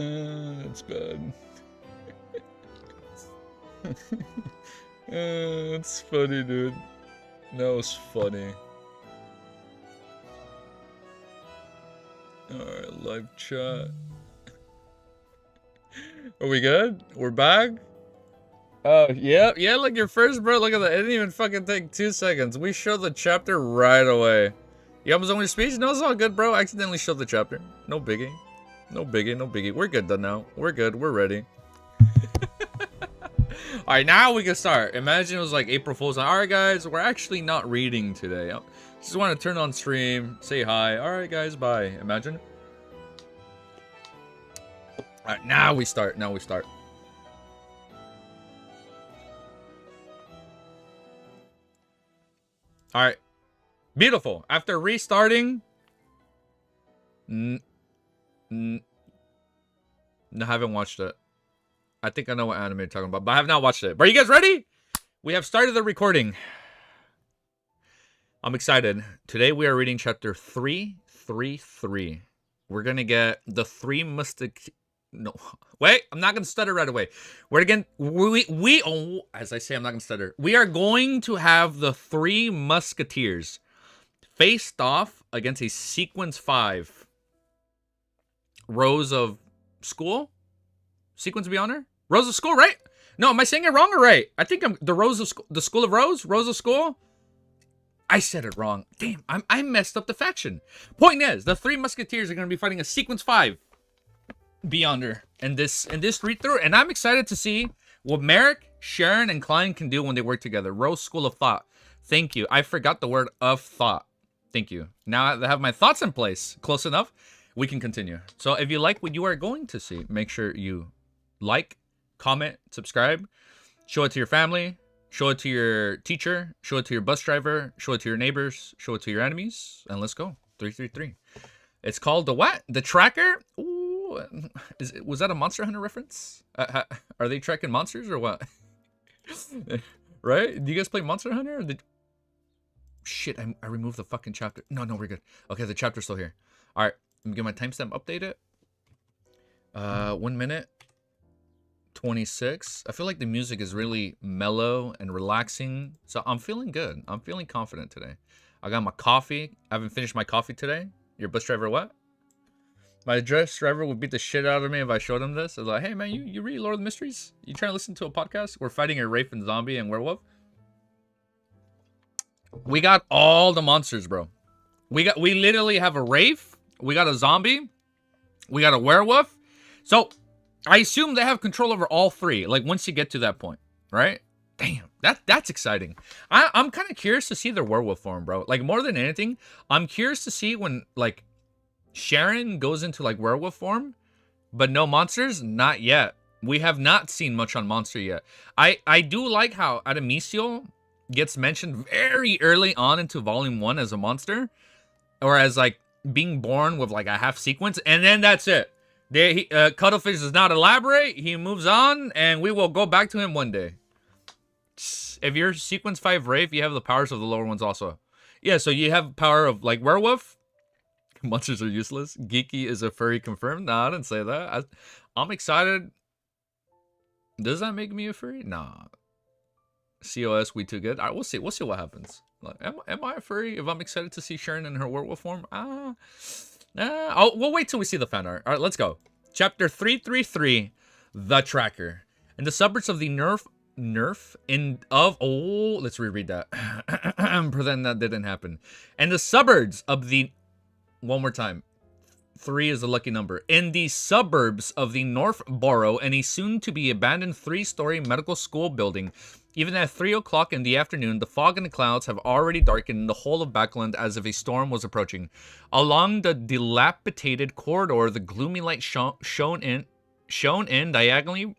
It's bad. It's funny, dude. That was funny. Alright, live chat. Are we good? We're back? Oh, yeah, look, your first, bro. Look at that. It didn't even fucking take 2 seconds. We showed the chapter right away. You almost on your speech? No, it's all good, bro. I accidentally showed the chapter. No biggie. No biggie, no biggie. We're good done now. We're good. We're ready. Alright, now we can start. Imagine it was like April Fool's. Alright, guys, we're actually not reading today. Just want to turn on stream, say hi. Alright, guys, bye. Imagine. Alright, now we start. Now we start. Alright. Beautiful. After restarting... No, I haven't watched it. I think I know what anime you're talking about, but I have not watched it. But are you guys ready? We have started the recording. I'm excited. Today we are reading chapter 333. We're gonna get the three musketeers. No, wait, I'm not gonna stutter right away. We're again, as I say, I'm not gonna stutter. We are going to have the three musketeers faced off against a sequence 5 rows of school. Sequence Beyond her? Rows of School, right? No, am I saying it wrong or right? I think I'm the Rows of the School of Rose? Rows of School? I said it wrong. Damn, I messed up the faction. Point is, the three musketeers are going to be fighting a Sequence 5 Beyonder in this read through, and I'm excited to see what Merrick, Sharon, and Klein can do when they work together. Rose School of Thought. Thank you. I forgot the word of thought. Thank you. Now that I have my thoughts in place, close enough, we can continue. So if you like what you are going to see, make sure you like, comment, subscribe, show it to your family, show it to your teacher, show it to your bus driver, show it to your neighbors, show it to your enemies, and let's go. 333. It's called the what? The Tracker? Ooh, was that a Monster Hunter reference? Are they tracking monsters or what? Right? Do you guys play Monster Hunter? Shit, I removed the fucking chapter. No, we're good. Okay, the chapter's still here. All right, let me get my timestamp updated. 1 minute. 26. I feel like the music is really mellow and relaxing, so I'm feeling good. I'm feeling confident today. I got my coffee. I haven't finished my coffee today. Your bus driver what? My bus driver would beat the shit out of me if I showed him this. I was like, hey man, you read Lord of the Mysteries? You trying to listen to a podcast? We're fighting a Wraith and zombie and werewolf. We got all the monsters, bro. We literally have a Wraith. We got a zombie. We got a werewolf. So I assume they have control over all three, like, once you get to that point, right? Damn, that's exciting. I'm kind of curious to see their werewolf form, bro. Like, more than anything, I'm curious to see when, like, Sharon goes into, like, werewolf form, but no monsters? Not yet. We have not seen much on monster yet. I do like how Adamisio gets mentioned very early on into Volume 1 as a monster, or as, like, being born with, like, a half sequence, and then that's it. Cuttlefish does not elaborate. He moves on, and we will go back to him one day. If you're Sequence 5 Wraith, you have the powers of the lower ones also. Yeah, so you have power of, like, Werewolf. Monsters are useless. Geeky is a furry confirmed. Nah, I didn't say that. I'm excited. Does that make me a furry? Nah. COS, we too good. All right, we'll see. We'll see what happens. Like, am I a furry if I'm excited to see Sharon in her werewolf form? We'll wait till we see the fan art. All right, let's go. Chapter 333, The Tracker. In the suburbs of the let's reread that. Pretend that didn't happen. In the suburbs of the, one more time. 3 is a lucky number. In the suburbs of the North Borough, and a soon-to-be abandoned 3-story medical school building, even at 3 o'clock in the afternoon, the fog and the clouds have already darkened the whole of Backland as if a storm was approaching. Along the dilapidated corridor, the gloomy light shone in diagonally,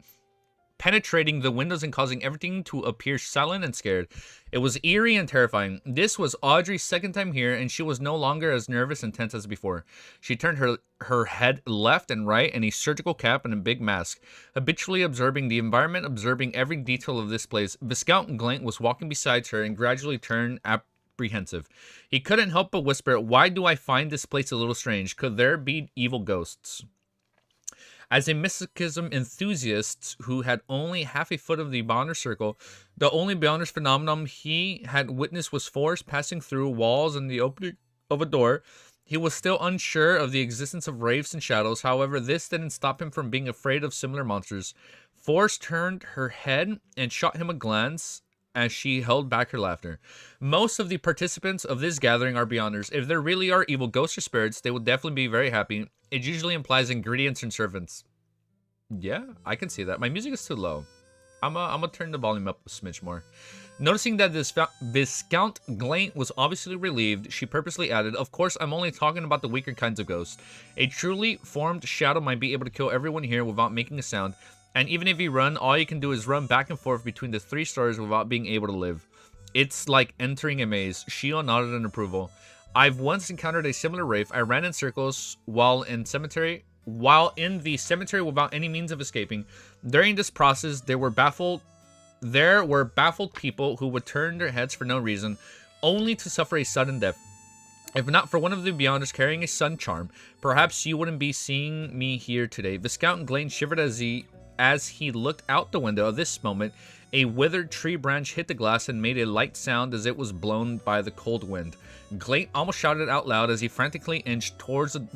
penetrating the windows and causing everything to appear silent and scared. It was eerie and terrifying. This was Audrey's second time here, and she was no longer as nervous and tense as before. She turned her head left and right in a surgical cap and a big mask, habitually observing the environment, observing every detail of this place. Viscount Glant was walking beside her and gradually turned apprehensive. He couldn't help but whisper, "Why do I find this place a little strange? Could there be evil ghosts?" As a mysticism enthusiast who had only half a foot of the Beyonder circle, the only Beyonders phenomenon he had witnessed was force passing through walls and the opening of a door. He was still unsure of the existence of wraiths and shadows. However, this didn't stop him from being afraid of similar monsters. Force turned her head and shot him a glance as she held back her laughter. Most of the participants of this gathering are Beyonders. If there really are evil ghosts or spirits, they will definitely be very happy. It usually implies ingredients and servants. Yeah, I can see that. My music is too low. I'm gonna turn the volume up a smidge more. Noticing that Viscount Glaint was obviously relieved, she purposely added, "Of course, I'm only talking about the weaker kinds of ghosts. A truly formed shadow might be able to kill everyone here without making a sound. And even if you run, all you can do is run back and forth between the 3 stars without being able to live. It's like entering a maze." Shio nodded in approval. "I've once encountered a similar wraith. I ran in circles while in the cemetery without any means of escaping. During this process, there were baffled people who would turn their heads for no reason, only to suffer a sudden death. If not for one of the Beyonders carrying a sun charm, perhaps you wouldn't be seeing me here today." Viscount Glaint shivered as he looked out the window. At this moment, a withered tree branch hit the glass and made a light sound as it was blown by the cold wind. Glaint almost shouted out loud as he frantically inched towards the two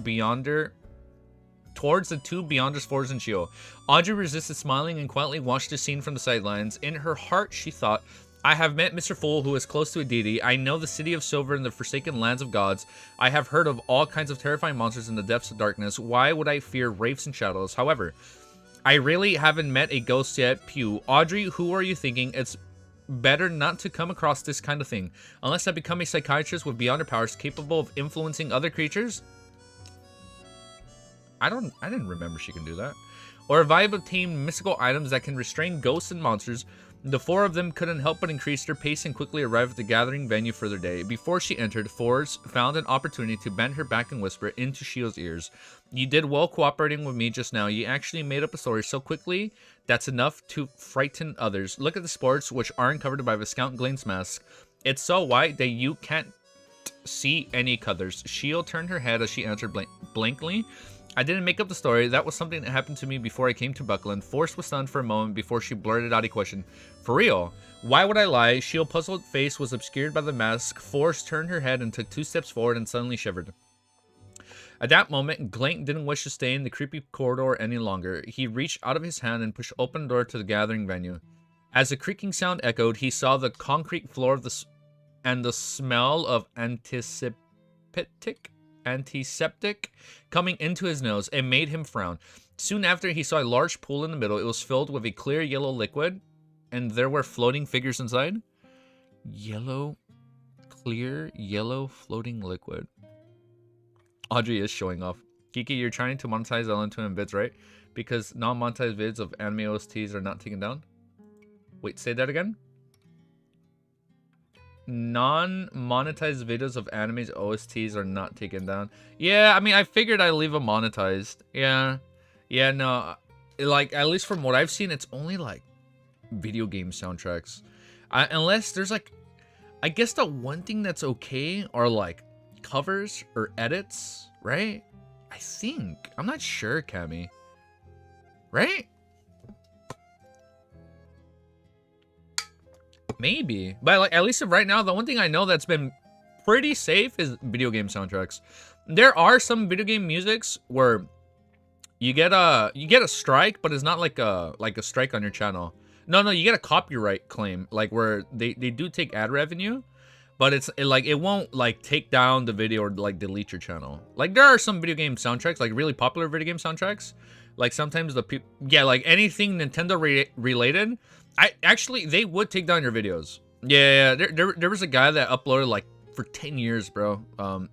Beyonders, Force and Shio. Audrey resisted smiling and quietly watched the scene from the sidelines. In her heart, she thought, "I have met Mr. Fool, who is close to a deity. I know the City of Silver and the Forsaken Lands of Gods. I have heard of all kinds of terrifying monsters in the depths of darkness. Why would I fear wraiths and shadows? However, I really haven't met a ghost yet. Pew. Audrey, who are you thinking? It's better not to come across this kind of thing. Unless I become a psychiatrist with Beyonder powers capable of influencing other creatures." I didn't remember she can do that. "Or if I have obtained mystical items that can restrain ghosts and monsters." The 4 of them couldn't help but increase their pace and quickly arrive at the gathering venue for their day. Before she entered, Force found an opportunity to bend her back and whisper into Shio's ears. "You did well cooperating with me just now. You actually made up a story so quickly that's enough to frighten others. Look at the sports, which aren't covered by Viscount Glaint's mask. It's so white that you can't see any colors." Shio turned her head as she answered blankly. "I didn't make up the story. That was something that happened to me before I came to Buckland." Force was stunned for a moment before she blurted out a question. "For real? Why would I lie?" Shio's puzzled face was obscured by the mask. Force turned her head and took 2 steps forward and suddenly shivered. At that moment, Glaint didn't wish to stay in the creepy corridor any longer. He reached out of his hand and pushed open the door to the gathering venue. As the creaking sound echoed, he saw the concrete floor of and the smell of antiseptic coming into his nose. It made him frown. Soon after, he saw a large pool in the middle. It was filled with a clear yellow liquid, and there were floating figures inside. Clear yellow floating liquid. Audrey is showing off. "Kiki, you're trying to monetize LN2M vids, right? Because non-monetized vids of anime OSTs are not taken down." Wait, say that again? Non-monetized videos of anime's OSTs are not taken down. Yeah, I mean, I figured I'd leave them monetized. Yeah, no, like, at least from what I've seen, it's only like video game soundtracks. Unless there's like, I guess the one thing that's okay are like covers or edits, right? I think. I'm not sure, Cammy. Right? Maybe. But like, at least right now, the one thing I know that's been pretty safe is video game soundtracks. There are some video game musics where you get a strike, but it's not like a strike on your channel. No, you get a copyright claim, like where they do take ad revenue, but it won't like take down the video or like delete your channel. Like there are some video game soundtracks, like really popular video game soundtracks. Like sometimes like anything Nintendo related, they would take down your videos. Yeah, there was a guy that uploaded like for 10 years, bro.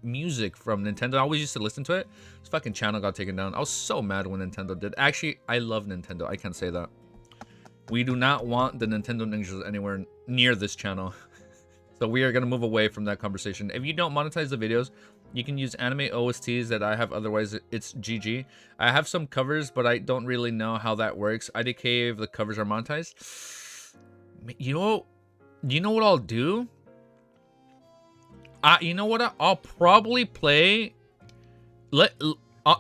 Music from Nintendo. I always used to listen to it. His fucking channel got taken down. I was so mad when Nintendo did. Actually, I love Nintendo. I can't say that. We do not want the Nintendo ninjas anywhere near this channel. So we are gonna move away from that conversation. If you don't monetize the videos, you can use anime OSTs that I have. Otherwise, it's GG. I have some covers, but I don't really know how that works. IDK if the covers are monetized. You know what I'll do? You know what? I'll probably play.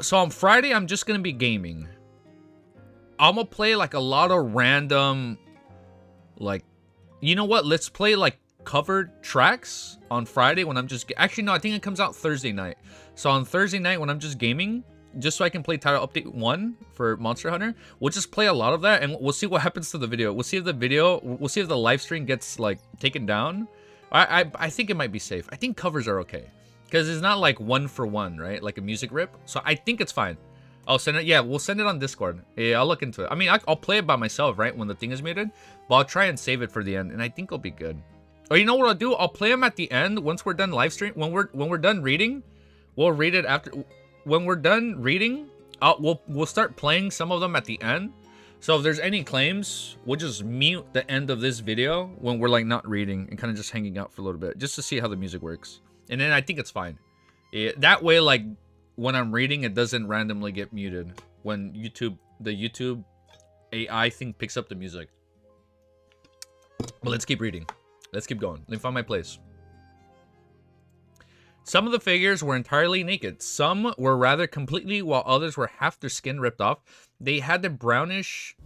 So on Friday, I'm just gonna be gaming. I'm gonna play like a lot of random, like, you know what? Let's play like covered tracks on Friday when I'm just, actually no, I think it comes out Thursday night. So on Thursday night when I'm just gaming, just so I can play title update 1 for Monster Hunter, we'll just play a lot of that and we'll see what happens to the video. We'll see if the live stream gets like taken down. I think it might be safe. I think covers are okay because it's not like 1 for 1, right? Like a music rip. So I think it's fine. I'll send it. Yeah, we'll send it on Discord. Yeah, I'll look into it. I mean, I'll play it by myself, right? When the thing is muted, but I'll try and save it for the end, and I think it'll be good. Or you know what I'll do? I'll play them at the end once we're done live stream. When we're done reading, we'll read it after. When we're done reading, we'll start playing some of them at the end. So if there's any claims, we'll just mute the end of this video when we're like not reading and kind of just hanging out for a little bit, just to see how the music works. And then I think it's fine. That way, like when I'm reading, it doesn't randomly get muted when the YouTube AI thing picks up the music. But let's keep reading. Let's keep going. Let me find my place. Some of the figures were entirely naked. Some were rather completely, while others were half their skin ripped off. They had the brownish,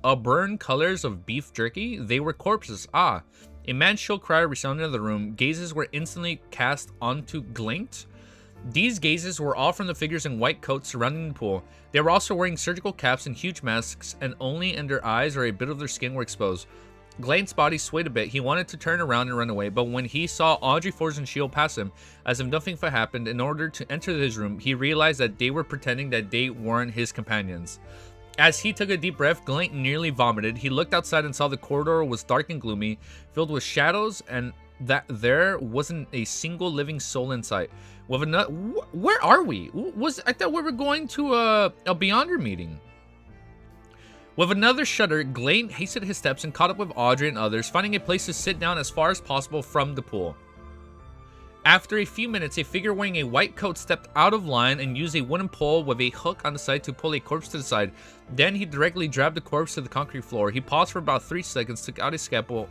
burned colors of beef jerky. They were corpses. Ah. A man's shrill cry resounded in the room. Gazes were instantly cast onto Glint. These gazes were all from the figures in white coats surrounding the pool. They were also wearing surgical caps and huge masks, and only in their eyes or a bit of their skin were exposed. Glant's body swayed a bit. He wanted to turn around and run away, but when he saw Audrey, Forrest, and Shield pass him, as if nothing had happened, in order to enter his room, he realized that they were pretending that they weren't his companions. As he took a deep breath, Glant nearly vomited. He looked outside and saw the corridor was dark and gloomy, filled with shadows, and that there wasn't a single living soul in sight. With another, where are we? I thought we were going to a Beyonder meeting. With another shudder, Glant hastened his steps and caught up with Audrey and others, finding a place to sit down as far as possible from the pool. After a few minutes, a figure wearing a white coat stepped out of line and used a wooden pole with a hook on the side to pull a corpse to the side. Then he directly dragged the corpse to the concrete floor. He paused for about 3 seconds, took out a scalpel,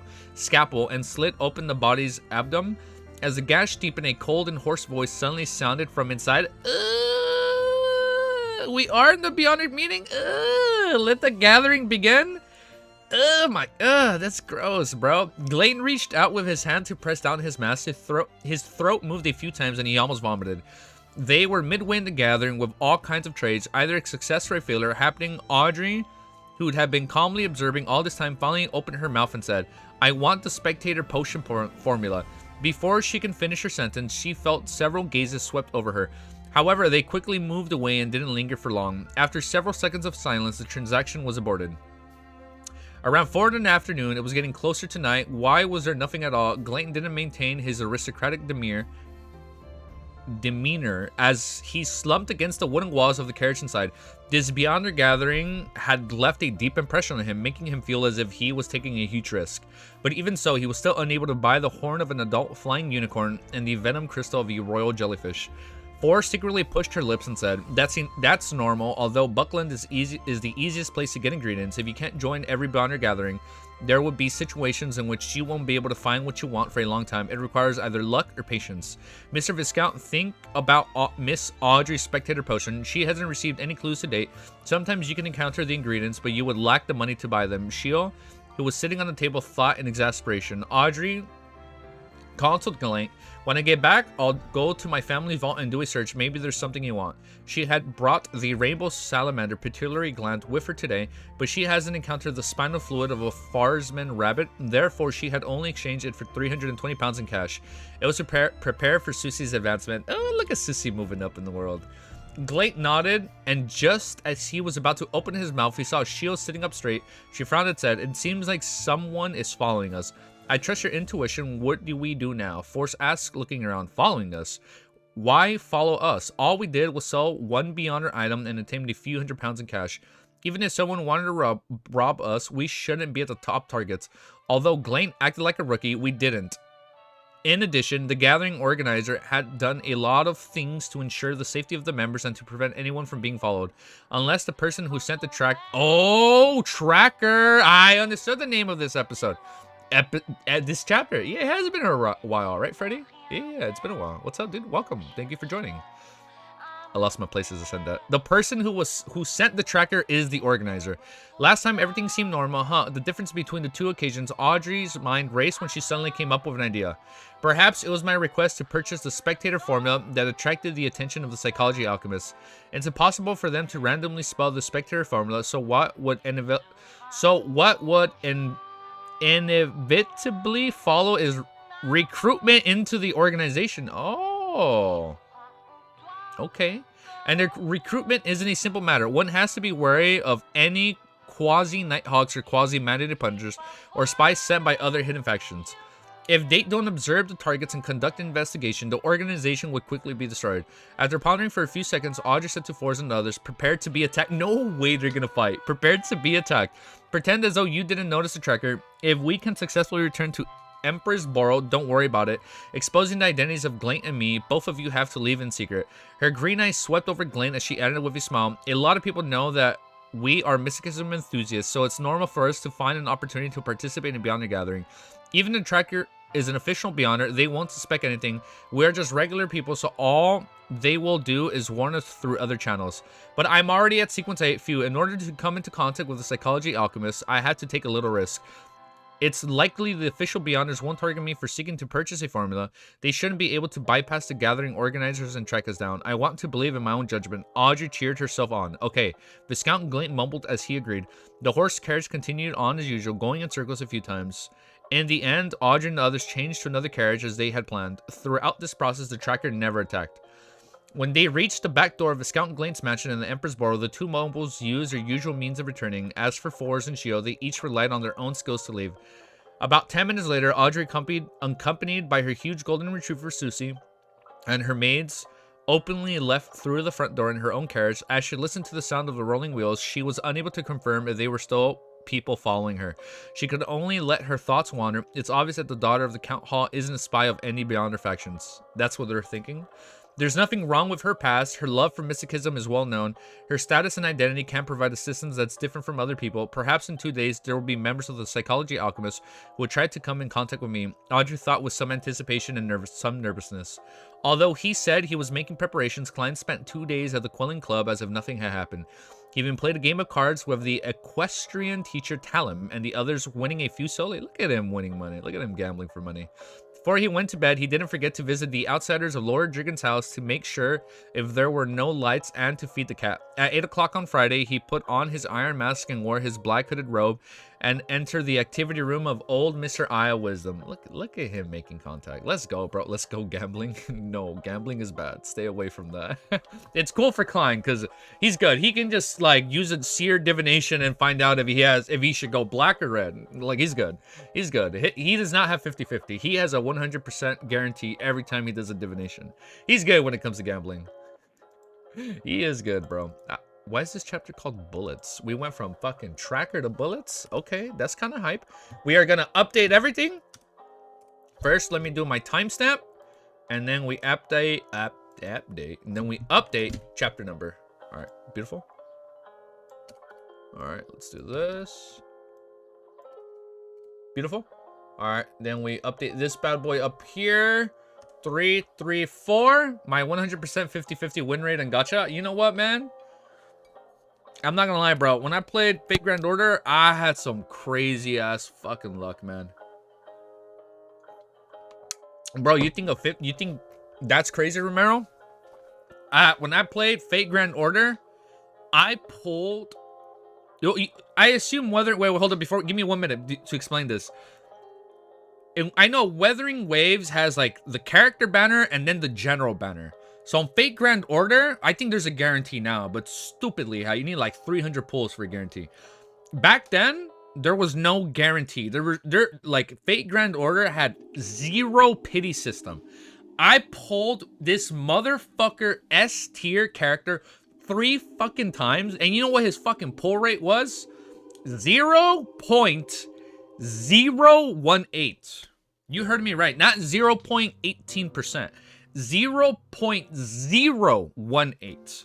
and slit open the body's abdomen. As the gash deepened, a cold and hoarse voice suddenly sounded from inside. We are in the Beyonder meeting. Let the gathering begin. That's gross, bro. Glayton reached out with his hand to press down his mask. His throat moved a few times and he almost vomited. They were midway in the gathering with all kinds of trades, either a success or a failure, happening. Audrey, who had been calmly observing all this time, finally opened her mouth and said, "I want the spectator potion formula." Before she can finish her sentence, she felt several gazes swept over her. However, they quickly moved away and didn't linger for long. After several seconds of silence, the transaction was aborted. Around 4 in the afternoon, it was getting closer to night. Why was there nothing at all? Glayton didn't maintain his aristocratic demeanor as he slumped against the wooden walls of the carriage inside. This Beyonder gathering had left a deep impression on him, making him feel as if he was taking a huge risk. But even so, he was still unable to buy the horn of an adult flying unicorn and the venom crystal of a royal jellyfish. Forrest secretly pushed her lips and said, That's normal, although Buckland is the easiest place to get ingredients. If you can't join every Beyonder gathering, there would be situations in which you won't be able to find what you want for a long time. It requires either luck or patience. Mr. Viscount, think about Miss Audrey's spectator potion. She hasn't received any clues to date. Sometimes you can encounter the ingredients, but you would lack the money to buy them. Shio, who was sitting on the table, thought in exasperation. Audrey counseled Glant, "When I get back, I'll go to my family vault and do a search. Maybe there's something you want." She had brought the rainbow salamander Pituitary gland with her today, but she hasn't encountered the spinal fluid of a Farsman rabbit. Therefore, she had only exchanged it for 320 pounds in cash. It was to prepare for Susie's advancement. Oh, look at Susie moving up in the world. Glant nodded, and just as he was about to open his mouth, he saw Shield sitting up straight. She frowned and said, "It seems like someone is following us." "I trust your intuition. What do we do now?" Force asked, looking around. "Following us? Why follow us? All we did was sell one Beyonder item and obtained a few £100 in cash. Even if someone wanted to rob us, we shouldn't be at the top targets. Although Glant acted like a rookie, we didn't. In addition, the gathering organizer had done a lot of things to ensure the safety of the members and to prevent anyone from being followed. Unless the person who sent the track... Oh, Tracker! I understood the name of this episode. This chapter. Yeah, it hasn't been a while, right, Freddy? Yeah, it's been a while. What's up, dude? Welcome. Thank you for joining. I lost my places to send that. The person who sent the tracker is the organizer. Last time everything seemed normal, huh? The difference between the two occasions, Audrey's mind raced when she suddenly came up with an idea. Perhaps it was my request to purchase the spectator formula that attracted the attention of the psychology alchemist. It's impossible for them to randomly spell the spectator formula, so what would inevitably follow is recruitment into the organization. Oh. Okay. And their recruitment isn't a simple matter. One has to be wary of any quasi-Nighthawks or quasi-mandated punishers or spies sent by other hidden factions. If they don't observe the targets and conduct an investigation, the organization would quickly be destroyed. After pondering for a few seconds, Audrey said to Forza and others, "Prepared to be attacked." No way they're gonna fight. Prepared to be attacked. Pretend as though you didn't notice the tracker. If we can successfully return to Emperor's Borough, don't worry about it. Exposing the identities of Glaint and me, both of you have to leave in secret. Her green eyes swept over Glaint as she added with a smile. A lot of people know that we are mysticism enthusiasts, so it's normal for us to find an opportunity to participate in Beyonder Gathering. Even the tracker is an official Beyonder, they won't suspect anything. We're just regular people, so all they will do is warn us through other channels. But I'm already at Sequence 8. Phew, in order to come into contact with the psychology alchemist, I had to take a little risk. It's likely the official Beyonders won't target me for seeking to purchase a formula. They shouldn't be able to bypass the gathering organizers and track us down. I want to believe in my own judgment. Audrey cheered herself on. Okay, Viscount Glaint mumbled as he agreed. The horse carriage continued on as usual, going in circles a few times. In the end, Audrey and the others changed to another carriage as they had planned. Throughout this process, the tracker never attacked. When they reached the back door of Viscount Glaint's mansion in the Emperor's Borough, the two mobiles used their usual means of returning. As for Forz and Shio, they each relied on their own skills to leave. About 10 minutes later, Audrey, accompanied by her huge golden retriever Susie and her maids, openly left through the front door in her own carriage. As she listened to the sound of the rolling wheels, she was unable to confirm if they were still people following her. She could only let her thoughts wander. It's obvious that the daughter of the Count Hall isn't a spy of any Beyonder factions. That's what they're thinking. There's nothing wrong with her past. Her love for mysticism is well known. Her status and identity can provide assistance that's different from other people. Perhaps in 2 days, there will be members of the psychology alchemist who will try to come in contact with me. Audrey thought with some anticipation and some nervousness. Although he said he was making preparations, Klein spent 2 days at the Quelling Club as if nothing had happened. He even played a game of cards with the equestrian teacher Talim and the others, winning a few solely. Look at him winning money. Look at him gambling for money. Before he went to bed, he didn't forget to visit the outsiders of Lord Driggan's house to make sure if there were no lights and to feed the cat. At 8 o'clock on Friday, he put on his iron mask and wore his black hooded robe and entered the activity room of old Mr. Aya Wisdom. Look at him making contact. Let's go, bro. Let's go gambling. No, gambling is bad. Stay away from that. It's cool for Klein because he's good. He can just like use a seer divination and find out if he should go black or red. Like he's good. He's good. He does not have 50-50. He has a 100% guarantee every time he does a divination. He's good when it comes to gambling. He is good, bro. Why is this chapter called Bullets? We went from fucking tracker to bullets. Okay, that's kind of hype. We are gonna update everything. First, let me do my timestamp, and then we update, and then we update chapter number. All right, beautiful. All right, let's do this. Beautiful. All right, then we update this bad boy up here. 3, 3, 4. My 100% 50-50 win rate on gacha. You know what, man? I'm not gonna lie, bro. When I played Fate Grand Order, I had some crazy ass fucking luck, man. Bro, you think that's crazy, Romero? When I played Fate Grand Order, I pulled. I assume whether. Wait, hold on. Give me 1 minute to explain this. I know Weathering Waves has like the character banner and then the general banner. So on Fate Grand Order, I think there's a guarantee now, but stupidly, how you need like 300 pulls for a guarantee. Back then, there was no guarantee. Like Fate Grand Order had 0 pity system. I pulled this motherfucker S tier character 3 fucking times, and you know what his fucking pull rate was? 0.018. You heard me right, not 0.18%. 0.018.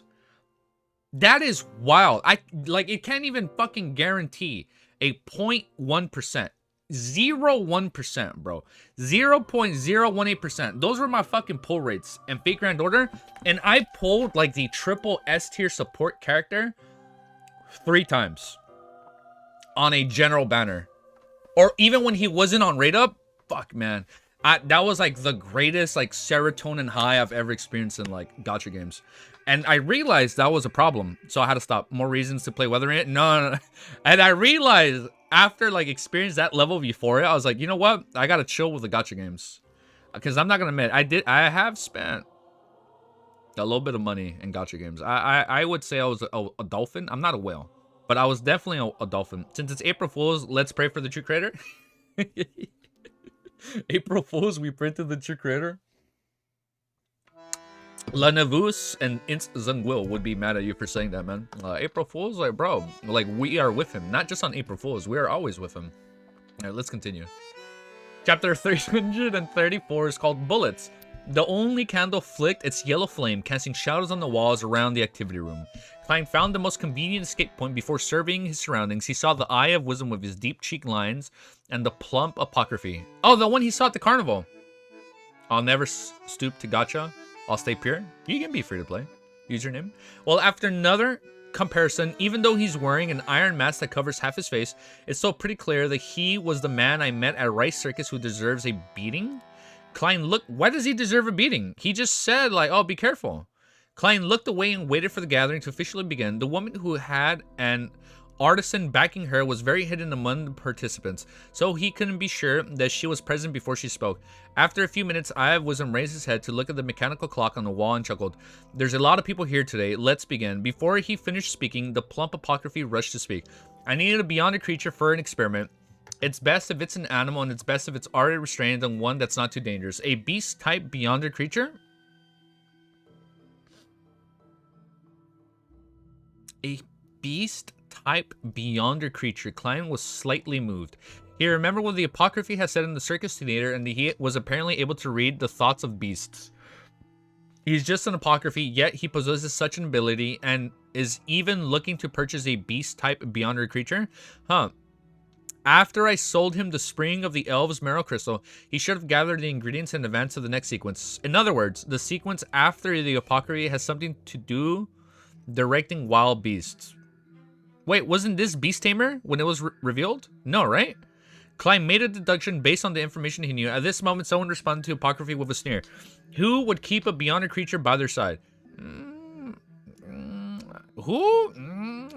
That is wild. It can't even fucking guarantee a 0.1%. 0.01%, bro. 0.018%. Those were my fucking pull rates in Fate Grand Order. And I pulled like the triple S tier support character 3 times on a general banner. Or even when he wasn't on rate up, fuck, man. That was like the greatest like serotonin high I've ever experienced in like gacha games. And I realized that was a problem. So I had to stop. More reasons to play Weathering It? No. And I realized after like experiencing that level of euphoria, I was like, you know what? I gotta chill with the gacha games. Because I'm not gonna admit, I have spent a little bit of money in gacha games. I would say I was a dolphin. I'm not a whale. But I was definitely a dolphin. Since it's April Fool's, let's pray for the true creator. April Fool's, we printed the true creator. La Nevus and Ints Zungwil would be mad at you for saying that, man. April Fool's, like, bro, like, we are with him. Not just on April Fool's, we are always with him. All right, let's continue. Chapter 334 is called Bullets. The only candle flicked its yellow flame, casting shadows on the walls around the activity room. Klein found the most convenient escape point before surveying his surroundings. He saw the Eye of Wisdom with his deep cheek lines and the plump apocryphy. Oh, the one he saw at the carnival. I'll never stoop to gacha. I'll stay pure. You can be free to play. Username. Well, after another comparison, even though he's wearing an iron mask that covers half his face, it's so pretty clear that he was the man I met at Rice Circus who deserves a beating. Klein looked. Why does he deserve a beating? He just said, like, oh, be careful. Klein looked away and waited for the gathering to officially begin. The woman who had an artisan backing her was very hidden among the participants, so he couldn't be sure that she was present before she spoke. After a few minutes, Eye of Wisdom raised his head to look at the mechanical clock on the wall and chuckled. There's a lot of people here today. Let's begin. Before he finished speaking, the plump apocryphy rushed to speak. I needed a beyond a creature for an experiment. It's best if it's an animal, and it's best if it's already restrained and one that's not too dangerous. A beast-type beyonder creature? A beast-type beyonder creature. Klein was slightly moved. He remembered what the apocryphy had said in the circus theater, and he was apparently able to read the thoughts of beasts. He's just an apocryphy, yet he possesses such an ability, and is even looking to purchase a beast-type beyonder creature? Huh. After I sold him the Spring of the Elves Marrow Crystal, he should have gathered the ingredients in advance of the next sequence. In other words, the sequence after the apocryphy has something to do directing wild beasts. Wait, wasn't this Beast Tamer when it was revealed? No, right? Klein made a deduction based on the information he knew. At this moment, someone responded to apocryphy with a sneer. Who would keep a beyonder creature by their side? Who?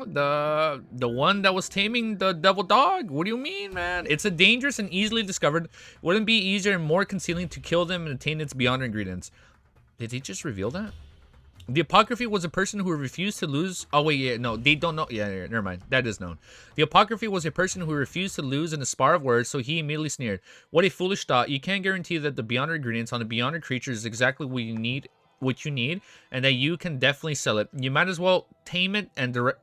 The one that was taming the devil dog? What do you mean, man? It's a dangerous and easily discovered. Wouldn't it be easier and more concealing to kill them and attain its beyonder ingredients? Did he just reveal that? The apocryphy was a person who refused to lose. Oh, wait, yeah, no, they don't know. Yeah, never mind. That is known. The apocryphy was a person who refused to lose in a spar of words, so he immediately sneered. What a foolish thought. You can't guarantee that the beyonder ingredients on a beyonder creature is exactly what you need, and that you can definitely sell it. You might as well tame it and direct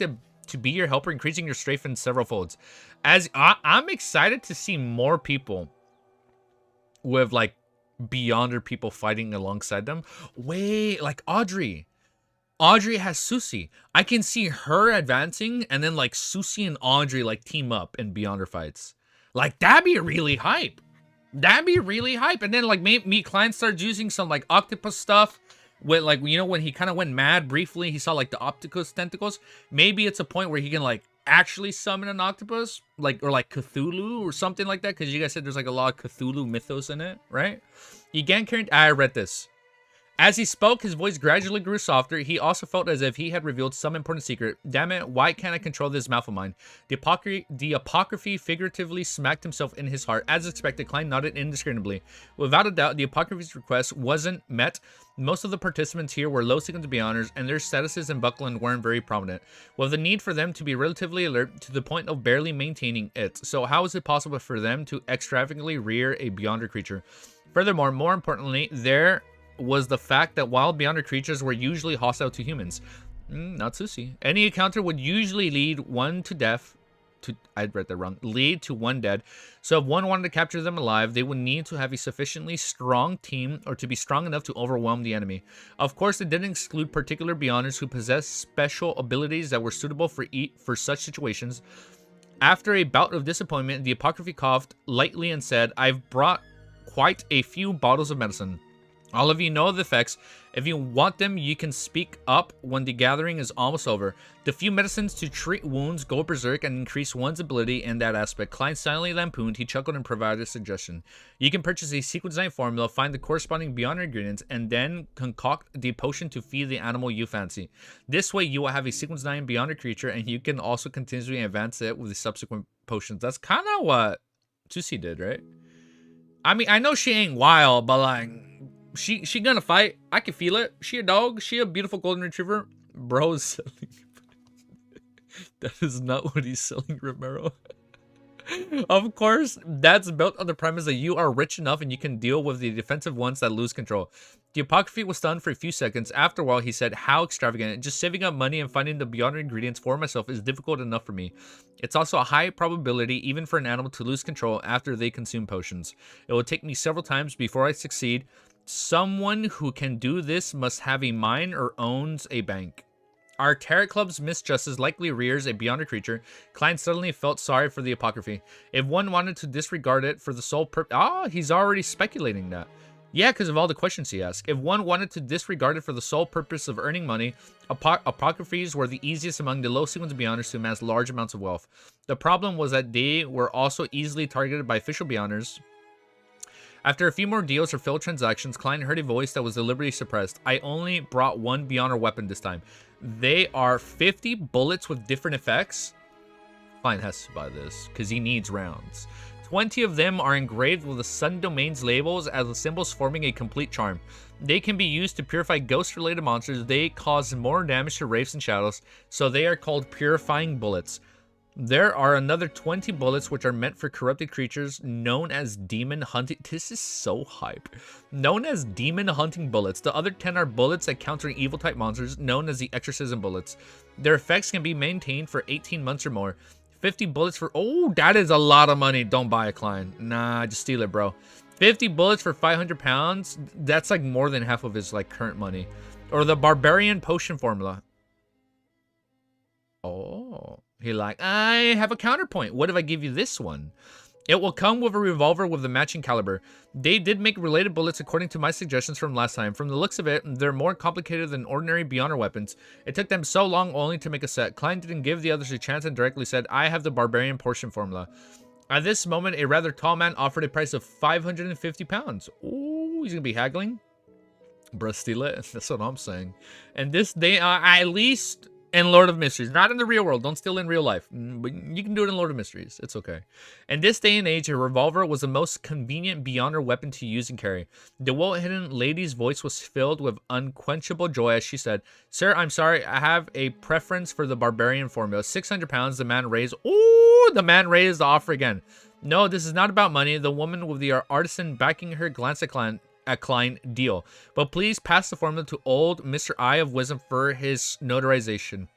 it to be your helper, increasing your strength in several folds. As I'm excited to see more people with like beyonder people fighting alongside them. Wait, like Audrey has Susie. I can see her advancing, and then like Susie and Audrey like team up in beyonder fights. Like that'd be really hype. That'd be really hype. And then like me Klein starts using some like octopus stuff with like, you know, when he kind of went mad briefly, he saw like the octopus tentacles. Maybe it's a point where he can like actually summon an octopus, like, or like Cthulhu or something like that, because you guys said there's like a lot of Cthulhu mythos in it, right? You can't carry. I read this. As he spoke, his voice gradually grew softer. He also felt as if he had revealed some important secret. Damn it, why can't I control this mouth of mine? The apocryphy figuratively smacked himself in his heart. As expected, Klein nodded indiscriminately. Without a doubt, the apocryphy's request wasn't met. Most of the participants here were low sequence beyonders, and their statuses in Buckland weren't very prominent, with the need for them to be relatively alert to the point of barely maintaining it. So how is it possible for them to extravagantly rear a beyonder creature? Furthermore, more importantly, there was the fact that wild beyonder creatures were usually hostile to humans. Not Susie. Any encounter would usually lead one to death. I read that wrong. Lead to one dead. So if one wanted to capture them alive, they would need to have a sufficiently strong team or to be strong enough to overwhelm the enemy. Of course, it didn't exclude particular beyonders who possessed special abilities that were suitable for such situations. After a bout of disappointment, the apocryphy coughed lightly and said, I've brought quite a few bottles of medicine. All of you know the effects. If you want them, you can speak up when the gathering is almost over. The few medicines to treat wounds go berserk and increase one's ability in that aspect. Klein silently lampooned. He chuckled and provided a suggestion. You can purchase a sequence design formula, find the corresponding beyond ingredients, and then concoct the potion to feed the animal you fancy. This way, you will have a sequence design beyond a creature, and you can also continuously advance it with the subsequent potions. That's kind of what Susie did, right? I mean, I know she ain't wild, but like... She gonna fight. I can feel it. She a dog. She a beautiful golden retriever. Bro's selling. That is not what he's selling, Romero. Of course, that's built on the premise that you are rich enough and you can deal with the defensive ones that lose control. The apocryphy was stunned for a few seconds. After a while, he said, how extravagant. Just saving up money and finding the beyond ingredients for myself is difficult enough for me. It's also a high probability, even for an animal, to lose control after they consume potions. It will take me several times before I succeed. Someone who can do this must have a mine or owns a bank. Our Tarot Club's Miss Justice likely rears a beyonder creature. Klein suddenly felt sorry for the apocryphy. If one wanted to disregard it for the sole purpose... Ah, he's already speculating that. Yeah, because of all the questions he asked. If one wanted to disregard it for the sole purpose of earning money, apocryphies were the easiest among the low sequence beyonders to amass large amounts of wealth. The problem was that they were also easily targeted by official beyonders. After a few more deals or failed transactions, Klein heard a voice that was deliberately suppressed. I only brought one beyonder weapon this time. They are 50 bullets with different effects. Klein has to buy this, because he needs rounds. 20 of them are engraved with the Sun Domain's labels as the symbols forming a complete charm. They can be used to purify ghost-related monsters. They cause more damage to wraiths and shadows, so they are called purifying bullets. There are another 20 bullets which are meant for corrupted creatures known as demon hunting. This is so hype. Known as demon hunting bullets. The other 10 are bullets that counter evil type monsters known as the exorcism bullets. Their effects can be maintained for 18 months or more. 50 bullets for... Oh, that is a lot of money. Don't buy it, Klein. Nah, just steal it, bro. 50 bullets for 500 pounds. That's like more than half of his like current money. Or the barbarian potion formula. Oh... He like, I have a counterpoint. What if I give you this one? It will come with a revolver with the matching caliber. They did make related bullets according to my suggestions from last time. From the looks of it, they're more complicated than ordinary beyonder weapons. It took them so long only to make a set. Klein didn't give the others a chance and directly said, I have the barbarian portion formula. At this moment, a rather tall man offered a price of 550 pounds. Ooh, he's gonna be haggling. Bruh, steal it. That's what I'm saying. And this, they are at least... in Lord of Mysteries. Not in the real world. Don't steal in real life. But you can do it in Lord of Mysteries. It's okay. In this day and age, a revolver was the most convenient beyonder weapon to use and carry. The well-hidden lady's voice was filled with unquenchable joy as she said, Sir, I'm sorry. I have a preference for the barbarian formula. 600 pounds, the man raised. Ooh, the man raised the offer again. No, this is not about money. The woman with the artisan backing her glanced at Klein, deal. But please pass the formula to old Mr. Eye of Wisdom for his notarization.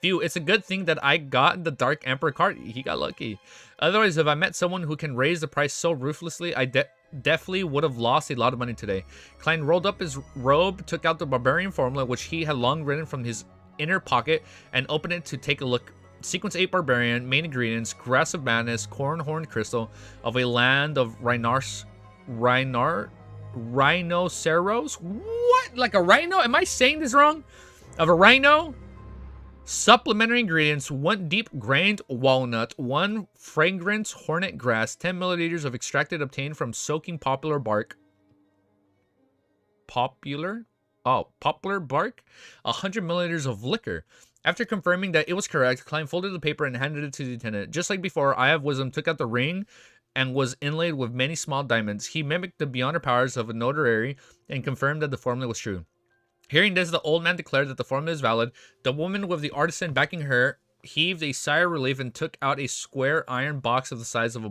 Phew, it's a good thing that I got the Dark Emperor card. He got lucky. Otherwise, if I met someone who can raise the price so ruthlessly, I definitely would have lost a lot of money today. Klein rolled up his robe, took out the barbarian formula, which he had long written from his inner pocket, and opened it to take a look. Sequence 8 Barbarian, main ingredients, Grass of Madness, Corn Horn Crystal, of a land of rhinoceros? What? Like a rhino? Am I saying this wrong? Of a rhino? Supplementary ingredients, 1 deep grained walnut, 1 fragrance hornet grass, 10 milliliters of extracted obtained from soaking poplar bark. Poplar bark? 100 milliliters of liquor. After confirming that it was correct, Klein folded the paper and handed it to the lieutenant. Just like before, Eye of Wisdom took out the ring and was inlaid with many small diamonds. He mimicked the beyonder powers of a notary and confirmed that the formula was true. Hearing this, the old man declared that the formula is valid. The woman with the artisan backing her heaved a sigh of relief and took out a square iron box of the size of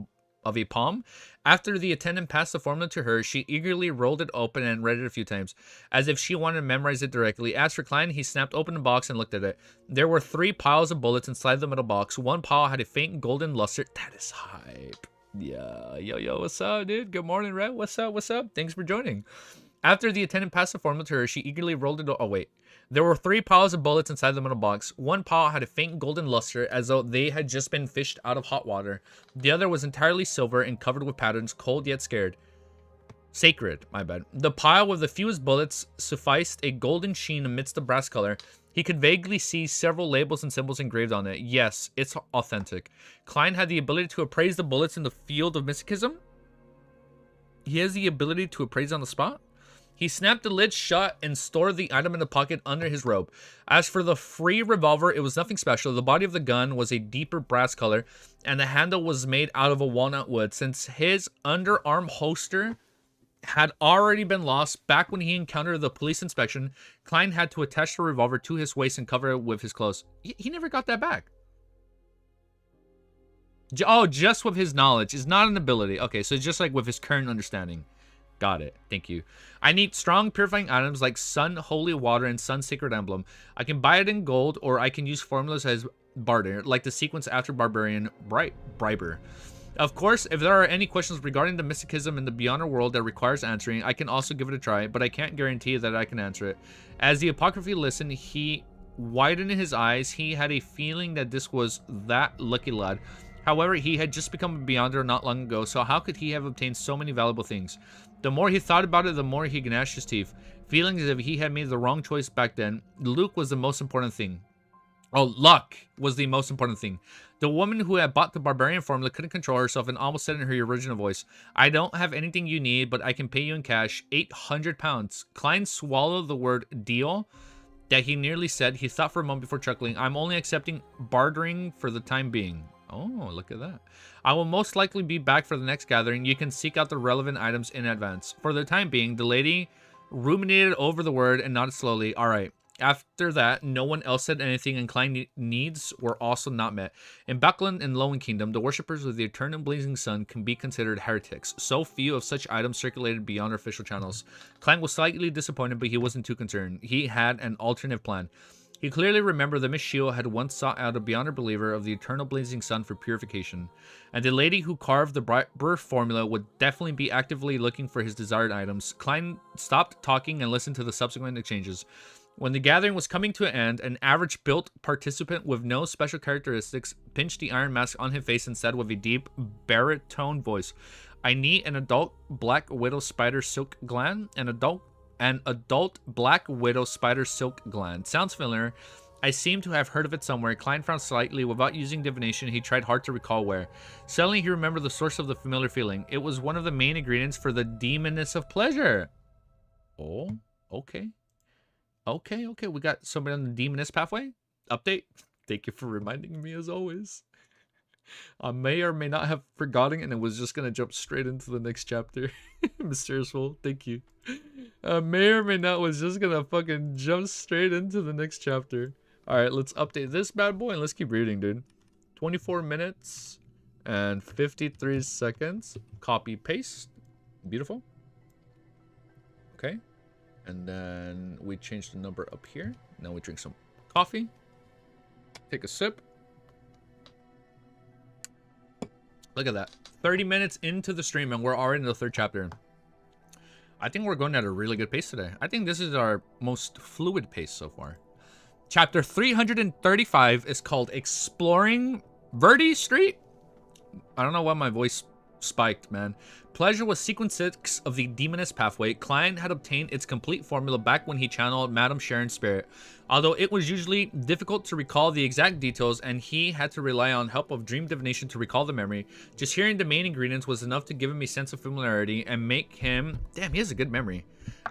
a palm. After the attendant passed the formula to her, she eagerly rolled it open and read it a few times, as if she wanted to memorize it directly. As for Klein, he snapped open the box and looked at it. There were 3 piles of bullets inside the middle box. One pile had a faint golden luster. That is hype. Yeah, yo, what's up, dude? Good morning, Red. What's up? Thanks for joining. After the attendant passed the formula to her, she eagerly rolled it. Oh, wait. There were 3 piles of bullets inside the middle box. One pile had a faint golden luster, as though they had just been fished out of hot water. The other was entirely silver and covered with patterns, cold yet scared. Sacred, my bad. The pile with the fewest bullets sufficed a golden sheen amidst the brass color. He could vaguely see several labels and symbols engraved on it. Yes, it's authentic. Klein had the ability to appraise the bullets in the field of mysticism. He has the ability to appraise on the spot. He snapped the lid shut and stored the item in the pocket under his robe. As for the free revolver, it was nothing special. The body of the gun was a deeper brass color, and the handle was made out of a walnut wood. Since his underarm holster had already been lost back when he encountered the police inspection, Klein had to attach the revolver to his waist and cover it with his clothes. He never got that back. Oh, just with his knowledge. It's not an ability. Okay, so it's just like with his current understanding. Got it. Thank you. I need strong purifying items like Sun Holy Water and Sun Sacred Emblem. I can buy it in gold, or I can use formulas as barter, like the sequence after Barbarian Briber. Of course, if there are any questions regarding the mysticism in the Beyonder world that requires answering, I can also give it a try, but I can't guarantee that I can answer it. As the Apocryphy listened, he widened his eyes. He had a feeling that this was that lucky lad. However, he had just become a Beyonder not long ago, so how could he have obtained so many valuable things? The more he thought about it, the more he gnashed his teeth, feeling as if he had made the wrong choice back then. Luck was the most important thing. The woman who had bought the Barbarian formula couldn't control herself and almost said in her original voice, I don't have anything you need, but I can pay you in cash, 800 pounds. Klein swallowed the word deal that he nearly said. He thought for a moment before chuckling, I'm only accepting bartering for the time being. Oh, look at that. I will most likely be back for the next gathering. You can seek out the relevant items in advance. For the time being, the lady ruminated over the word and nodded slowly. All right. After that, no one else said anything, and Klein's needs were also not met. In Buckland and Lowen Kingdom, the worshippers of the eternal blazing sun can be considered heretics. So few of such items circulated beyond official channels. Klein was slightly disappointed, but he wasn't too concerned. He had an alternative plan. He clearly remembered that Miss Shield had once sought out a Beyonder believer of the eternal blazing sun for purification, and the lady who carved the birth formula would definitely be actively looking for his desired items. Klein stopped talking and listened to the subsequent exchanges. When the gathering was coming to an end, an average-built participant with no special characteristics pinched the iron mask on his face and said with a deep, baritone voice, I need an adult black widow spider silk gland, an adult black widow spider silk gland. Sounds familiar. I seem to have heard of it somewhere. Klein frowned slightly. Without using divination, he tried hard to recall where. Suddenly, he remembered the source of the familiar feeling. It was one of the main ingredients for the demoness of pleasure. Oh, okay. Okay. We got somebody on the demoness pathway. Update. Thank you for reminding me as always. I may or may not have forgotten and it was just going to jump straight into the next chapter. Mysterious Soul, thank you. May or may not was just going to fucking jump straight into the next chapter. Alright, let's update this bad boy and let's keep reading, dude. 24 minutes and 53 seconds. Copy, paste. Beautiful. Okay. And then we change the number up here. Now we drink some coffee. Take a sip. Look at that. 30 minutes into the stream and we're already in the 3rd chapter. I think we're going at a really good pace today. I think this is our most fluid pace so far. Chapter 335 is called Exploring Verde Street. I don't know why my voice spiked, man. Pleasure was sequence 6 of the Demoness Pathway. Klein had obtained its complete formula back when he channeled Madame Sharon's spirit. Although it was usually difficult to recall the exact details and he had to rely on help of dream divination to recall the memory, just hearing the main ingredients was enough to give him a sense of familiarity and make him... Damn, he has a good memory.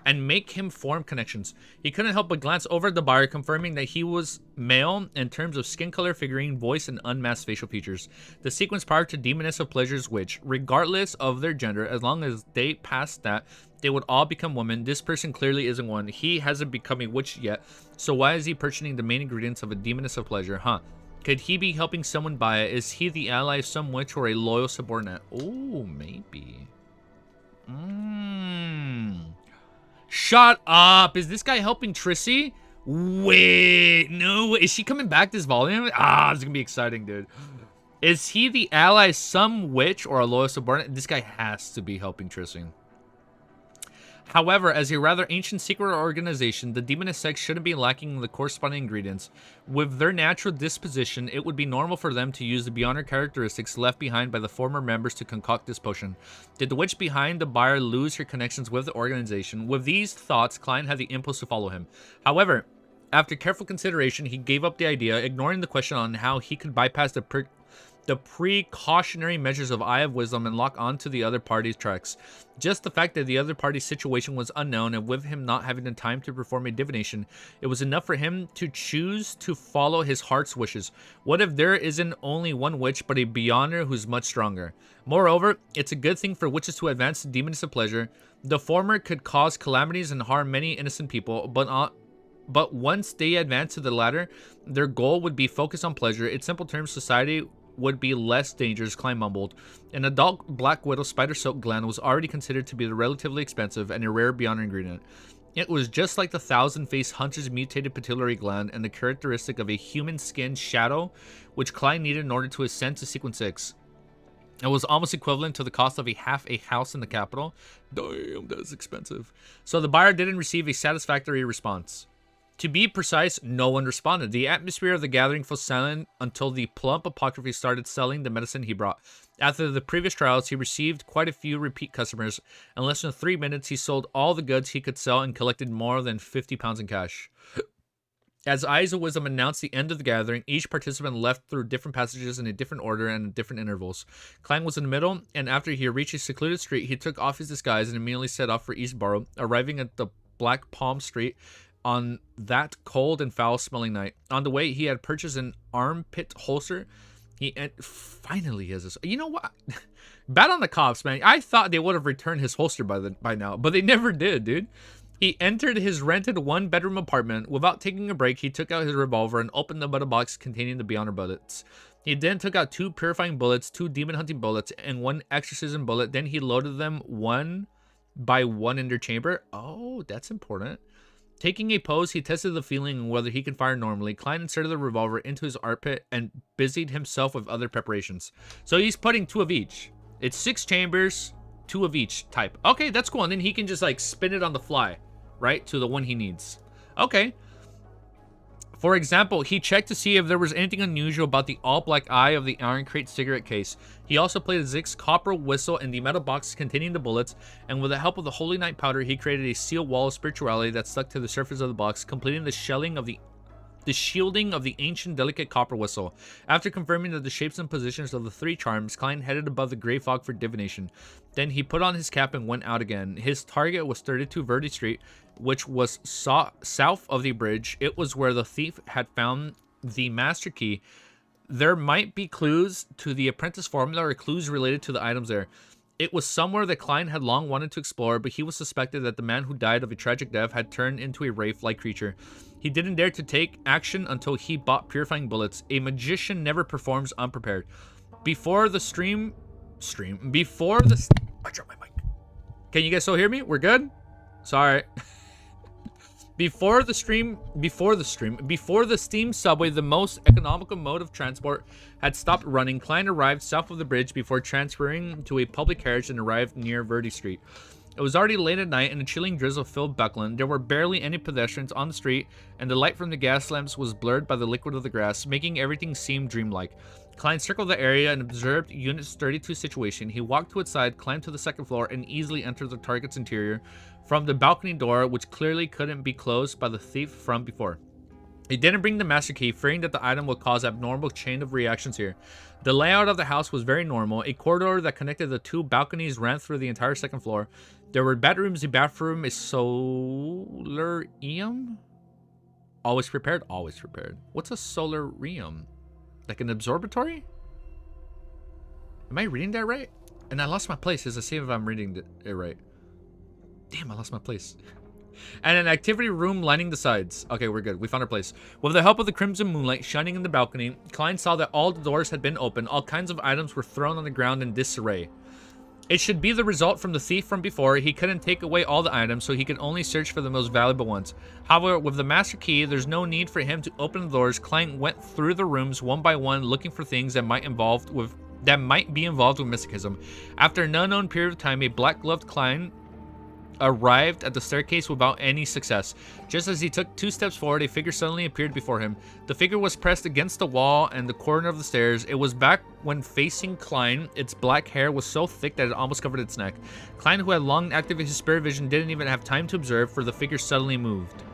And make him form connections. He couldn't help but glance over at the buyer, confirming that he was male in terms of skin color, figurine, voice, and unmasked facial features. The sequence prior to Demoness of Pleasures, which, regardless of their gender, as long as they passed that, they would all become women. This person clearly isn't one. He hasn't become a witch yet, so why is he purchasing the main ingredients of a Demoness of Pleasure, huh? Could he be helping someone buy it? Is he the ally of some witch or a loyal subordinate? Oh, maybe. Shut up. Is this guy helping Trissy? Wait, no. Is she coming back this volume? Ah, this is going to be exciting, dude. Is he the ally of some witch or a loyal subordinate? This guy has to be helping Trissy. However, as a rather ancient secret organization, the demonist sect shouldn't be lacking the corresponding ingredients. With their natural disposition, it would be normal for them to use the beyonder characteristics left behind by the former members to concoct this potion. Did the witch behind the buyer lose her connections with the organization? With these thoughts, Klein had the impulse to follow him. However, after careful consideration, he gave up the idea, ignoring the question on how he could bypass the precautionary measures of Eye of Wisdom and lock onto the other party's tracks. Just the fact that the other party's situation was unknown, and with him not having the time to perform a divination, it was enough for him to choose to follow his heart's wishes. What if there isn't only one witch, but a beyonder who's much stronger? Moreover, it's a good thing for witches to advance the demons of pleasure. The former could cause calamities and harm many innocent people, but once they advance to the latter, their goal would be focused on pleasure. In simple terms, society would be less dangerous, Klein mumbled. An adult Black Widow spider silk gland was already considered to be relatively expensive and a rare beyond ingredient. It was just like the thousand-faced hunter's mutated pituitary gland and the characteristic of a human skin shadow, which Klein needed in order to ascend to Sequence 6. It was almost equivalent to the cost of half a house in the capital. Damn, that is expensive. So the buyer didn't receive a satisfactory response. To be precise, no one responded. The atmosphere of the gathering fell silent until the plump apocryphy started selling the medicine he brought. After the previous trials, he received quite a few repeat customers. In less than 3 minutes, he sold all the goods he could sell and collected more than 50 pounds in cash. As Eyes of Wisdom announced the end of the gathering, each participant left through different passages in a different order and at different intervals. Klein was in the middle, and after he reached a secluded street, he took off his disguise and immediately set off for Eastborough, arriving at the Black Palm Street on that cold and foul-smelling night. On the way, he had purchased an armpit holster. Finally, he has this. You know what? Bad on the cops, man. I thought they would have returned his holster by now, but they never did, dude. He entered his rented one-bedroom apartment. Without taking a break, he took out his revolver and opened the metal box containing the Beyonder bullets. He then took out 2 purifying bullets, 2 demon-hunting bullets, and 1 exorcism bullet. Then he loaded them one by one in their chamber. Oh, that's important. Taking a pose, he tested the feeling and whether he could fire normally. Klein inserted the revolver into his armpit and busied himself with other preparations. So he's putting 2 of each. It's 6 chambers, 2 of each type. Okay, that's cool. And then he can just like spin it on the fly, right? To the one he needs. Okay. For example, he checked to see if there was anything unusual about the all-black eye of the Iron Crate cigarette case. He also played a Zig's copper whistle in the metal box containing the bullets, and with the help of the Holy Night powder, he created a seal wall of spirituality that stuck to the surface of the box, completing the shielding of the ancient delicate copper whistle. After confirming that the shapes and positions of the 3 charms, Klein headed above the gray fog for divination. Then he put on his cap and went out again. His target was 32 Verde Street, which was south of the bridge. It was where the thief had found the master key. There might be clues to the apprentice formula or clues related to the items there. It was somewhere that Klein had long wanted to explore, but he was suspected that the man who died of a tragic death had turned into a wraith-like creature. He didn't dare to take action until he bought purifying bullets. A magician never performs unprepared. Before the I dropped my mic. Can you guys still hear me? We're good? Sorry. Before the steam subway, the most economical mode of transport, had stopped running, Klein arrived south of the bridge before transferring to a public carriage and arrived near Verde Street. It was already late at night and a chilling drizzle filled Buckland. There were barely any pedestrians on the street, and the light from the gas lamps was blurred by the liquid of the grass, making everything seem dreamlike. Klein circled the area and observed Unit 32's situation. He walked to its side, climbed to the 2nd floor, and easily entered the target's interior from the balcony door, which clearly couldn't be closed by the thief from before. He didn't bring the master key, fearing that the item would cause abnormal chain of reactions here. The layout of the house was very normal. A corridor that connected the 2 balconies ran through the entire 2nd floor. There were bedrooms, a bathroom, a solarium. Always prepared? Always prepared. What's a solarium? Like an observatory? Am I reading that right? And I lost my place. Let's see if I'm reading it right. Damn, I lost my place. And an activity room lining the sides. Okay, we're good. We found our place. With the help of the crimson moonlight shining in the balcony, Klein saw that all the doors had been opened. All kinds of items were thrown on the ground in disarray. It should be the result from the thief from before. He couldn't take away all the items, so he could only search for the most valuable ones. However, with the master key, there's no need for him to open the doors. Klein went through the rooms one by one, looking for things that might be involved with mysticism. After an unknown period of time, a black-gloved Klein arrived at the staircase without any success. Just as he took 2 steps forward, a figure suddenly appeared before him. The figure was pressed against the wall and the corner of the stairs. It was back when facing Klein. Its black hair was so thick that it almost covered its neck. Klein, who had long activated his spirit vision, didn't even have time to observe, for the figure suddenly moved.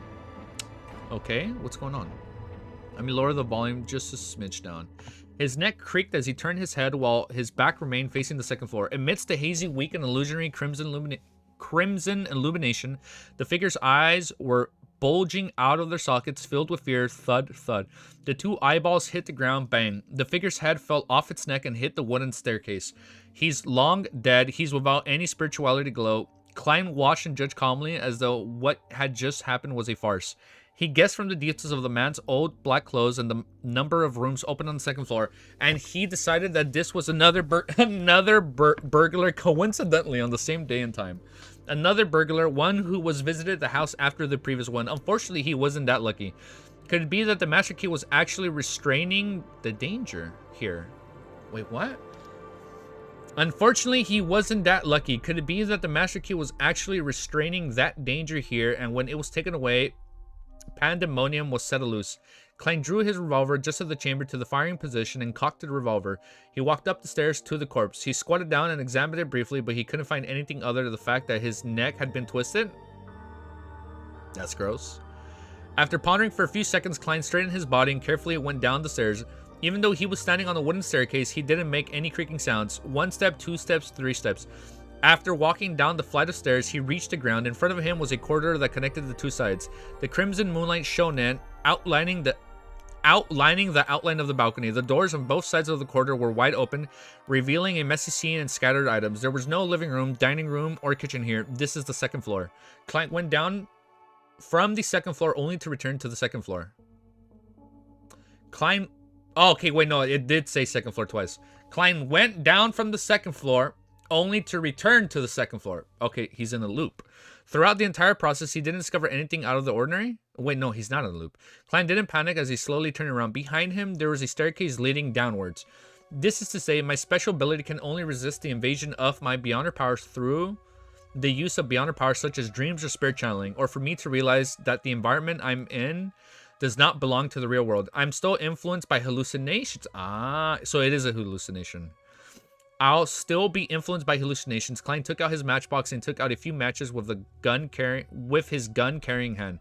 Okay, what's going on? Let me lower the volume just a smidge down. His neck creaked as he turned his head while his back remained facing the second floor. Amidst the hazy, weak, and illusionary crimson illumination, the figure's eyes were bulging out of their sockets, filled with fear. Thud, thud. The 2 eyeballs hit the ground. Bang. The figure's head fell off its neck and hit the wooden staircase. He's long dead. He's without any spirituality glow. Klein watched and judged calmly, as though what had just happened was a farce. He guessed from the details of the man's old black clothes and the number of rooms open on the second floor, and he decided that this was another burglar, coincidentally on the same day and time. Another burglar, one who was visited the house after the previous one. Unfortunately, he wasn't that lucky. Could it be that the master key was actually restraining the danger here? Wait, what? Unfortunately, he wasn't that lucky. Could it be that the master key was actually restraining that danger here, and when it was taken away, pandemonium was set loose? Klein drew his revolver just at the chamber to the firing position and cocked the revolver. He walked up the stairs to the corpse. He squatted down and examined it briefly, but he couldn't find anything other than the fact that his neck had been twisted. That's gross. After pondering for a few seconds, Klein straightened his body and carefully went down the stairs. Even though he was standing on the wooden staircase, he didn't make any creaking sounds. 1 step, 2 steps, 3 steps. After walking down the flight of stairs, he reached the ground. In front of him was a corridor that connected the 2 sides. The crimson moonlight shone in, outlining the outline of the balcony. The doors on both sides of the corridor were wide open, revealing a messy scene and scattered items. There was no living room, dining room, or kitchen here. This is the second floor. Klein went down from the second floor only to return to the second floor. Klein... Oh, okay, wait, no, it did say second floor twice. Klein went down from the second floor only to return to the second floor. Okay, he's in a loop. Throughout the entire process, he didn't discover anything out of the ordinary. Wait, no, he's not in a loop. Klein didn't panic as he slowly turned around. Behind him, there was a staircase leading downwards. This is to say, my special ability can only resist the invasion of my beyonder powers through the use of beyonder powers such as dreams or spirit channeling, or for me to realize that the environment I'm in does not belong to the real world. I'm still influenced by hallucinations. Ah, so it is a hallucination. I'll still be influenced by hallucinations. Klein took out his matchbox and took out a few matches with his gun carrying hand.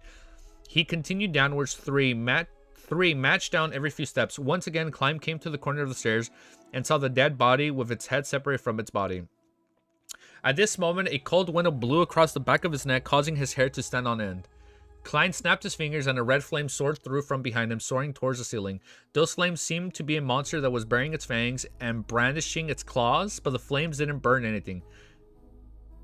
He continued downwards, 3 matched down every few steps. Once again, Klein came to the corner of the stairs and saw the dead body with its head separated from its body. At this moment, a cold wind blew across the back of his neck, causing his hair to stand on end. Klein snapped his fingers and a red flame soared through from behind him, soaring towards the ceiling. Those flames seemed to be a monster that was baring its fangs and brandishing its claws, but the flames didn't burn anything.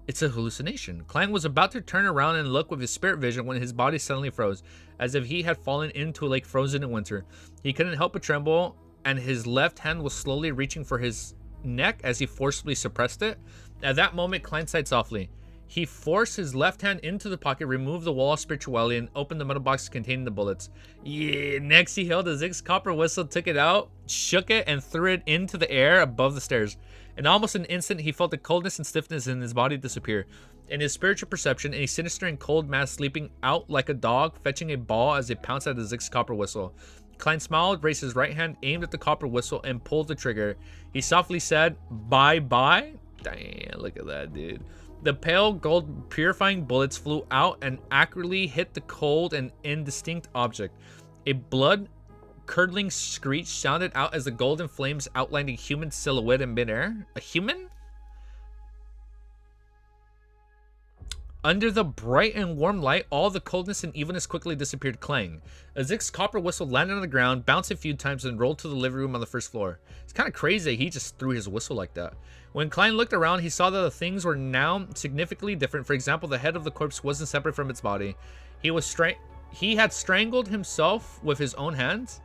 It's a hallucination. Klein was about to turn around and look with his spirit vision when his body suddenly froze, as if he had fallen into a lake frozen in winter. He couldn't help but tremble, and his left hand was slowly reaching for his neck as he forcibly suppressed it. At that moment, Klein sighed softly. He forced his left hand into the pocket, removed the wall of spirituality, and opened the metal box containing the bullets. Yeah, next he held a Zig's copper whistle, took it out, shook it, and threw it into the air above the stairs. In almost an instant, he felt the coldness and stiffness in his body disappear. In his spiritual perception, a sinister and cold mass sleeping out like a dog, fetching a ball as it pounced at the Zig's copper whistle. Klein smiled, raised his right hand, aimed at the copper whistle, and pulled the trigger. He softly said, "Bye-bye." Damn, look at that, dude. The pale gold purifying bullets flew out and accurately hit the cold and indistinct object. A blood-curdling screech sounded out as the golden flames outlined a human silhouette in midair. A human? Under the bright and warm light, all the coldness and evilness quickly disappeared. Clang. A Zig's copper whistle landed on the ground, bounced a few times, and rolled to the living room on the first floor. It's kind of crazy that he just threw his whistle like that. When Klein looked around, he saw that the things were now significantly different. For example, the head of the corpse wasn't separate from its body. He had strangled himself with his own hands.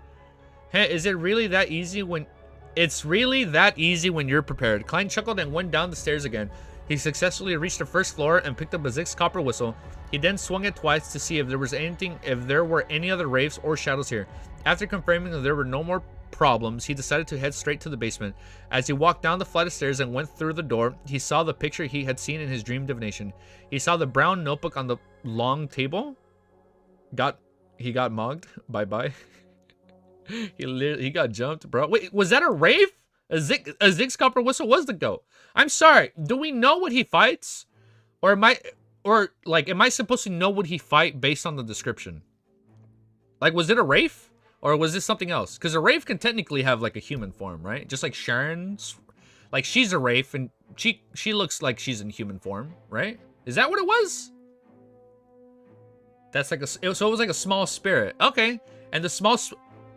Hey, is it really that easy when... It's really that easy when you're prepared. Klein chuckled and went down the stairs again. He successfully reached the first floor and picked up a Zig's copper whistle. He then swung it twice to see if there were any other wraiths or shadows here. After confirming that there were no more problems, he decided to head straight to the basement. As he walked down the flight of stairs and went through the door, he saw the picture he had seen in his dream divination. He saw the brown notebook on the long table. He got mugged. Bye-bye. he got jumped, bro. Wait, was that a rave? A Zig's copper whistle was the goat. I'm sorry. Do we know what he fights? Or am I supposed to know what he fight based on the description? Like, was it a wraith? Or was this something else? Because a wraith can technically have, like, a human form, right? Just like Sharon's. Like, she's a wraith, and she looks like she's in human form, right? Is that what it was? That's like so it was like a small spirit. Okay. And the small...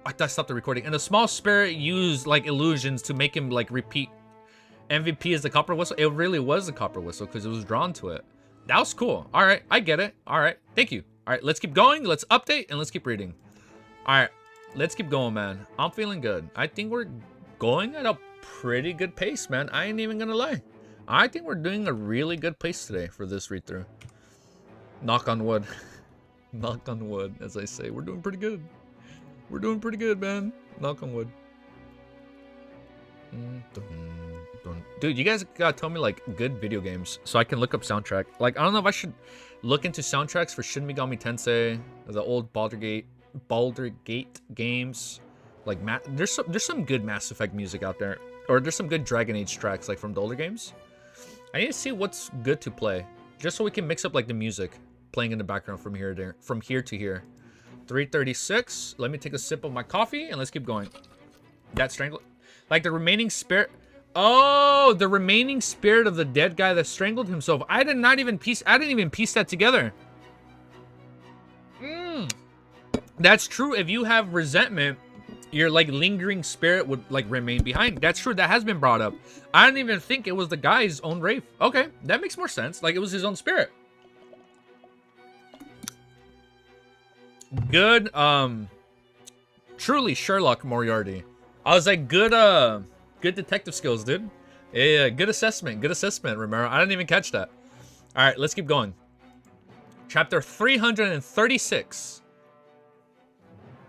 I stopped the recording. And the small spirit used, like, illusions to make him, like, repeat. MVP is the copper whistle. It really was the copper whistle because it was drawn to it. That was cool. All right. I get it. All right. Thank you. All right. Let's keep going. Let's update and let's keep reading. All right. Let's keep going, man. I'm feeling good. I think we're going at a pretty good pace, man. I ain't even going to lie. I think we're doing a really good pace today for this read-through. Knock on wood. Knock on wood, as I say. We're doing pretty good. We're doing pretty good, man. Knock on wood. Dude, you guys gotta tell me, like, good video games so I can look up soundtrack. Like, I don't know if I should look into soundtracks for Shin Megami Tensei, the old Baldur's Gate games. Like, there's some good Mass Effect music out there. Or there's some good Dragon Age tracks, like, from the older games. I need to see what's good to play. Just so we can mix up, like, the music playing in the background from here to here. 3:36. Let me take a sip of my coffee and let's keep going. That strangled, like, the remaining spirit. Oh, the remaining spirit of the dead guy that strangled himself. I didn't even piece that together. That's true. If you have resentment, your, like, lingering spirit would, like, remain behind. That's true. That has been brought up. I didn't even think it was the guy's own wraith. Okay, that makes more sense. Like, it was his own spirit. Good, truly Sherlock Moriarty. I was like, good detective skills, dude. Yeah, good assessment, Romero. I didn't even catch that. All right, let's keep going. Chapter 336.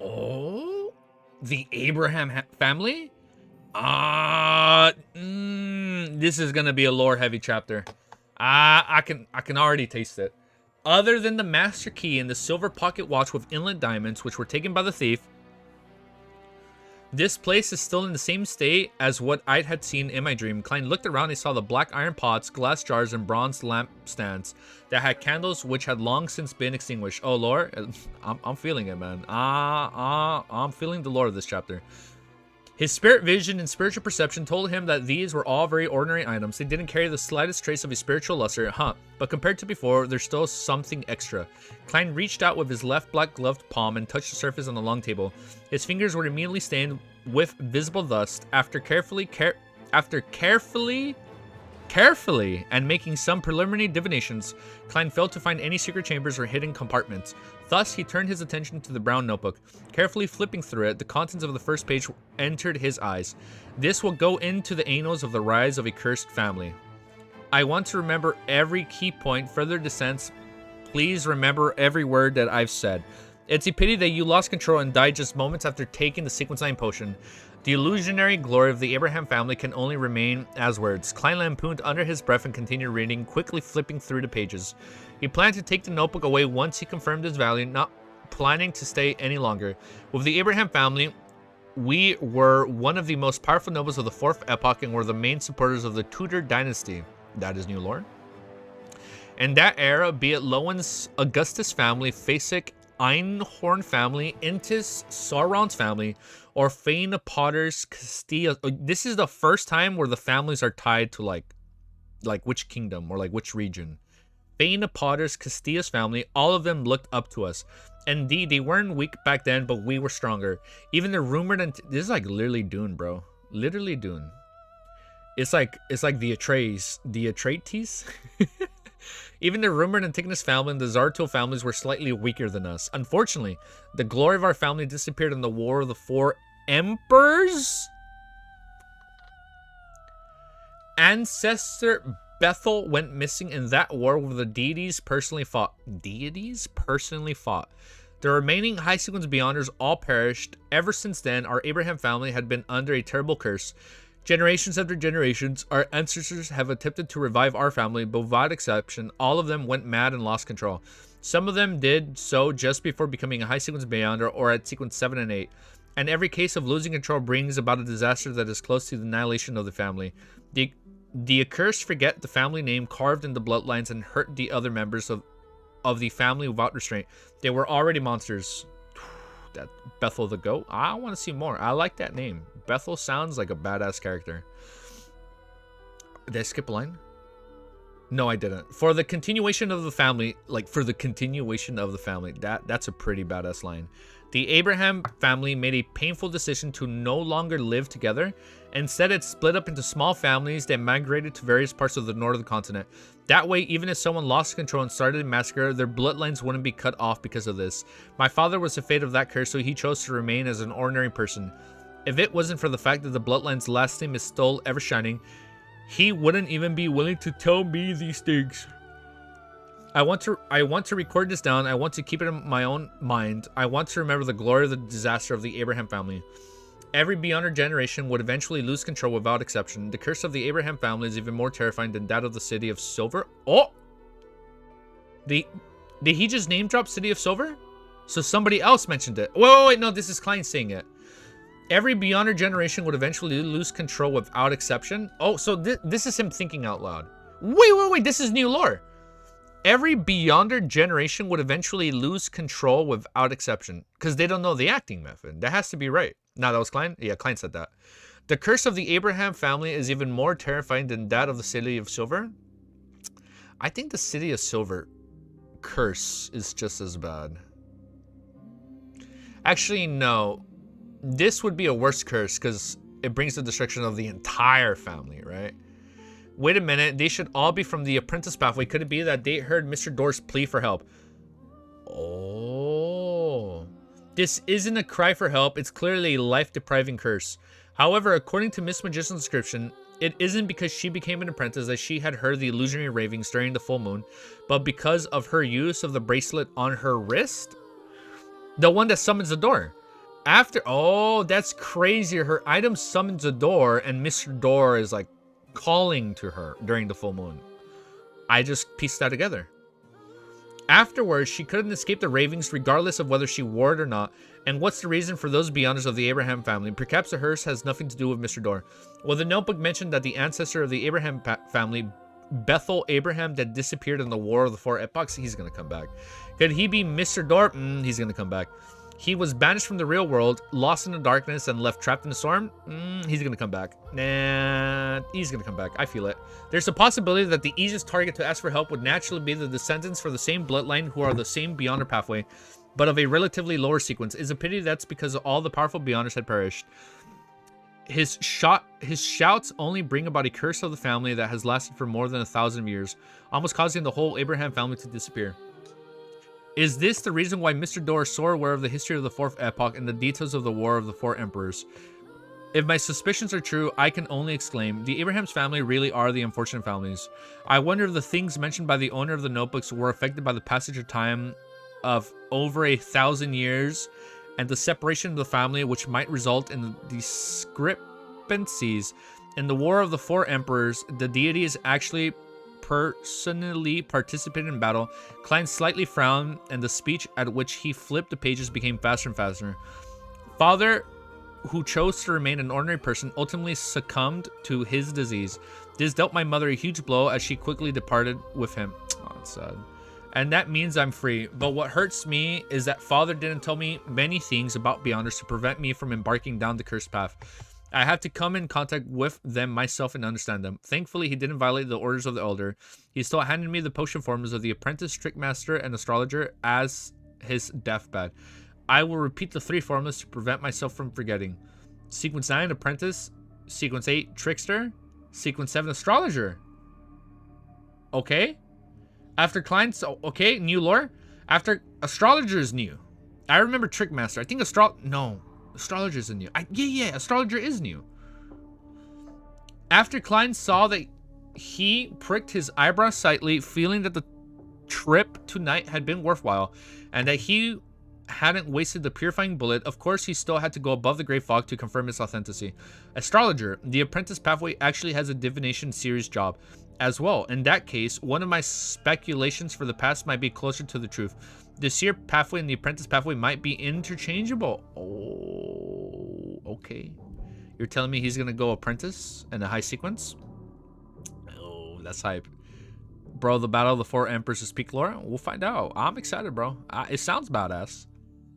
Oh, the Abraham family? This is gonna be a lore-heavy chapter. I can already taste it. Other than the master key and the silver pocket watch with inlet diamonds, which were taken by the thief, this place is still in the same state as what I had seen in my dream. Klein looked around and saw the black iron pots, glass jars, and bronze lampstands that had candles which had long since been extinguished. Oh, lore? I'm feeling it, man. I'm feeling the lore of this chapter. His spirit vision and spiritual perception told him that these were all very ordinary items. They didn't carry the slightest trace of a spiritual luster, but compared to before, there's still something extra. Klein reached out with his left black gloved palm and touched the surface on the long table. His fingers were immediately stained with visible dust. After carefully and making some preliminary divinations, Klein failed to find any secret chambers or hidden compartments. Thus, he turned his attention to the brown notebook. Carefully flipping through it, the contents of the first page entered his eyes. This will go into the annals of the rise of a cursed family. I want to remember every key point. Further descents, please remember every word that I've said. It's a pity that you lost control and died just moments after taking the Sequence 9 potion. The illusionary glory of the Abraham family can only remain as words. Klein lampooned under his breath and continued reading, quickly flipping through the pages. He planned to take the notebook away once he confirmed his value, not planning to stay any longer. With the Abraham family, we were one of the most powerful nobles of the 4th epoch and were the main supporters of the Tudor dynasty. That is new lore. In that era, be it Lowen's Augustus family, Fasek Einhorn family, Intis Sauron's family, or Fane Potter's Castilla. This is the first time where the families are tied to like which kingdom or like which region. Fane Potter's Castilla's family, all of them looked up to us. Indeed, they weren't weak back then, but we were stronger. Even the rumored this is like literally Dune, bro. Literally Dune. It's like the Atreides. Even the rumored Antigonus family and the Zartul families were slightly weaker than us. Unfortunately, the glory of our family disappeared in the War of the 4 Emperors. Ancestor Bethel went missing in that war where the deities personally fought. Deities personally fought. The remaining high sequence Beyonders all perished. Ever since then, our Abraham family had been under a terrible curse. Generations after generations, our ancestors have attempted to revive our family, but without exception, all of them went mad and lost control. Some of them did so just before becoming a high sequence Beyonder or at sequence 7 and 8. And every case of losing control brings about a disaster that is close to the annihilation of the family. The accursed forget the family name carved in the bloodlines and hurt the other members of the family without restraint. They were already monsters. That Bethel the goat. I want to see more. I like that name. Bethel sounds like a badass character. Did I skip a line? No, I didn't. For the continuation of the family, that's a pretty badass line. The Abraham family made a painful decision to no longer live together. Instead, it split up into small families that migrated to various parts of the northern continent. That way, even if someone lost control and started a massacre, their bloodlines wouldn't be cut off because of this. My father was the fate of that curse, so he chose to remain as an ordinary person. If it wasn't for the fact that the bloodline's last name is still ever shining, he wouldn't even be willing to tell me these things. I want to record this down. I want to keep it in my own mind. I want to remember the glory of the disaster of the Abraham family. Every Beyonder generation would eventually lose control without exception. The curse of the Abraham family is even more terrifying than that of the City of Silver. Oh! Did he just name drop City of Silver? So somebody else mentioned it. Wait, no, this is Klein saying it. Every Beyonder generation would eventually lose control without exception. Oh, so this is him thinking out loud. Wait, this is new lore. Every Beyonder generation would eventually lose control without exception. Because they don't know the acting method. That has to be right. No, that was Klein? Yeah, Klein said that. The curse of the Abraham family is even more terrifying than that of the City of Silver. I think the City of Silver curse is just as bad. Actually, no. This would be a worse curse because it brings the destruction of the entire family, right? Wait a minute, they should all be from the apprentice pathway. Could it be that they heard Mr. Door's plea for help? Oh. This isn't a cry for help, it's clearly a life-depriving curse. However, according to Miss Magician's description, it isn't because she became an apprentice that she had heard the illusionary ravings during the full moon, but because of her use of the bracelet on her wrist? The one that summons the door. Oh, that's crazy. Her item summons the door, and Mr. Door is like calling to her during the full moon. I just pieced that together. Afterwards, she couldn't escape the ravings regardless of whether she wore it or not. And what's the reason for those Beyonders of the Abraham family? Perhaps the hearse has nothing to do with Mr. Door. Well, the notebook mentioned that the ancestor of the Abraham family, Bethel Abraham, that disappeared in the War of the Four Epochs, he's going to come back. Could he be Mr. Door? He's going to come back. He was banished from the real world, lost in the darkness, and left trapped in the storm. He's going to come back. Nah, he's going to come back. I feel it. There's a possibility that the easiest target to ask for help would naturally be the descendants for the same bloodline who are the same Beyonder pathway, but of a relatively lower sequence. It's a pity that's because all the powerful Beyonders had perished. His shouts only bring about a curse of the family that has lasted for more than 1,000 years, almost causing the whole Abraham family to disappear. Is this the reason why Mr. Door is so aware of the history of the Fourth Epoch and the details of the War of the Four Emperors? If my suspicions are true, I can only exclaim, the Abraham's family really are the unfortunate families. I wonder if the things mentioned by the owner of the notebooks were affected by the passage of time of over 1,000 years and the separation of the family, which might result in discrepancies. In the War of the Four Emperors, the deities actually personally participated in battle. Klein slightly frowned, and the speech at which he flipped the pages became faster and faster. Father, who chose to remain an ordinary person, ultimately succumbed to his disease. This dealt my mother a huge blow as she quickly departed with him. Oh, it's sad. And that means I'm free. But what hurts me is that Father didn't tell me many things about Beyonders to prevent me from embarking down the cursed path. I had to come in contact with them myself and understand them. Thankfully, he didn't violate the orders of the Elder. He still handed me the potion formulas of the apprentice, trickmaster, and astrologer as his deathbed. I will repeat the 3 formulas to prevent myself from forgetting. Sequence 9, apprentice. Sequence 8, trickster. Sequence 7, astrologer. Okay. After Klein's, okay, new lore. After astrologer is new. I remember trickmaster. I think astrologer is new. Yeah, astrologer is new. After Klein saw that, he pricked his eyebrows slightly, feeling that the trip tonight had been worthwhile, and that he hadn't wasted the purifying bullet, of course he still had to go above the gray fog to confirm its authenticity. Astrologer, the apprentice pathway actually has a divination series job as well. In that case, one of my speculations for the past might be closer to the truth. The seer pathway and the apprentice pathway might be interchangeable. Oh, okay. You're telling me he's gonna go apprentice and a high sequence? Oh, that's hype. Bro, the Battle of the Four Emperors is peak lore? We'll find out. I'm excited, bro. It sounds badass.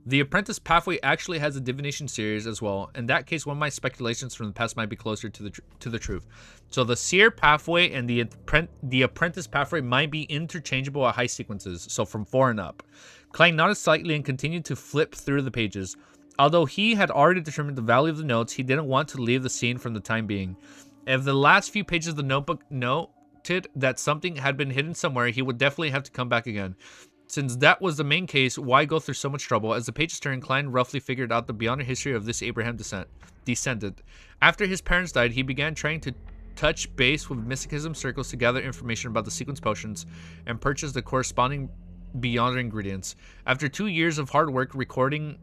The apprentice pathway actually has a divination series as well. In that case, one of my speculations from the past might be closer to the truth. So the seer pathway and the apprentice pathway might be interchangeable at high sequences. So from 4 and up. Klein nodded slightly and continued to flip through the pages. Although he had already determined the value of the notes, he didn't want to leave the scene for the time being. If the last few pages of the notebook noted that something had been hidden somewhere, he would definitely have to come back again. Since that was the main case, why go through so much trouble? As the pages turned, Klein roughly figured out the beyond history of this Abraham descendant. After his parents died, he began trying to touch base with mysticism circles to gather information about the sequence potions and purchase the corresponding beyond ingredients. After 2 years of hard work recording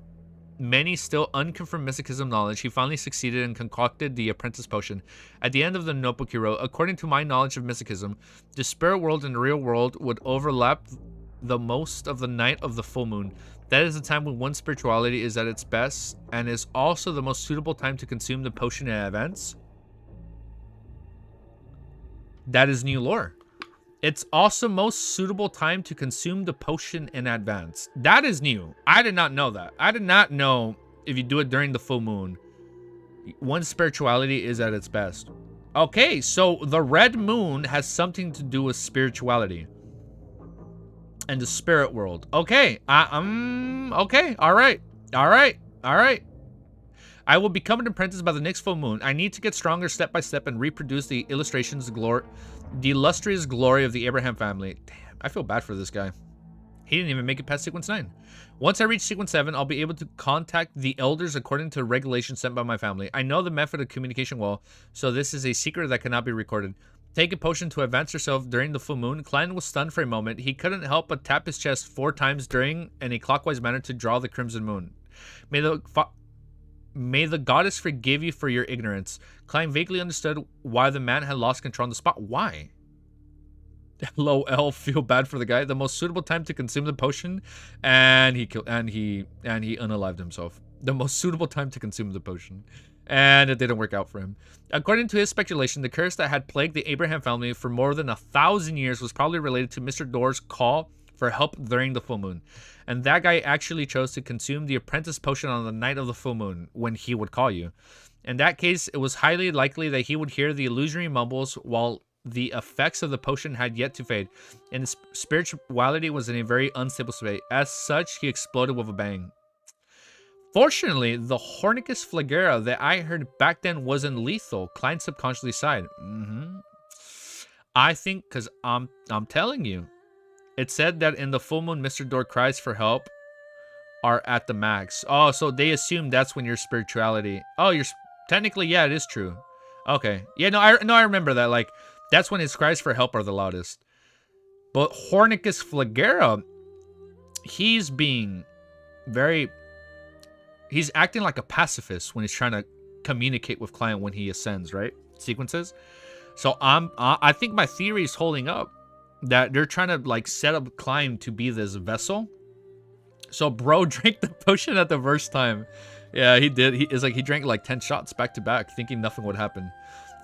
many still unconfirmed mysticism knowledge, he finally succeeded and concocted the apprentice potion. At the end of the notebook he wrote, according to my knowledge of mysticism, the spirit world and the real world would overlap the most of the night of the full moon. That is the time when one's spirituality is at its best and is also the most suitable time to consume the potion in advance. That is new lore. It's also most suitable time to consume the potion in advance. That is new. I did not know that. I did not know if you do it during the full moon, one's spirituality is at its best. Okay, so the red moon has something to do with spirituality and the spirit world. Okay, okay, all right. I will become an apprentice by the next full moon. I need to get stronger step by step and reproduce the illustrations, the illustrious glory of the Abraham family. Damn, I feel bad for this guy. He didn't even make it past sequence 9. Once I reach sequence 7, I'll be able to contact the elders according to regulations sent by my family. I know the method of communication well, so this is a secret that cannot be recorded. Take a potion to advance yourself during the full moon. Klein was stunned for a moment. He couldn't help but tap his chest 4 times during in a clockwise manner to draw the crimson moon. May the goddess forgive you for your ignorance. Klein vaguely understood why the man had lost control on the spot. Why? LOL, feel bad for the guy. The most suitable time to consume the potion, and he unalived himself. The most suitable time to consume the potion, and it didn't work out for him. According to his speculation, the curse that had plagued the Abraham family for more than 1,000 years was probably related to Mr. Door's call for help during the full moon. And that guy actually chose to consume the apprentice potion on the night of the full moon when he would call you. In that case, it was highly likely that he would hear the illusory mumbles while the effects of the potion had yet to fade, and his spirituality was in a very unstable state. As such, he exploded with a bang. Fortunately, the Hornicus flagera that I heard back then wasn't lethal. Klein subconsciously sighed. I think, because I'm telling you, it said that in the full moon, Mr. Door cries for help are at the max. Oh, so they assume that's when your spirituality. Oh, technically, yeah, it is true. Okay, yeah, I remember that. Like, that's when his cries for help are the loudest. But Hornicus flagera, he's being very. He's acting like a pacifist when he's trying to communicate with Klein when he ascends, right? Sequences. So I think my theory is holding up. That they're trying to like set up Klein to be this vessel. So bro drank the potion at the first time. Yeah, he did. He drank like 10 shots back to back, thinking nothing would happen.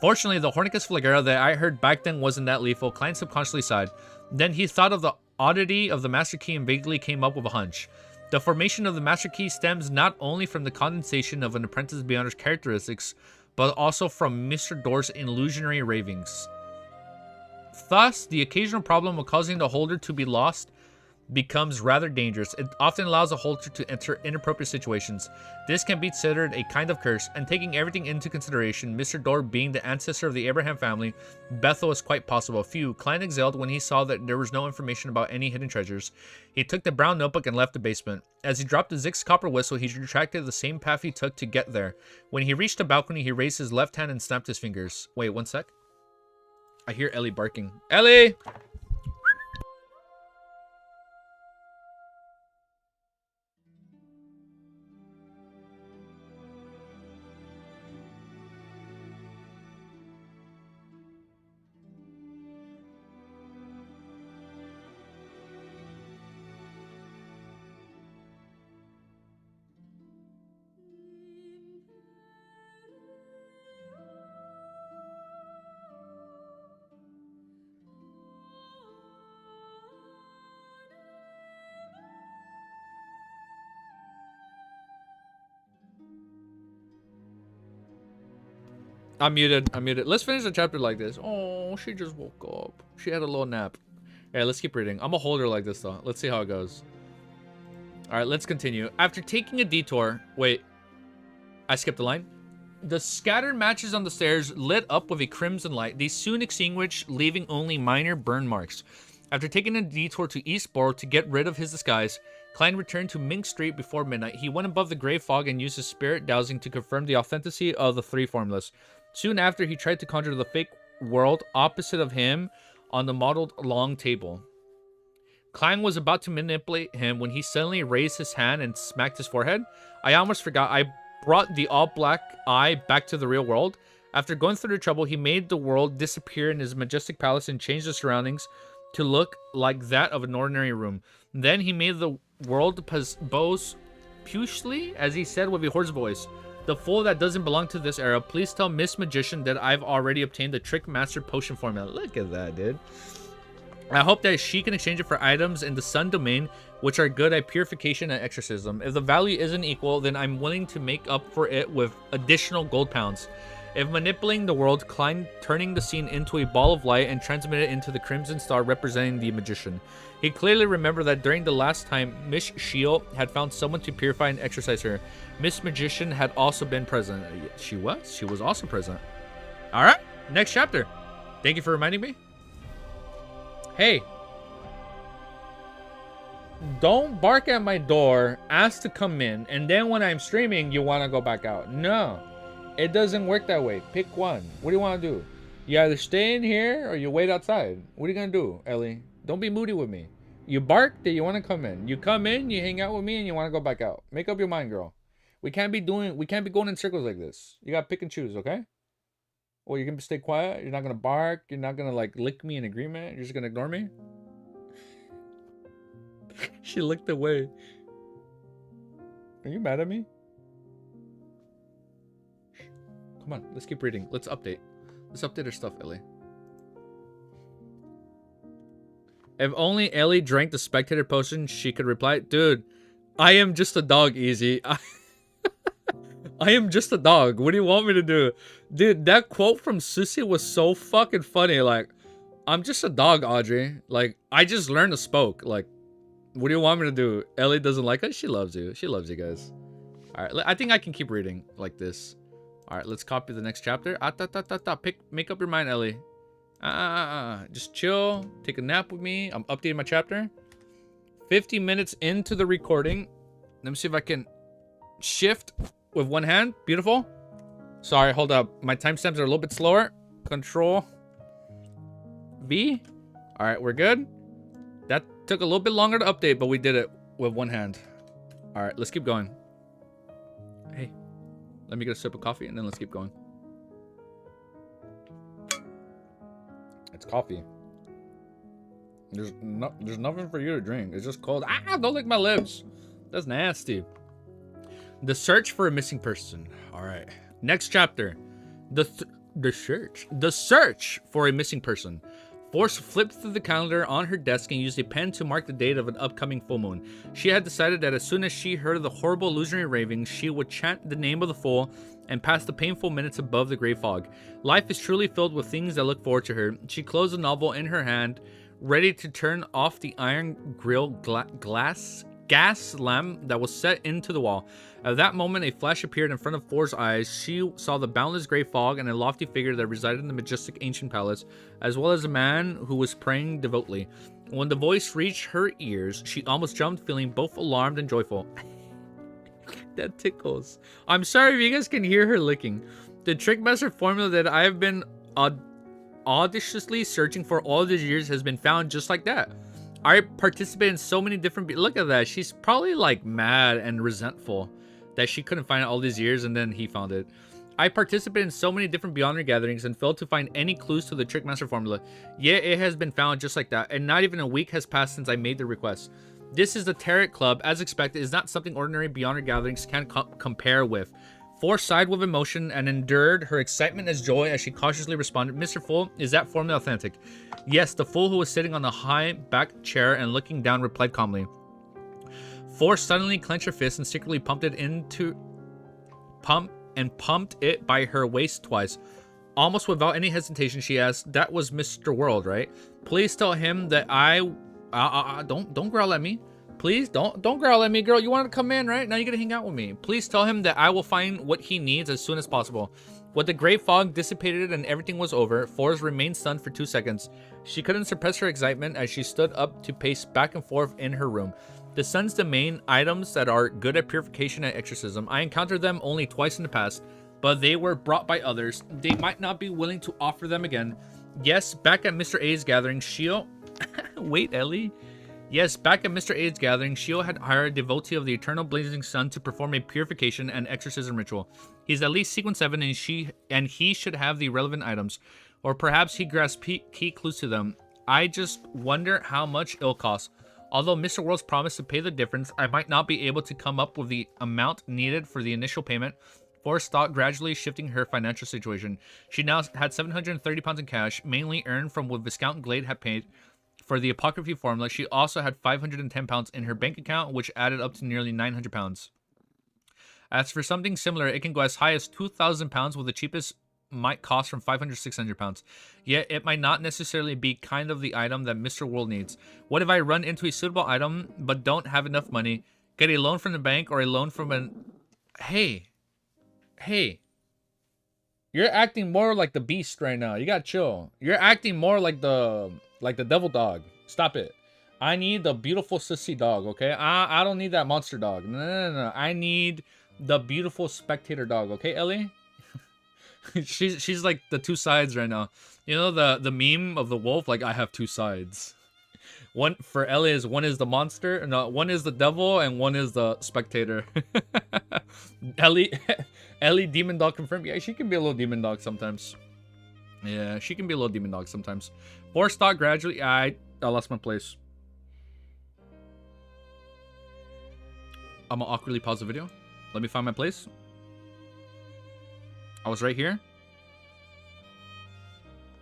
Fortunately, the Hornicus flagera that I heard back then wasn't that lethal. Klein subconsciously sighed. Then he thought of the oddity of the Master Key and vaguely came up with a hunch. The formation of the Master Key stems not only from the condensation of an apprentice beyond characteristics, but also from Mr. Door's illusionary ravings. Thus, the occasional problem of causing the holder to be lost becomes rather dangerous. It often allows the holder to enter inappropriate situations. This can be considered a kind of curse, and taking everything into consideration, Mr. Door being the ancestor of the Abraham family, Bethel is quite possible. Phew, Klein exhaled when he saw that there was no information about any hidden treasures. He took the brown notebook and left the basement. As he dropped the Zig's copper whistle, he retracted the same path he took to get there. When he reached the balcony, he raised his left hand and snapped his fingers. Wait, one sec. I hear Ellie barking. Ellie! I'm muted. I'm muted. Let's finish the chapter like this. Oh, she just woke up. She had a little nap. Hey, let's keep reading. I'm gonna hold her like this though. Let's see how it goes. All right, let's continue. After taking a detour, wait, I skipped a line. The scattered matches on the stairs lit up with a crimson light. They soon extinguished, leaving only minor burn marks. After taking a detour to Eastboro to get rid of his disguise, Klein returned to Mink Street before midnight. He went above the gray fog and used his spirit dowsing to confirm the authenticity of the 3 formulas. Soon after, he tried to conjure the fake world opposite of him on the modeled long table. Klein was about to manipulate him when he suddenly raised his hand and smacked his forehead. I almost forgot. I brought the all-black eye back to the real world. After going through the trouble, he made the world disappear in his majestic palace and changed the surroundings to look like that of an ordinary room. Then he made the world boast pushly, as he said with a hoarse voice, "The fool that doesn't belong to this era, please tell Miss Magician that I've already obtained the Trick Master Potion formula." Look at that, dude. I hope that she can exchange it for items in the Sun Domain, which are good at purification and exorcism. If the value isn't equal, then I'm willing to make up for it with additional gold pounds. If manipulating the world, Klein turning the scene into a ball of light and transmitted it into the Crimson Star representing the Magician. He clearly remembered that during the last time Miss Shield had found someone to purify and exorcise her, Miss Magician had also been present. She was? She was also present. Alright, next chapter. Thank you for reminding me. Hey. Don't bark at my door, ask to come in, and then when I'm streaming, you want to go back out. No. It doesn't work that way. Pick one. What do you want to do? You either stay in here or you wait outside. What are you going to do, Ellie? Don't be moody with me. You bark that you want to come in. You come in, you hang out with me, and you want to go back out. Make up your mind, girl. We can't be going in circles like this. You got to pick and choose, okay? Or you're going to stay quiet. You're not going to bark. You're not going to, like, lick me in agreement. You're just going to ignore me. She looked away. Are you mad at me? Come on, let's keep reading. Let's update. Let's update our stuff, Ellie. If only Ellie drank the spectator potion, she could reply, "Dude, I am just a dog, Easy. I am just a dog. What do you want me to do?" Dude, that quote from Susie was so fucking funny. Like, I'm just a dog, Audrey. Like, I just learned to spoke. Like, what do you want me to do? Ellie doesn't like us? She loves you. She loves you guys. Alright, I think I can keep reading like this. Alright, let's copy the next chapter. Make up your mind, Ellie. Just chill. Take a nap with me. I'm updating my chapter. 50 minutes into the recording. Let me see if I can shift with one hand. Beautiful. Sorry, hold up. My timestamps are a little bit slower. Control V. Alright, we're good. That took a little bit longer to update, but we did it with one hand. Alright, let's keep going. Hey. Let me get a sip of coffee and then let's keep going. It's coffee. There's nothing for you to drink. It's just cold. Ah, don't lick my lips. That's nasty. The search for a missing person. All right. Next chapter. The search for a missing person. Force flipped through the calendar on her desk and used a pen to mark the date of an upcoming full moon. She had decided that as soon as she heard the horrible illusionary ravings, she would chant the name of the fool and pass the painful minutes above the gray fog. Life is truly filled with things that look forward to her. She closed the novel in her hand, ready to turn off the iron grill gas lamp that was set into the wall. At that moment, a flash appeared in front of Thor's eyes. She saw the boundless gray fog and a lofty figure that resided in the majestic ancient palace, as well as a man who was praying devoutly. When the voice reached her ears, she almost jumped, feeling both alarmed and joyful. That tickles. I'm sorry if you guys can hear her licking. The Trickmaster formula that I have been audaciously searching for all these years has been found just like that. I participate in so many different... Look at that. She's probably like mad and resentful that she couldn't find it all these years and then he found it. I participated in so many different Beyonder gatherings and failed to find any clues to the Trickmaster formula. Yet it has been found just like that, and not even a week has passed since I made the request. This is the Tarot Club. As expected, is not something ordinary Beyonder gatherings can compare with. Thor sighed with emotion and endured her excitement as joy as she cautiously responded, "Mr. Fool, is that formula authentic?" Yes, the fool who was sitting on the high back chair and looking down replied calmly. Thor suddenly clenched her fist and secretly pumped it by her waist twice. Almost without any hesitation, she asked, "That was Mr. World, right? Please tell him that don't growl at me. Please don't growl at me, girl. You wanted to come in, right? Now you gotta hang out with me. Please tell him that I will find what he needs as soon as possible." With the gray fog dissipated and everything was over, Forrest remained stunned for 2 seconds. She couldn't suppress her excitement as she stood up to pace back and forth in her room. The sun's domain, items that are good at purification and exorcism. I encountered them only twice in the past, but they were brought by others. They might not be willing to offer them again. Yes, back at Mr. A's gathering, Shio... Wait, Ellie? Yes, back at Mr. A's gathering, Shio had hired a devotee of the eternal blazing sun to perform a purification and exorcism ritual. He's at least sequence 7 and he should have the relevant items. Or perhaps he grasped key clues to them. I just wonder how much it'll cost. Although Mr. World's promised to pay the difference, I might not be able to come up with the amount needed for the initial payment. Forrest thought, gradually shifting her financial situation. She now had 730 pounds in cash, mainly earned from what Viscount Glade had paid for the apocryphy formula. She also had 510 pounds in her bank account, which added up to nearly 900 pounds. As for something similar, it can go as high as 2,000 pounds, with the cheapest might cost from 500 to 600 pounds. Yet it might not necessarily be kind of the item that Mr. World needs. What if I run into a suitable item but don't have enough money? Get a loan from the bank or a loan from an... Hey, you're acting more like the beast right now. You gotta chill. You're acting more like the devil dog. Stop it. I need the beautiful sissy dog, okay? I don't need that monster dog. No. I need the beautiful spectator dog, okay, Ellie? she's like the two sides right now. You know the meme of the wolf, like, I have two sides. One for Ellie is one is the monster, no, one is the devil, and one is the spectator. Ellie demon dog confirmed. Yeah, she can be a little demon dog sometimes. Yeah, she can be a little demon dog sometimes. Force thought gradually. I lost my place. I'm gonna awkwardly pause the video. Let me find my place. I was right here.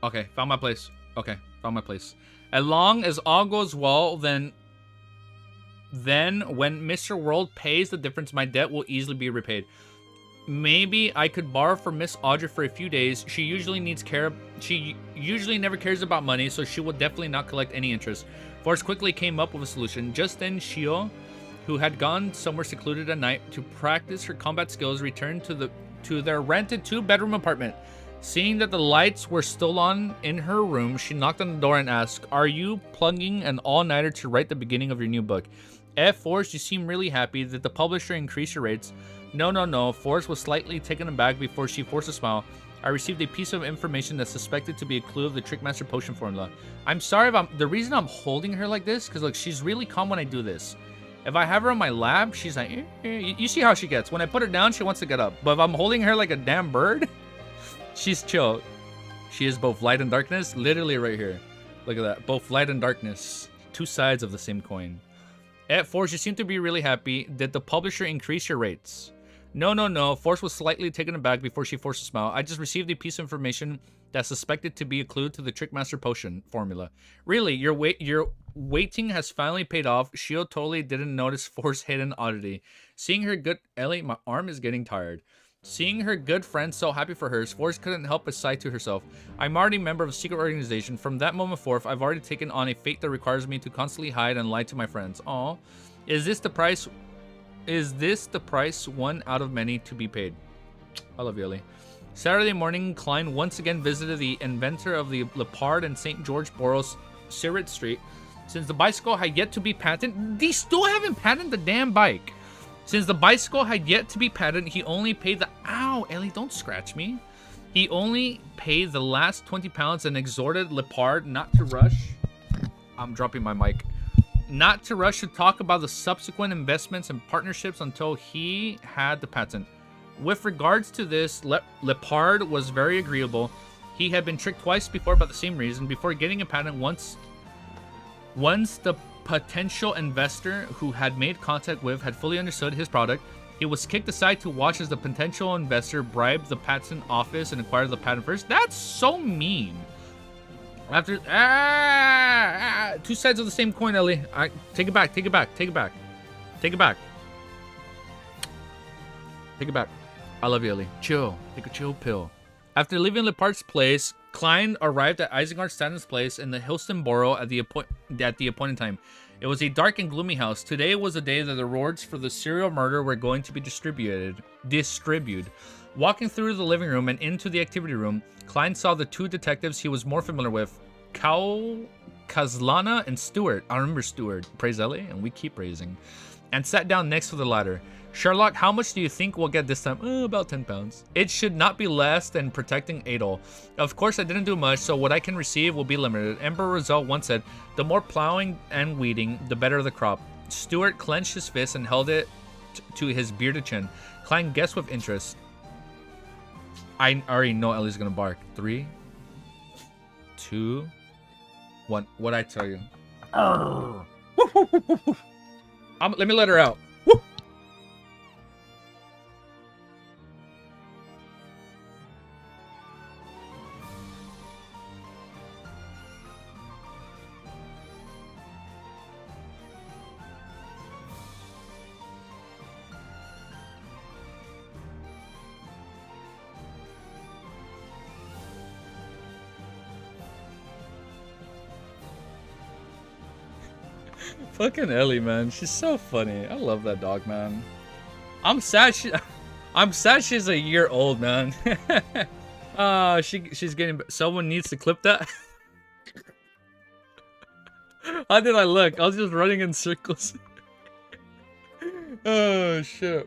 Okay, found my place. Okay, found my place. As long as all goes well, then when Mr. World pays the difference, my debt will easily be repaid. Maybe I could borrow from Miss Audrey for a few days. She usually never cares about money, so she will definitely not collect any interest. Forrest quickly came up with a solution. Just then, Shio, who had gone somewhere secluded at night to practice her combat skills, returned to their rented 2-bedroom apartment. Seeing that the lights were still on in her room, she knocked on the door and asked, "Are you plugging an all-nighter to write the beginning of your new book?" Forrest, you seem really happy. Did the publisher increase your rates? No. Forrest was slightly taken aback before she forced a smile. I received a piece of information that's suspected to be a clue of the Trickmaster potion formula. I'm sorry if the reason I'm holding her like this, because look, she's really calm when I do this. If I have her in my lap, she's like, you see how she gets. When I put her down, she wants to get up. But if I'm holding her like a damn bird, she's chill. She is both light and darkness, literally right here. Look at that, both light and darkness. Two sides of the same coin. Forrest, you seem to be really happy. Did the publisher increase your rates? No. Forrest was slightly taken aback before she forced a smile. I just received a piece of information that's suspected to be a clue to the Trickmaster potion formula. Really, your waiting has finally paid off. Shio totally didn't notice Forrest's hidden oddity. Seeing her good... Ellie, my arm is getting tired. Seeing her good friend so happy for hers, Forrest couldn't help but sigh to herself. I'm already a member of a secret organization. From that moment forth, I've already taken on a fate that requires me to constantly hide and lie to my friends. Aw. Is this the price 1 out of many to be paid? I love you, Ellie. Saturday morning, Klein once again visited the inventor of the Lepard and St. George Boros, Sirit Street. Since the bicycle had yet to be patented, they still haven't patented the damn bike. Since the bicycle had yet to be patented, he only paid the... Ow, Ellie, don't scratch me. He only paid the last 20 pounds and exhorted Lepard not to rush. I'm dropping my mic. Not to rush to talk about the subsequent investments and partnerships until he had the patent. With regards to this, Lepard was very agreeable. He had been tricked twice before by the same reason. Before getting a patent once the potential investor who had made contact with had fully understood his product, he was kicked aside to watch as the potential investor bribed the patent office and acquired the patent first. That's so mean. After two sides of the same coin, Ellie. Take it back. I love you, Ellie. Chill. Take a chill pill. After leaving Lepart's place, Klein arrived at Isengard Stanton's place in the Hillston Borough at the appointed time. It was a dark and gloomy house. Today was the day that the rewards for the serial murder were going to be distributed. Walking through the living room and into the activity room, Klein saw the two detectives he was more familiar with, Kazlana and Stewart. I remember Stewart. Praise Ellie, and we keep praising. And sat down next to the latter. Sherlock, how much do you think we'll get this time? About 10 pounds. It should not be less than protecting Adol. Of course, I didn't do much, so what I can receive will be limited. Emperor Rizal once said, the more plowing and weeding, the better the crop. Stewart clenched his fist and held it to his bearded chin. Klein guessed with interest. I already know Ellie's gonna bark. 3, 2, 1. What'd I tell you? Let me let her out. Woo! Fucking Ellie, man. She's so funny. I love that dog, man. I'm sad she's a year old, man. She's getting... Someone needs to clip that. How did I look? I was just running in circles. Oh, shit.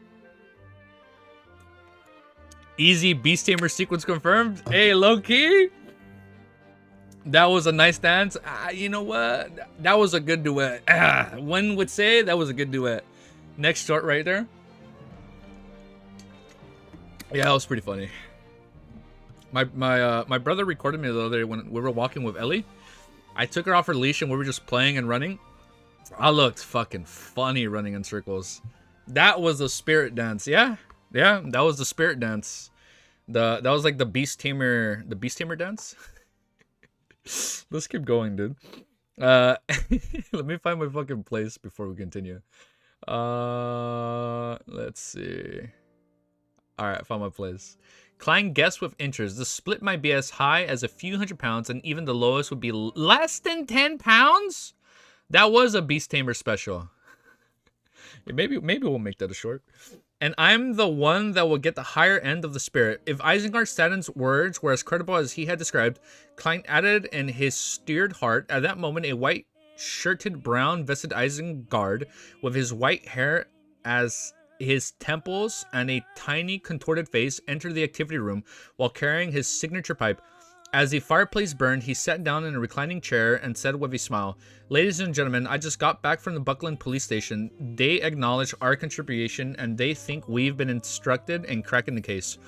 Easy Beast Tamer sequence confirmed. Hey, low-key. That was a nice dance. You know what? That was a good duet. One would say that was a good duet. Next short right there. Yeah, that was pretty funny. My brother recorded me the other day when we were walking with Ellie. I took her off her leash and we were just playing and running. I looked fucking funny running in circles. That was the spirit dance. Yeah, that was the spirit dance. That was like the Beast Tamer dance. Let's keep going, dude. Let me find my fucking place before we continue. Let's see. Alright, I found my place. Klein guessed with interest. The split might be as high as a few hundred pounds, and even the lowest would be less than 10 pounds? That was a Beast Tamer special. Maybe we'll make that a short. And I'm the one that will get the higher end of the spirit. If Isengard Stanton's words were as credible as he had described, Klein added in his steered heart, at that moment a white-shirted, brown-vested Isengard with his white hair as his temples and a tiny contorted face entered the activity room while carrying his signature pipe. As the fireplace burned, he sat down in a reclining chair and said with a smile, "Ladies and gentlemen, I just got back from the Buckland police station. They acknowledge our contribution and they think we've been instructed in cracking the case.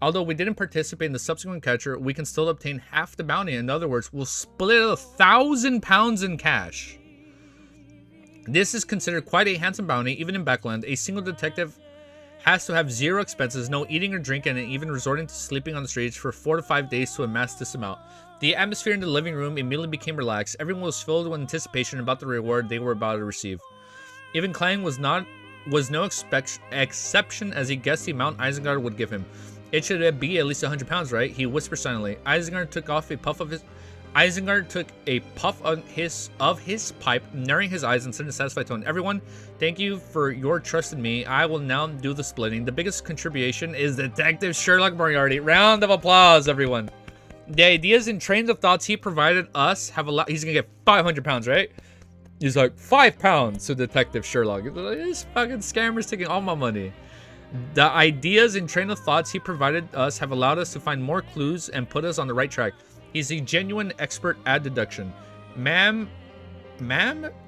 Although we didn't participate in the subsequent capture, we can still obtain half the bounty. In other words, we'll split 1,000 pounds in cash. This is considered quite a handsome bounty, even in Buckland. A single detective has to have zero expenses, no eating or drinking, and even resorting to sleeping on the streets for 4 to 5 days to amass this amount." The atmosphere in the living room immediately became relaxed. Everyone was filled with anticipation about the reward they were about to receive. Even Klein was no exception, as he guessed the amount Isengard would give him. "It should be at least 100 pounds, right?" he whispered silently. Isengard took a puff of his pipe, narrowing his eyes and said in a satisfied tone, "Everyone, thank you for your trust in me. I will now do the splitting. The biggest contribution is Detective Sherlock Moriarty." Round of applause, everyone. "The ideas and trains of thoughts he provided us have allowed..." He's gonna get 500 pounds, right? He's like, 5 pounds to Detective Sherlock. This fucking scammer's taking all my money. "The ideas and train of thoughts he provided us have allowed us to find more clues and put us on the right track. He's a genuine expert at deduction. Ma'am,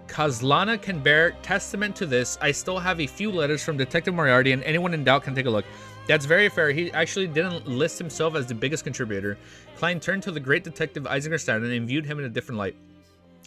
Kazlana can bear testament to this. I still have a few letters from Detective Moriarty, and anyone in doubt can take a look." That's very fair. He actually didn't list himself as the biggest contributor. Klein turned to the great detective Isengard Stanton and viewed him in a different light.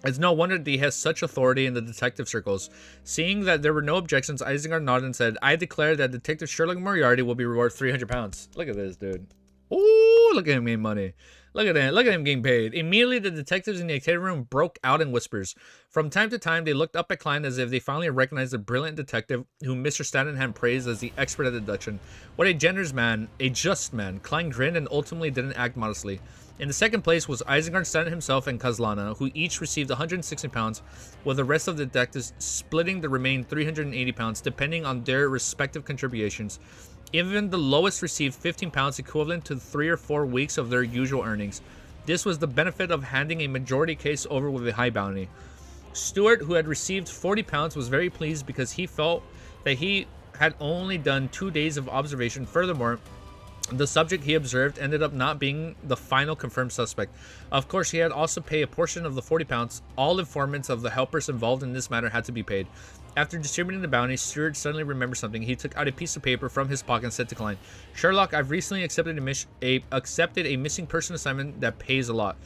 It's no wonder that he has such authority in the detective circles. Seeing that there were no objections, Isengard nodded and said, "I declare that Detective Sherlock Moriarty will be rewarded 300 pounds. Look at this, dude. Ooh, look at him getting money. Look at him. Look at him getting paid. Immediately, the detectives in the activity room broke out in whispers. From time to time, they looked up at Klein as if they finally recognized the brilliant detective whom Mr. Stadenham praised as the expert at deduction. What a generous man, a just man. Klein grinned and ultimately didn't act modestly. In the second place was Isengard Staden himself and Kazlana, who each received 160 pounds, with the rest of the detectives splitting the remaining 380 pounds, depending on their respective contributions. Even the lowest received 15 pounds, equivalent to 3 or 4 weeks of their usual earnings. This was the benefit of handing a majority case over with a high bounty. Stewart, who had received 40 pounds, was very pleased because he felt that he had only done 2 days of observation. Furthermore, the subject he observed ended up not being the final confirmed suspect. Of course, he had also paid a portion of the 40 pounds. All informants of the helpers involved in this matter had to be paid. After distributing the bounty, Stewart suddenly remembered something. He took out a piece of paper from his pocket and said to Klein, "Sherlock, I've recently accepted a missing person assignment that pays a lot.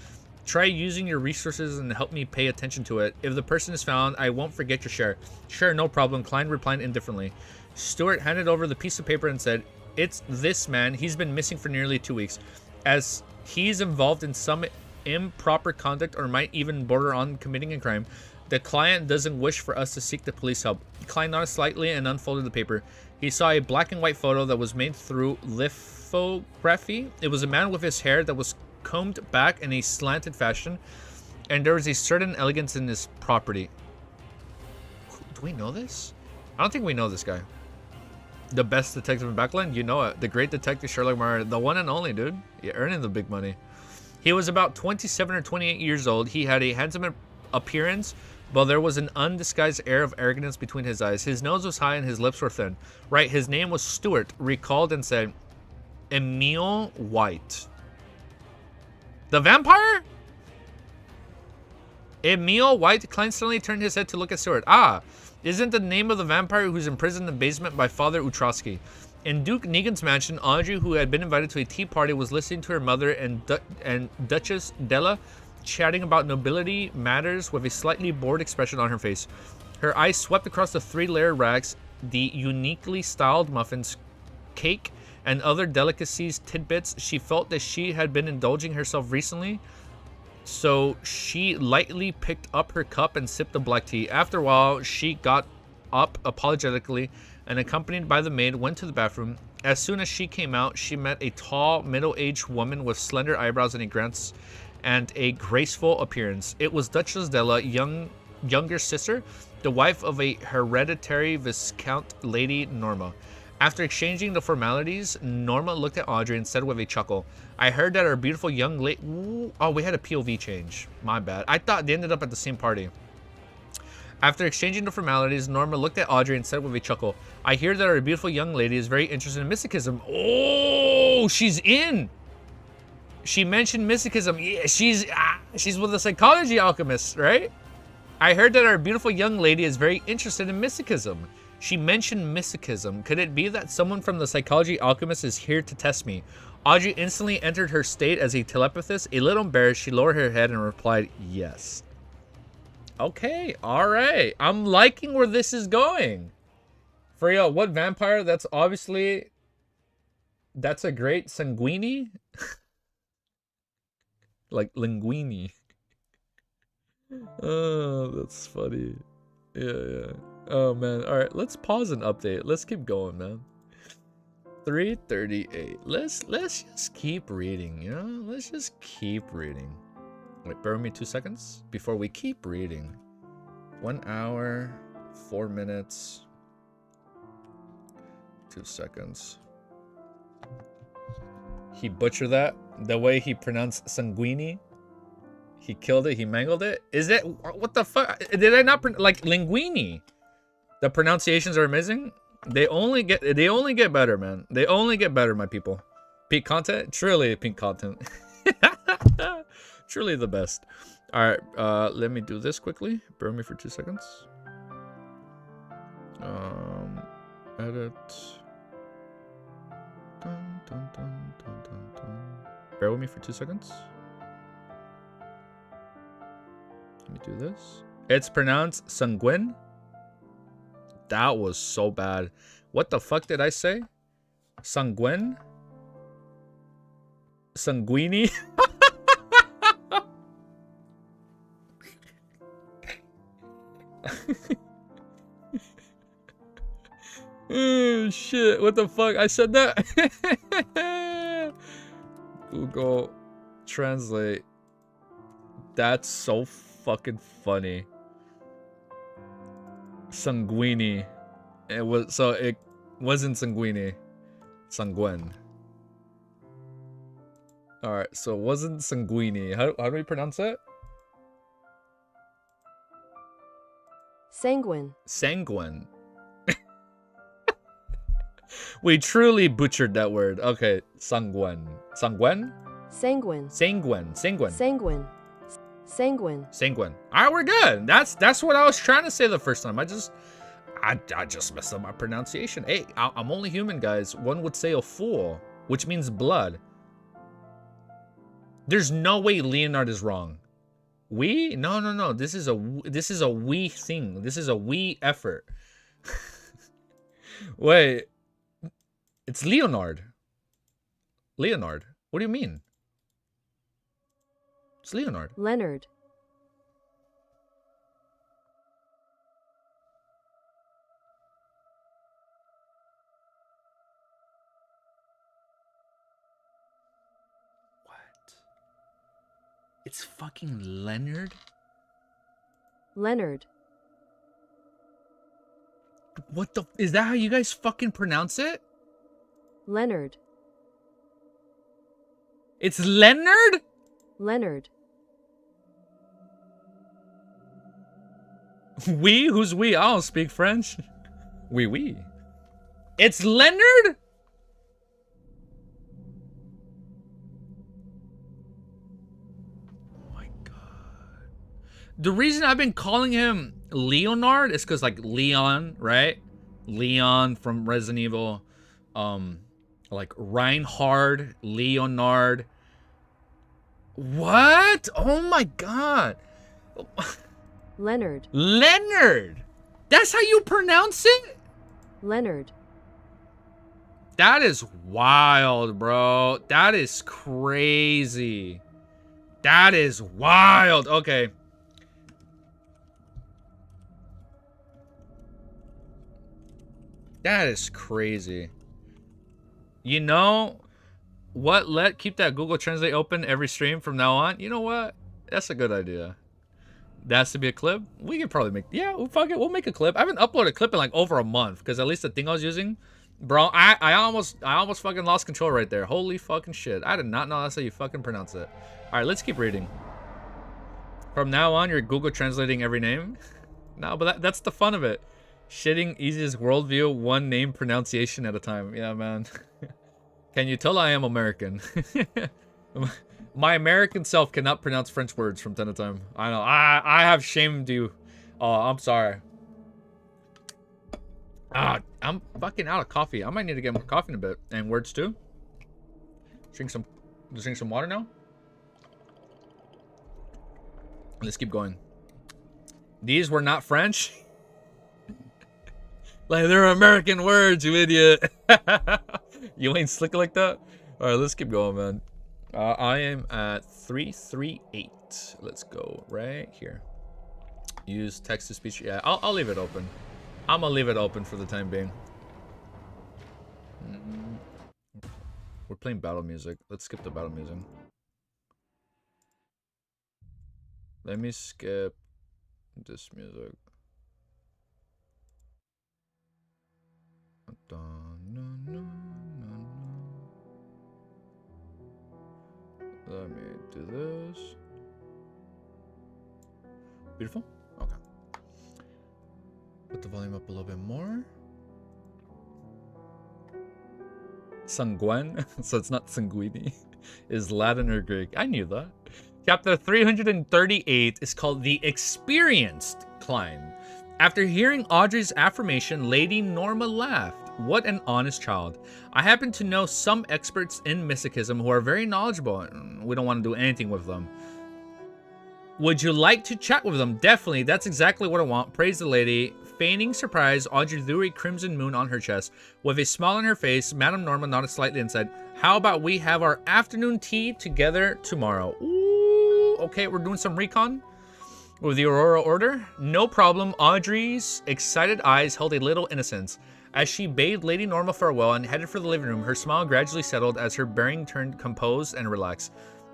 Try using your resources and help me pay attention to it. If the person is found, I won't forget your share." "Sure, no problem," Klein replied indifferently. Stewart handed over the piece of paper and said, "It's this man. He's been missing for nearly 2 weeks. As he's involved in some improper conduct or might even border on committing a crime, the client doesn't wish for us to seek the police help." Klein nodded slightly and unfolded the paper. He saw a black and white photo that was made through lithography. It was a man with his hair that was combed back in a slanted fashion, and there was a certain elegance in his property. Do we know this? I don't think we know this guy. The best detective in Backland? You know it. The great detective Sherlock Meyer. The one and only, dude. You're earning the big money. He was about 27 or 28 years old. He had a handsome appearance, but there was an undisguised air of arrogance between his eyes. His nose was high and his lips were thin. Right, his name was Stewart, recalled and said, Emil White. The vampire? Emil White? Klein suddenly turned his head to look at Stewart. "Ah, isn't the name of the vampire who's imprisoned in the basement by Father Utrosky." In Duke Negan's mansion, Audrey, who had been invited to a tea party, was listening to her mother and Duchess Della chatting about nobility matters with a slightly bored expression on her face. Her eyes swept across the 3-layer racks, the uniquely styled muffins, cake, and other delicacies tidbits. She felt that she had been indulging herself recently, so she lightly picked up her cup and sipped the black tea. After a while, she got up apologetically and, accompanied by the maid, went to the bathroom. As soon as she came out, she met a tall, middle-aged woman with slender eyebrows and a graceful appearance. It was Duchess Della, younger sister, the wife of a hereditary Viscount Lady Norma. After exchanging the formalities, Norma looked at Audrey and said with a chuckle, "I heard that our beautiful young lady..." Oh, we had a POV change. My bad. I thought they ended up at the same party. After exchanging the formalities, Norma looked at Audrey and said with a chuckle, "I hear that our beautiful young lady is very interested in mysticism." Oh, she's in. She mentioned mysticism. Yeah, she's with the psychology alchemist, right? "I heard that our beautiful young lady is very interested in mysticism." She mentioned mysticism. Could it be that someone from the psychology alchemist is here to test me? Audrey instantly entered her state as a telepathist. A little embarrassed, she lowered her head and replied, "Yes." Okay, alright. I'm liking where this is going. For real, what vampire? That's obviously... That's a great sanguini? Like linguini. Oh, that's funny. Yeah. Oh man. All right, let's pause and update. Let's keep going, man. 3:38. Let's just keep reading, you know? Let's just keep reading. Wait, bear with me 2 seconds before we keep reading. 1 hour, 4 minutes, 2 seconds. He butchered that. The way he pronounced sanguini. He killed it. He mangled it. Is it? What the fuck? Did I not like linguini? The pronunciations are amazing. They only get better, man. They only get better, my people. Peak content, truly peak content. Truly the best. All right, let me do this quickly. Bear with me for 2 seconds. Edit. Dun, dun, dun, dun, dun, dun. Bear with me for 2 seconds. Let me do this. It's pronounced sanguine. That was so bad. What the fuck did I say? Sanguine? Sanguini? Oh, shit. What the fuck? I said that? Google Translate. That's so fucking funny. Sanguini. It wasn't sanguini. Sanguine. Alright, so it wasn't sanguini. How do we pronounce it? Sanguine. Sanguine. We truly butchered that word. Okay, sanguine. Sanguine? Sanguine. Sanguine. Sanguine. Sanguine. Sanguine. Sanguine. Alright, we're good. That's what I was trying to say the first time. I just messed up my pronunciation. Hey, I'm only human, guys. One would say a fool, which means blood. There's no way Leonard is wrong. We? No. This is a we thing. This is a we effort. Wait. It's Leonard. Leonard. What do you mean? It's Leonard. Leonard. It's fucking Leonard? Leonard. What the... Is that how you guys fucking pronounce it? Leonard. It's Leonard? Leonard. We? Who's we? I don't speak French. Oui. It's Leonard? The reason I've been calling him Leonard is because, like, Leon, right? Leon from Resident Evil. Like, Reinhard, Leonard. What? Oh, my God. Leonard. Leonard. That's how you pronounce it? Leonard. That is wild, bro. That is crazy. That is wild. Okay. That is crazy. You know what? Keep that Google Translate open every stream from now on. You know what? That's a good idea. That has to be a clip. We could probably make... Yeah, fuck it. We'll make a clip. I haven't uploaded a clip in like over a month because at least the thing I was using... Bro, I almost fucking lost control right there. Holy fucking shit. I did not know that's how you fucking pronounce it. Alright, let's keep reading. From now on, you're Google translating every name? No, but that's the fun of it. Shitting easiest worldview, one name pronunciation at a time. Yeah, man. Can you tell I am American? My American self cannot pronounce French words from time to time. I know. I have shamed you. Oh, I'm sorry. I'm fucking out of coffee. I might need to get more coffee in a bit. And words too. Drink some water now. Let's keep going. These were not French. Like, they're American words, you idiot. You ain't slick like that? Alright, let's keep going, man. I am at 338. Let's go right here. Use text-to-speech. Yeah, I'll leave it open. I'm gonna leave it open for the time being. We're playing battle music. Let's skip the battle music. Let me skip this music. Let me do this. Beautiful. Okay. Put the volume up a little bit more. Sanguine, so it's not sanguini, is Latin or Greek. I knew that. Chapter 338 is called The Experienced Climb. After hearing Audrey's affirmation, Lady Norma laughed. What an honest child. I happen to know some experts in mysticism who are very knowledgeable. We don't want to do anything with them. Would you like to chat with them? Definitely. That's exactly what I want. Praise the lady. Feigning surprise, Audrey threw a crimson moon on her chest. With a smile on her face, Madame Norma nodded slightly and said, how about we have our afternoon tea together tomorrow? Ooh, okay, we're doing some recon. With the Aurora Order? No problem. Audrey's excited eyes held a little innocence. As she bade Lady Norma farewell and headed for the living room, her smile gradually settled as her bearing turned composed and relaxed.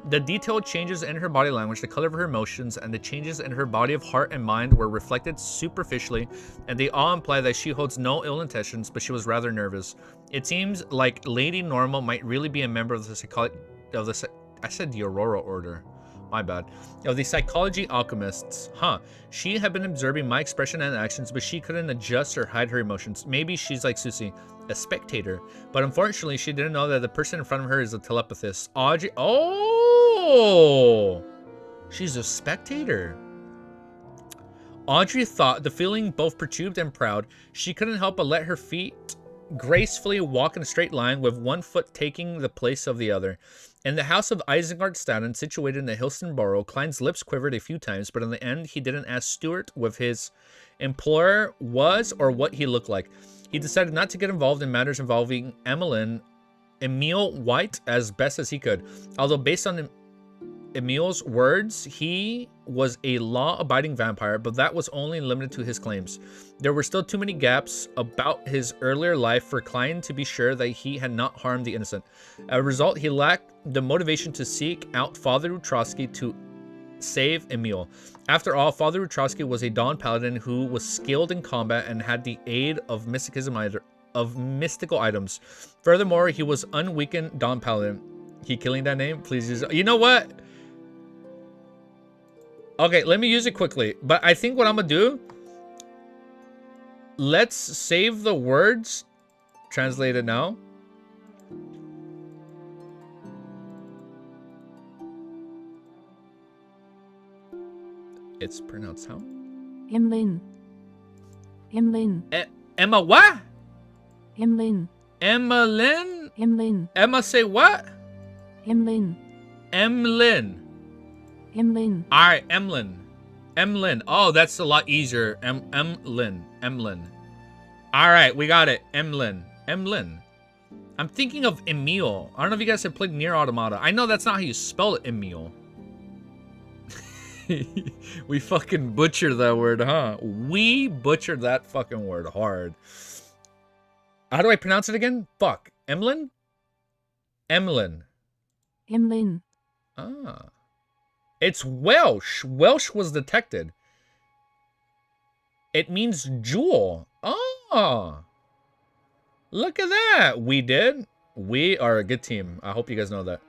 The detailed changes in her body language, the color of her emotions, and the changes in her body of heart and mind were reflected superficially, and they all imply that she holds no ill intentions, but she was rather nervous. It seems like Lady Norma might really be a member of I said the Aurora Order. My bad. Of the psychology alchemists. Huh. She had been observing my expression and actions, but she couldn't adjust or hide her emotions. Maybe she's like Susie, a spectator. But unfortunately, she didn't know that the person in front of her is a telepathist. Audrey. Oh! She's a spectator. Audrey thought, the feeling both perturbed and proud. She couldn't help but let her feet gracefully walk in a straight line, with one foot taking the place of the other. In the house of Isengard Staden, situated in the Hillston Borough, Klein's lips quivered a few times, but in the end, he didn't ask Stuart what his employer was or what he looked like. He decided not to get involved in matters involving Emil White as best as he could. Although based on Emil's words, he was a law-abiding vampire, but that was only limited to his claims. There were still too many gaps about his earlier life for Klein to be sure that he had not harmed the innocent. As a result, he lacked the motivation to seek out Father Utrowski to save Emil. After all, Father Utrowski was a Dawn Paladin who was skilled in combat and had the aid of mystical items. Furthermore, he was unweakened Dawn Paladin. He killing that name? Please use it. You know what? Okay, let me use it quickly. But I think what I'm gonna do, let's save the words. Translate it now. It's pronounced how? Emlyn. Emlyn. Emma what? Emlyn. Emlyn? Emlyn. Emma say what? Emlyn. Emlyn. Emlyn. All right, Emlyn. Emlyn. Oh, that's a lot easier. Emlyn. Emlyn. All right, we got it. Emlyn. Emlyn. I'm thinking of Emil. I don't know if you guys have played Nier Automata. I know that's not how you spell it, Emil. We fucking butchered that word, huh? We butchered that fucking word hard. How do I pronounce it again? Fuck. Emlyn? Emlyn. Emlyn. Ah. It's Welsh. Welsh was detected. It means jewel. Oh. Look at that. We did. We are a good team. I hope you guys know that.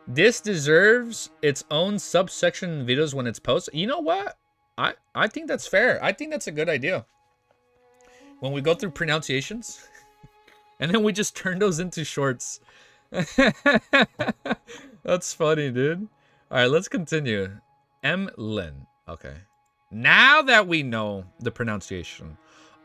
This deserves its own subsection in videos when it's posted. You know what? I think that's fair. I think that's a good idea. When we go through pronunciations, and then we just turn those into shorts. That's funny, dude. All right, let's continue. Emlyn. Okay. Now that we know the pronunciation,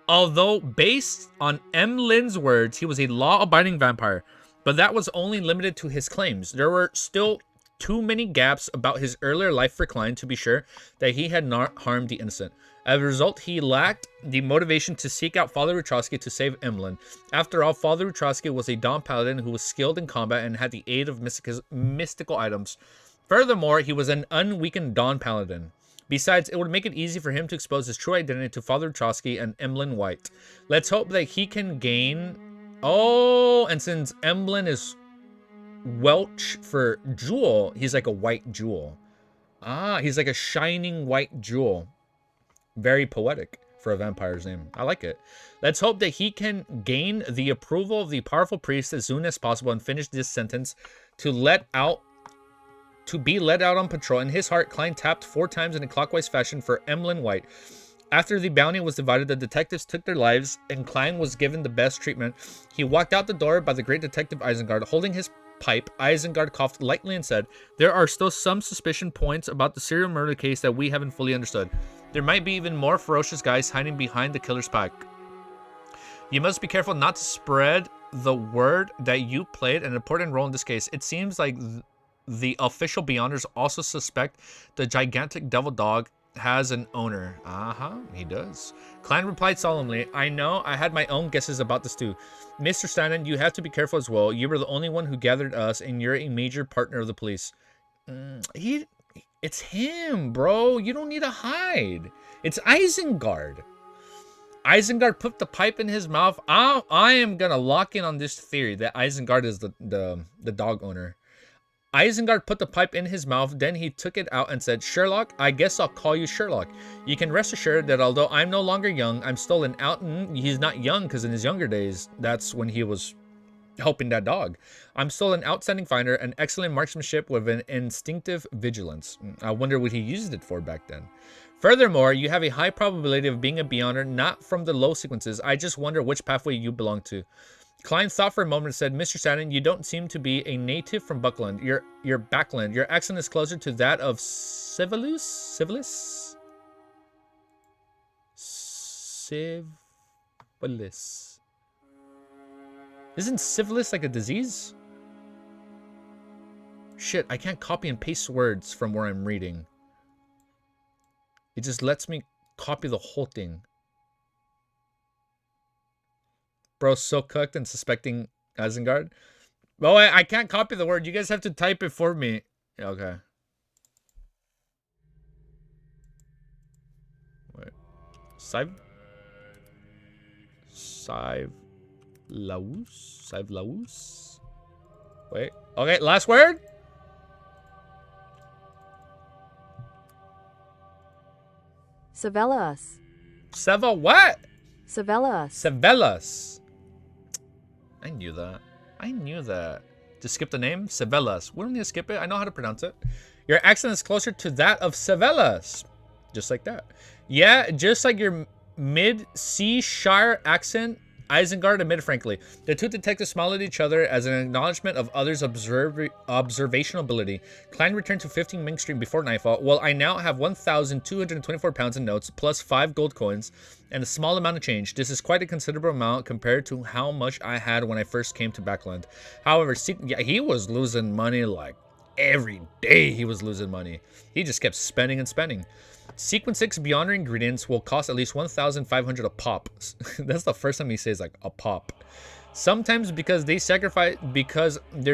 although based on Emlyn's words, he was a law-abiding vampire, but that was only limited to his claims. There were still too many gaps about his earlier life for Klein to be sure that he had not harmed the innocent. As a result, he lacked the motivation to seek out Father Utrowski to save Emlyn. After all, Father Utrowski was a Dawn Paladin who was skilled in combat and had the aid of mystical items. Furthermore, he was an unweakened Dawn Paladin. Besides, it would make it easy for him to expose his true identity to Father Utrowski and Emlyn White. Let's hope that he can gain... Oh, and since Emlyn is Welsh for jewel, he's like a white jewel. Ah, he's like a shining white jewel. Very poetic for a vampire's name. I like it. Let's hope that he can gain the approval of the powerful priest as soon as possible and finish this sentence to be let out on patrol. In his heart, Klein tapped 4 times in a clockwise fashion for Emlyn White. After the bounty was divided, the detectives took their lives and Klein was given the best treatment. He walked out the door by the great detective Isengard. Holding his pipe, Isengard coughed lightly and said, "There are still some suspicion points about the serial murder case that we haven't fully understood. There might be even more ferocious guys hiding behind the killer's pack. You must be careful not to spread the word that you played an important role in this case. It seems like the official Beyonders also suspect the gigantic devil dog has an owner." He does. Klein replied solemnly, "I know, I had my own guesses about this too. Mr. Stannen, you have to be careful as well. You were the only one who gathered us, and you're a major partner of the police." It's him, bro. You don't need to hide. It's Isengard. Isengard put the pipe in his mouth. I am gonna lock in on this theory that Isengard is the dog owner. Isengard put the pipe in his mouth, then he took it out and said, Sherlock, I guess I'll call you Sherlock. You can rest assured that although I'm no longer young, I'm still an out... He's not young because in his younger days, that's when he was helping that dog. I'm still an outstanding fighter, an excellent marksmanship with an instinctive vigilance. I wonder what he used it for back then. Furthermore, you have a high probability of being a Beyonder, not from the low sequences. I just wonder which pathway you belong to. Klein thought for a moment and said, Mr. Saturn, you don't seem to be a native from Buckland. You're Backland. Your accent is closer to that of Civilis? Civilis? Civilis. Isn't syphilis like a disease? Shit, I can't copy and paste words from where I'm reading. It just lets me copy the whole thing. Bro, so cooked and suspecting Isengard. Oh, I can't copy the word. You guys have to type it for me. Okay. Wait. Laus? Wait. Okay, last word? Savelas. Seva what? Savelas. Savelas. I knew that. I knew that. To skip the name? Savelas. We don't need to skip it. I know how to pronounce it. Your accent is closer to that of Savelas. Just like that. Yeah, just like your mid-Seashire accent, Isengard admitted frankly. The two detectives smiled at each other as an acknowledgement of others' observational ability. Klein returned to 15 Ming Street before nightfall. Well, I now have 1,224 pounds in notes, plus 5 gold coins, and a small amount of change. This is quite a considerable amount compared to how much I had when I first came to Backland. However, yeah, he was losing money like every day. He was losing money. He just kept spending and spending. Sequence 6 Beyonder ingredients will cost at least 1,500 a pop. That's the first time he says like a pop. Sometimes because they're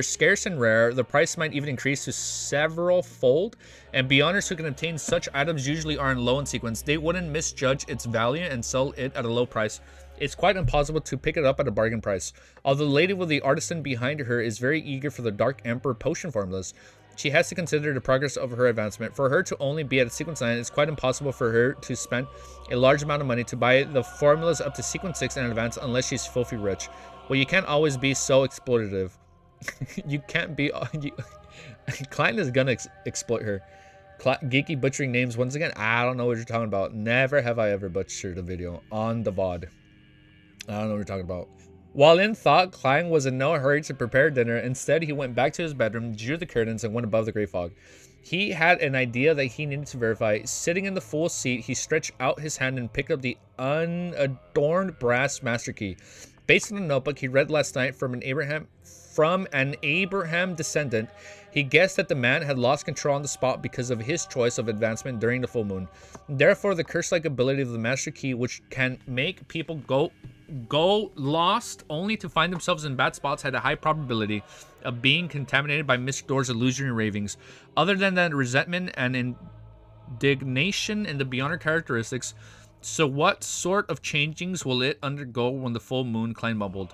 scarce and rare, the price might even increase to several fold. And Beyonders who can obtain such items usually are in low in sequence. They wouldn't misjudge its value and sell it at a low price. It's quite impossible to pick it up at a bargain price. Although the lady with the artisan behind her is very eager for the Dark Emperor potion formulas, she has to consider the progress of her advancement. For her to only be at sequence 9, it's quite impossible for her to spend a large amount of money to buy the formulas up to sequence 6 in advance unless she's filthy rich. Well, you can't always be so exploitative. You can't be... Klein is gonna exploit her. Geeky butchering names once again. I don't know what you're talking about. Never have I ever butchered a video on the VOD. I don't know what you're talking about. While in thought, Klein was in no hurry to prepare dinner. Instead, he went back to his bedroom, drew the curtains, and went above the gray fog. He had an idea that he needed to verify. Sitting in the full seat, he stretched out his hand and picked up the unadorned brass master key. Based on a notebook he read last night from an Abraham descendant, he guessed that the man had lost control on the spot because of his choice of advancement during the full moon. Therefore, the curse-like ability of the master key, which can make people go lost only to find themselves in bad spots, had a high probability of being contaminated by Mr. Door's illusionary ravings. Other than that resentment and indignation in the Beyonder characteristics, so what sort of changings will it undergo when the full moon? Klein mumbled.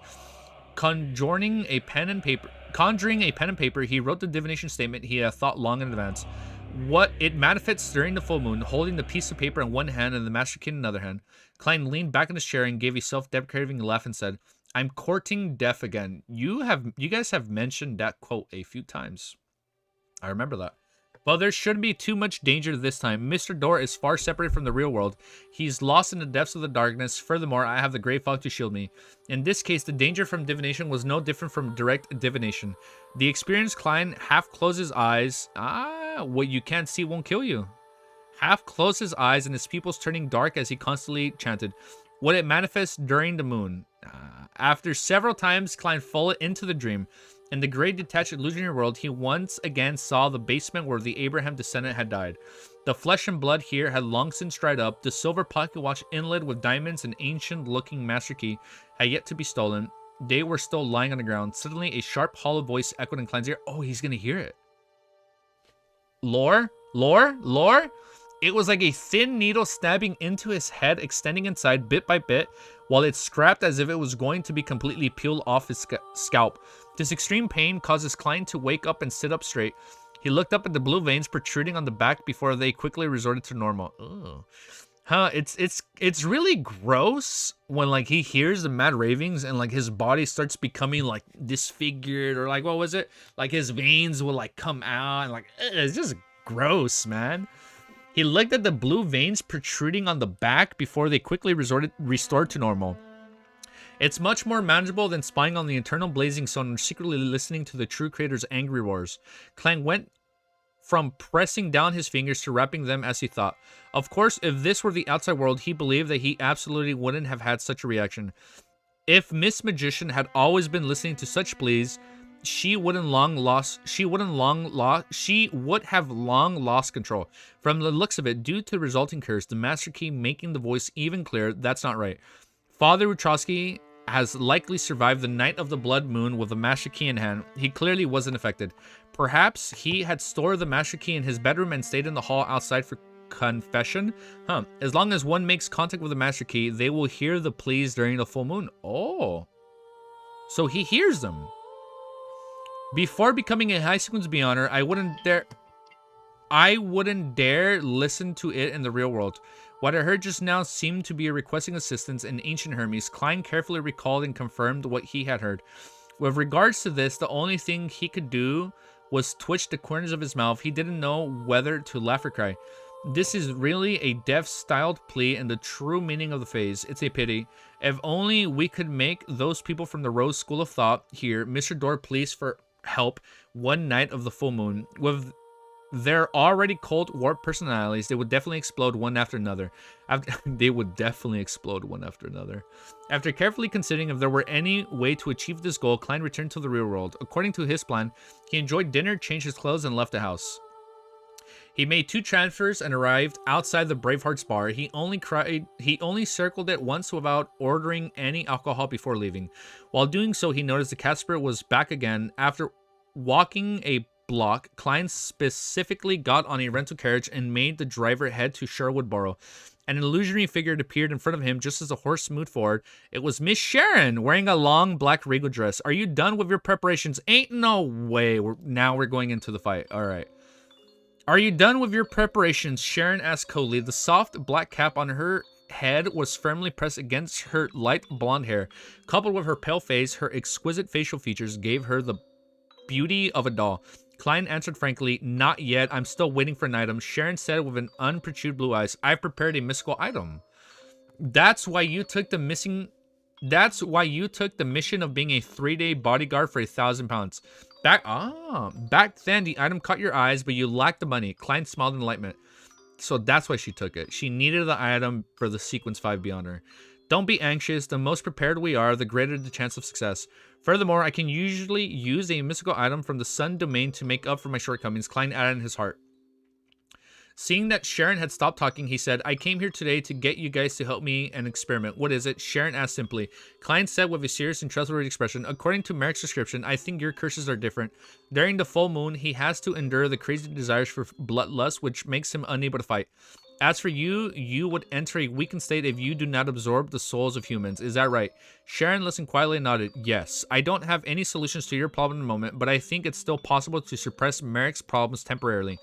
Conjuring a pen and paper, he wrote the divination statement he had thought long in advance. What it manifests during the full moon, holding the piece of paper in one hand and the master key in another hand. Klein leaned back in his chair and gave a self-deprecating laugh and said, I'm courting death again. You guys have mentioned that quote a few times. I remember that. Well, there shouldn't be too much danger this time. Mr. Door is far separated from the real world. He's lost in the depths of the darkness. Furthermore, I have the gray fog to shield me. In this case, the danger from divination was no different from direct divination. The experienced Klein half closed his eyes. What you can't see won't kill you. Half closed his eyes and his pupils turning dark as he constantly chanted, what it manifests during the moon. After several times, Klein fell into the dream. In the great detached illusionary world, he once again saw the basement where the Abraham descendant had died. The flesh and blood here had long since dried up. The silver pocket watch inlaid with diamonds and ancient-looking master key had yet to be stolen. They were still lying on the ground. Suddenly, a sharp, hollow voice echoed in Klein's ear. Oh, he's going to hear it. Lore? Lore? It was like a thin needle stabbing into his head, extending inside bit by bit, while it scrapped as if it was going to be completely peeled off his scalp. This extreme pain caused his client to wake up and sit up straight. He looked up at the blue veins protruding on the back before they quickly resorted to normal. Ugh. Huh, it's really gross when like he hears the mad ravings and like his body starts becoming like disfigured, or like, what was it? Like his veins will like come out and like, it's just gross, man. He looked at the blue veins protruding on the back before they quickly restored to normal. It's much more manageable than spying on the internal blazing sun or secretly listening to the true creator's angry roars. Clang went from pressing down his fingers to wrapping them as he thought. Of course, if this were the outside world, he believed that he absolutely wouldn't have had such a reaction. If Miss Magician had always been listening to such pleas, she would have long lost control. From the looks of it, due to the resulting curse, the Master Key making the voice even clearer, that's not right. Father Wachowski has likely survived the night of the blood moon with the Master Key in hand. He clearly wasn't affected. Perhaps he had stored the Master Key in his bedroom and stayed in the hall outside for confession. As long as one makes contact with the Master Key, they will hear the pleas during the full moon. Oh. So he hears them. Before becoming a high sequence beyonder, I wouldn't dare listen to it in the real world. What I heard just now seemed to be requesting assistance in ancient Hermes. Klein carefully recalled and confirmed what he had heard. With regards to this, the only thing he could do was twitch the corners of his mouth. He didn't know whether to laugh or cry. This is really a deaf-styled plea and the true meaning of the phrase. It's a pity. If only we could make those people from the Rose School of Thought here, Mr. Door, please for help one night of the full moon. With their already cold, warped personalities, they would definitely explode one after another. After carefully considering if there were any way to achieve this goal, Klein returned to the real world. According to his plan, he enjoyed dinner, changed his clothes, and left the house. He made 2 transfers and arrived outside the Bravehearts bar. He only circled it once without ordering any alcohol before leaving. While doing so, he noticed the cat spirit was back again. After walking a block, Klein specifically got on a rental carriage and made the driver head to Sherwood Borough. An illusionary figure appeared in front of him just as the horse moved forward. It was Miss Sharon, wearing a long black regal dress. Are you done with your preparations? Ain't no way. Now we're going into the fight. All right. Are you done with your preparations? Sharon asked coldly. The soft black cap on her head was firmly pressed against her light blonde hair. Coupled with her pale face, her exquisite facial features gave her the beauty of a doll. Klein answered frankly, not yet. I'm still waiting for an item. Sharon said with an unperturbed blue eyes, I've prepared a mystical item. That's why you took the mission of being a 3-day bodyguard for 1,000 pounds. Back then, the item caught your eyes, but you lacked the money. Klein smiled in enlightenment. So that's why she took it. She needed the item for the Sequence 5 Beyonder. Don't be anxious. The most prepared we are, the greater the chance of success. Furthermore, I can usually use a mystical item from the Sun domain to make up for my shortcomings. Klein added in his heart. Seeing that Sharon had stopped talking, he said, I came here today to get you guys to help me an experiment. What is it? Sharon asked simply. Klein said with a serious and trustworthy expression, according to Merrick's description, I think your curses are different. During the full moon, he has to endure the crazy desires for bloodlust, which makes him unable to fight. As for you, you would enter a weakened state if you do not absorb the souls of humans. Is that right? Sharon listened quietly and nodded. Yes. I don't have any solutions to your problem in the moment, but I think it's still possible to suppress Merrick's problems temporarily.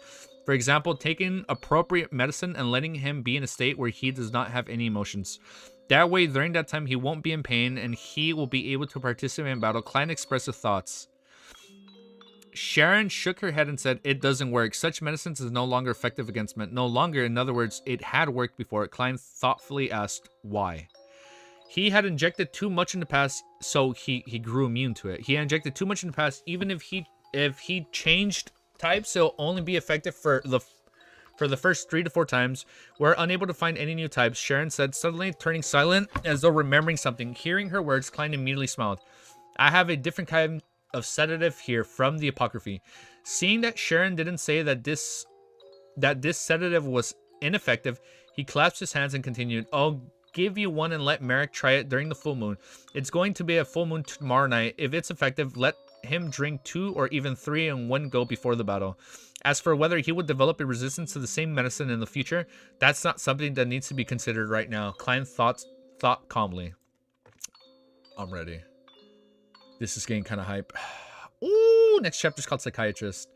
For example, taking appropriate medicine and letting him be in a state where he does not have any emotions. That way, during that time, he won't be in pain and he will be able to participate in battle. Klein expressed his thoughts. Sharon shook her head and said, it doesn't work. Such medicines is no longer effective against men. No longer, in other words, it had worked before. Klein thoughtfully asked, why? He had injected too much in the past, so he grew immune to it. He had injected too much in the past, even if he changed types, it'll only be effective for the first 3 to 4 times. We're unable to find any new types, Sharon said, suddenly turning silent as though remembering something. Hearing her words, Klein immediately smiled. I have a different kind of sedative here from the Apocryphy. Seeing that Sharon didn't say that this sedative was ineffective, he clasped his hands and continued, I'll give you one and let Merrick try it during the full moon. It's going to be a full moon tomorrow night. If it's effective, let him drink 2 or even 3 in one go before the battle. As for whether he would develop a resistance to the same medicine in the future, that's not something that needs to be considered right now. Klein thought calmly. I'm ready. This is getting kind of hype. Ooh, next chapter's called Psychiatrist.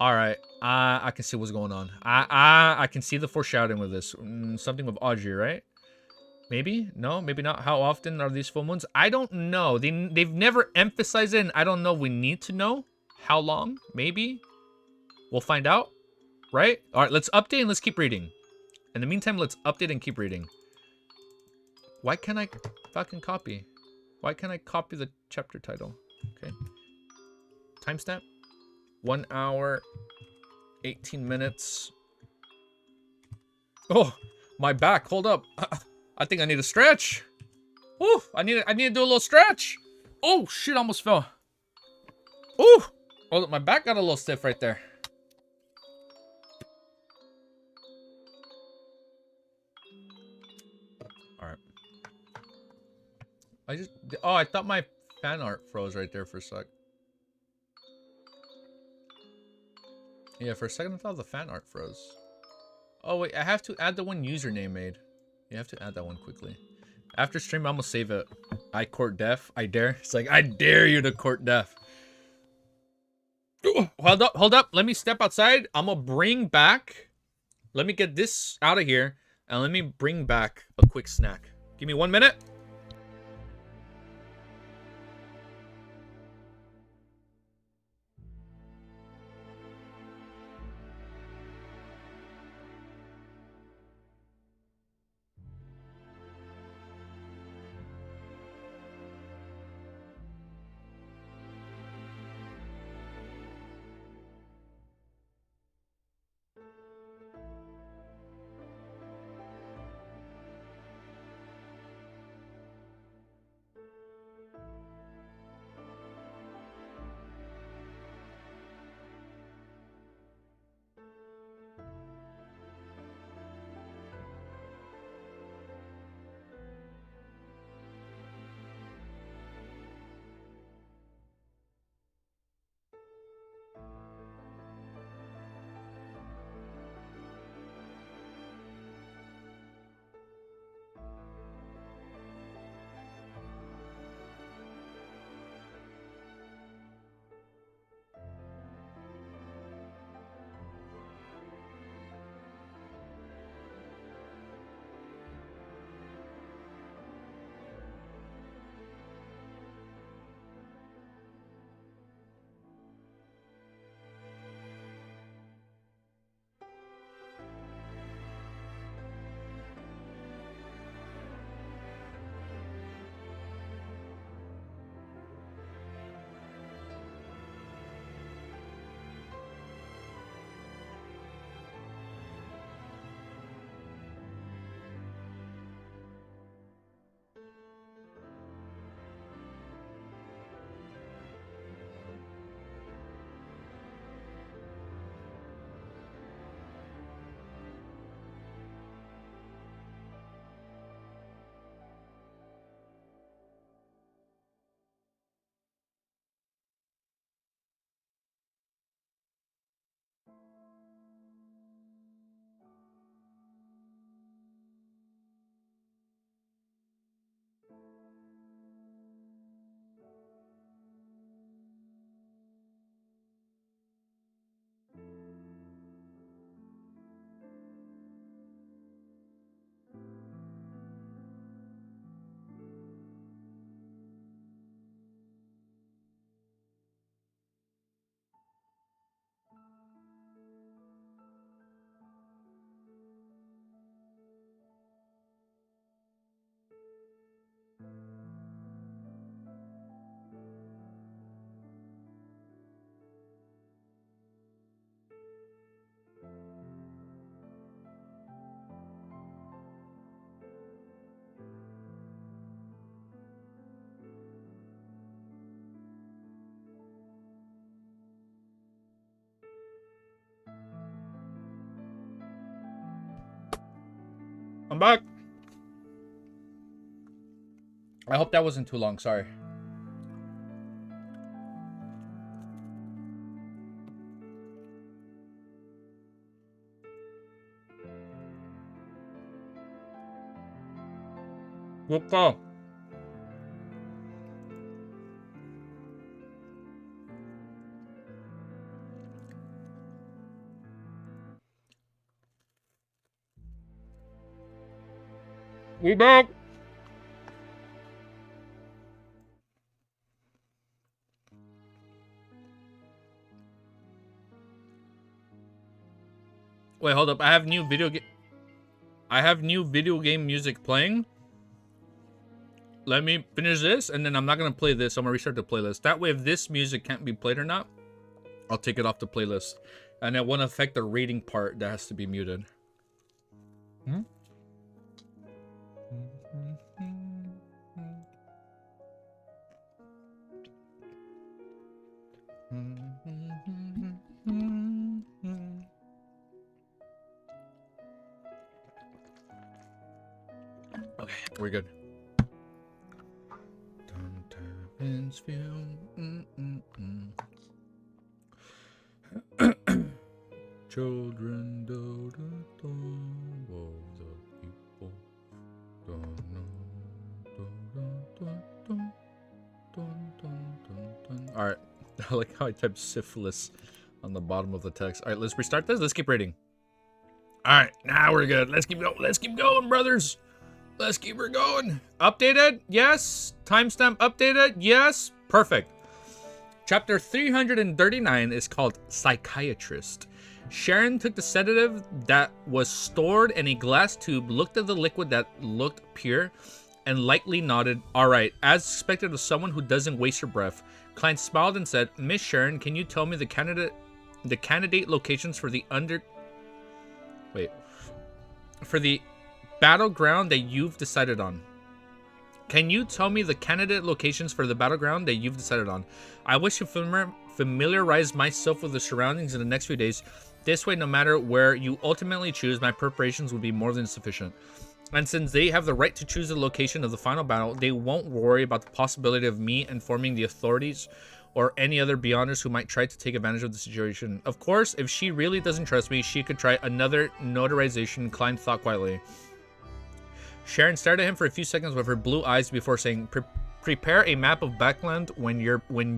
All right, I can see what's going on. I can see the foreshadowing with this. Something with Audrey, right? Maybe? No, maybe not. How often are these full moons? I don't know. They've never emphasized it, and I don't know if we need to know. How long? Maybe? We'll find out, right? All right, let's update and let's keep reading. In the meantime, let's update and keep reading. Why can't I fucking copy? Why can't I copy the chapter title? Okay. Timestamp. 1 hour, 18 minutes. Oh, my back. Hold up. I think I need a stretch. Ooh, I need to do a little stretch. Oh, shit, I almost fell. Ooh. Oh, my back got a little stiff right there. All right. I thought my fan art froze right there for a sec. Yeah, for a second I thought the fan art froze. Oh wait, I have to add the one username made. You have to add that one quickly. After stream, I'm gonna save it. I court death. I dare. It's like, I dare you to court death. Hold up. Let me step outside. I'm gonna bring back. Let me get this out of here. And let me bring back a quick snack. Give me 1 minute. I'm back. I hope that wasn't too long. Sorry. Good call. We back. Wait, hold up. I have new video game music playing. Let me finish this, and then I'm not gonna play this. I'm gonna restart the playlist. That way, if this music can't be played or not, I'll take it off the playlist, and it won't affect the reading part that has to be muted. Hmm? Okay, we're good. Children of the people. Alright, I like how I typed syphilis on the bottom of the text. Alright, let's restart this. Let's keep reading. Alright, now we're good. Let's keep going. Let's keep going, brothers. Let's keep her going. Updated? Yes. Timestamp updated? Yes. Perfect. Chapter 339 is called Psychiatrist. Sharon took the sedative that was stored in a glass tube, looked at the liquid that looked pure, and lightly nodded. All right, as expected of someone who doesn't waste her breath. Klein smiled and said, Miss Sharon, can you tell me the candidate locations for the battleground that you've decided on? Can you tell me the candidate locations for the battleground that you've decided on? I wish to familiarize myself with the surroundings in the next few days. This way, no matter where you ultimately choose, my preparations will be more than sufficient. And since they have the right to choose the location of the final battle, they won't worry about the possibility of me informing the authorities or any other Beyonders who might try to take advantage of the situation. Of course, if she really doesn't trust me, she could try another notarization, Klein thought quietly. Sharon stared at him for a few seconds with her blue eyes before saying, prepare a map of Backland when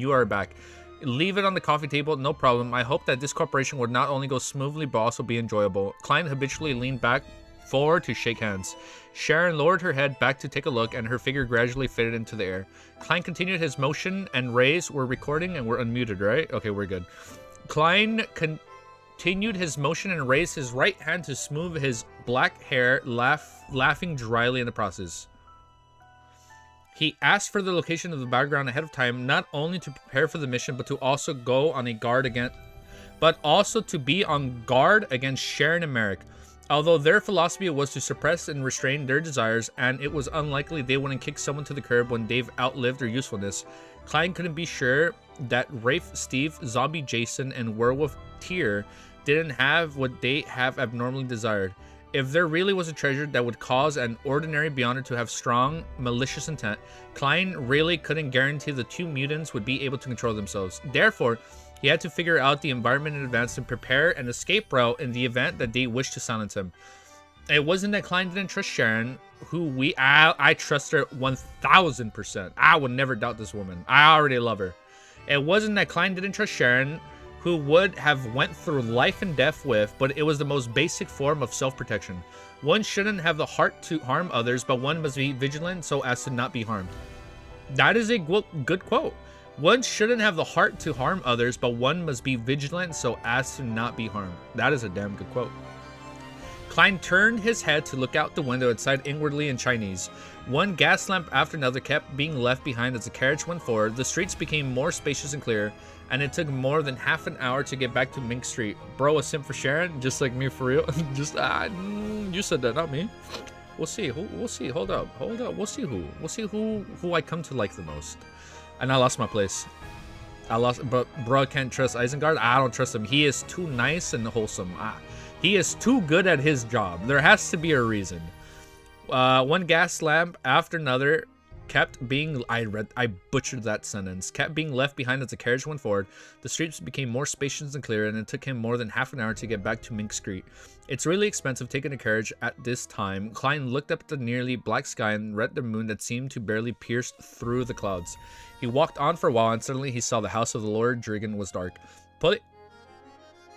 you are back. Leave it on the coffee table, no problem. I hope that this cooperation would not only go smoothly, but also be enjoyable. Klein habitually leaned back forward to shake hands. Sharon lowered her head back to take a look, and her figure gradually faded into the air. Klein continued his motion, and Ray's were recording and we're unmuted, right? Okay, we're good. Klein continued his motion and raised his right hand to smooth his black hair, laughing dryly in the process. He asked for the location of the background ahead of time, not only to prepare for the mission, but to also go on a guard against, but also to be on guard against Sharon and Merrick. Although their philosophy was to suppress and restrain their desires, and it was unlikely they wouldn't kick someone to the curb when they've outlived their usefulness, Klein couldn't be sure that Rafe, Steve, Zombie Jason, and Werewolf Tyr didn't have what they have abnormally desired. If there really was a treasure that would cause an ordinary Beyonder to have strong, malicious intent, Klein really couldn't guarantee the two mutants would be able to control themselves. Therefore, he had to figure out the environment in advance and prepare an escape route in the event that they wished to silence him. It wasn't that Klein didn't trust Sharon, who I trust her 1000%. I would never doubt this woman. I already love her. It wasn't that Klein didn't trust Sharon, who would have went through life and death with, but it was the most basic form of self-protection. One shouldn't have the heart to harm others, but one must be vigilant so as to not be harmed. That is a good quote. One shouldn't have the heart to harm others, but one must be vigilant so as to not be harmed. That is a damn good quote. Klein turned his head to look out the window and sighed inwardly in Chinese. One gas lamp after another kept being left behind as the carriage went forward. The streets became more spacious and clear, and it took more than half an hour to get back to Mink Street. Bro, a simp for Sharon? Just like me, for real? You said that, not me. We'll see. We'll see. Hold up. We'll see who. We'll see who I come to like the most. And I lost my place. But bro, can't trust Isengard. I don't trust him. He is too nice and wholesome. He is too good at his job. There has to be a reason. One gas lamp after another I butchered that sentence. Kept being left behind as the carriage went forward. The streets became more spacious and clear, and it took him more than half an hour to get back to Mink Street. It's really expensive taking a carriage at this time. Klein looked up at the nearly black sky and read the moon that seemed to barely pierce through the clouds. He walked on for a while, and suddenly he saw the house of the Lord Drigan was dark.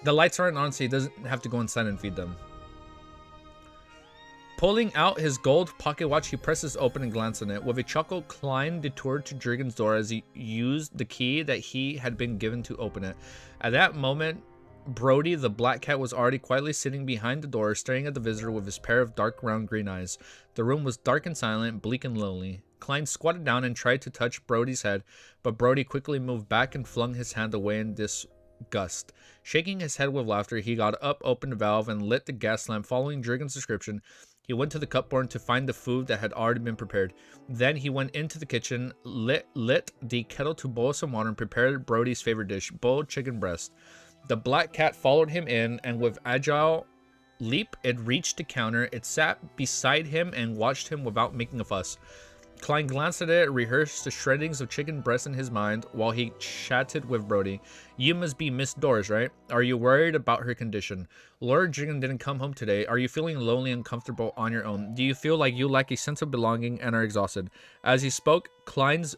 The lights aren't on, so he doesn't have to go inside and feed them. Pulling out his gold pocket watch, he presses open and glanced at it. With a chuckle, Klein detoured to Drigan's door as he used the key that he had been given to open it. At that moment, Brody, the black cat, was already quietly sitting behind the door, staring at the visitor with his pair of dark round green eyes. The room was dark and silent, bleak and lonely. Klein squatted down and tried to touch Brody's head, but Brody quickly moved back and flung his hand away in disgust. Shaking his head with laughter, he got up, opened the valve, and lit the gas lamp. Following Drigan's description, he went to the cupboard to find the food that had already been prepared. Then he went into the kitchen, lit the kettle to boil some water, and prepared Brody's favorite dish, boiled chicken breast. The black cat followed him in, and with agile leap, it reached the counter. It sat beside him and watched him without making a fuss. Klein glanced at it, rehearsed the shreddings of chicken breast in his mind while he chatted with Brody. You must be Miss Doris, right? Are you worried about her condition? Lord Drigan didn't come home today. Are you feeling lonely and uncomfortable on your own? Do you feel like you lack a sense of belonging and are exhausted? As he spoke, Klein's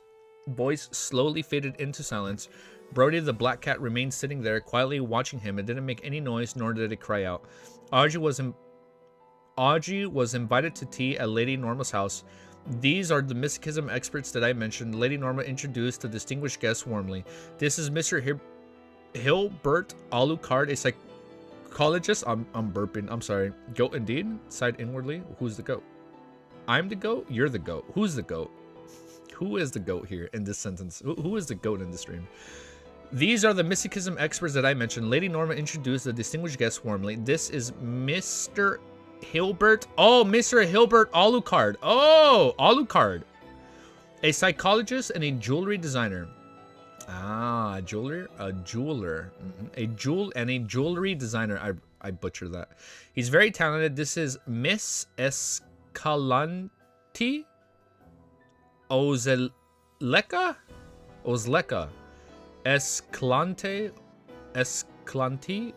voice slowly faded into silence. Brody the black cat remained sitting there, quietly watching him. It didn't make any noise, nor did it cry out. Audrey was invited to tea at Lady Norma's house. These are the mysticism experts that I mentioned. Lady Norma introduced the distinguished guest warmly. This is Mr. Hilbert Alucard, a psychologist. I'm burping. I'm sorry. Goat indeed. Sighed inwardly. Who's the goat? I'm the goat? You're the goat. Who's the goat? Who is the goat here in this sentence? Who is the goat in this stream? These are the mysticism experts that I mentioned. Lady Norma introduced the distinguished guest warmly. This is Mr. Hilbert. Oh, Mr. Hilbert Alucard. Oh, Alucard. A psychologist and a jewelry designer. Ah, a jeweler. A jewelry designer. I butchered that. He's very talented. This is Miss Escalante Ozleka. Escalante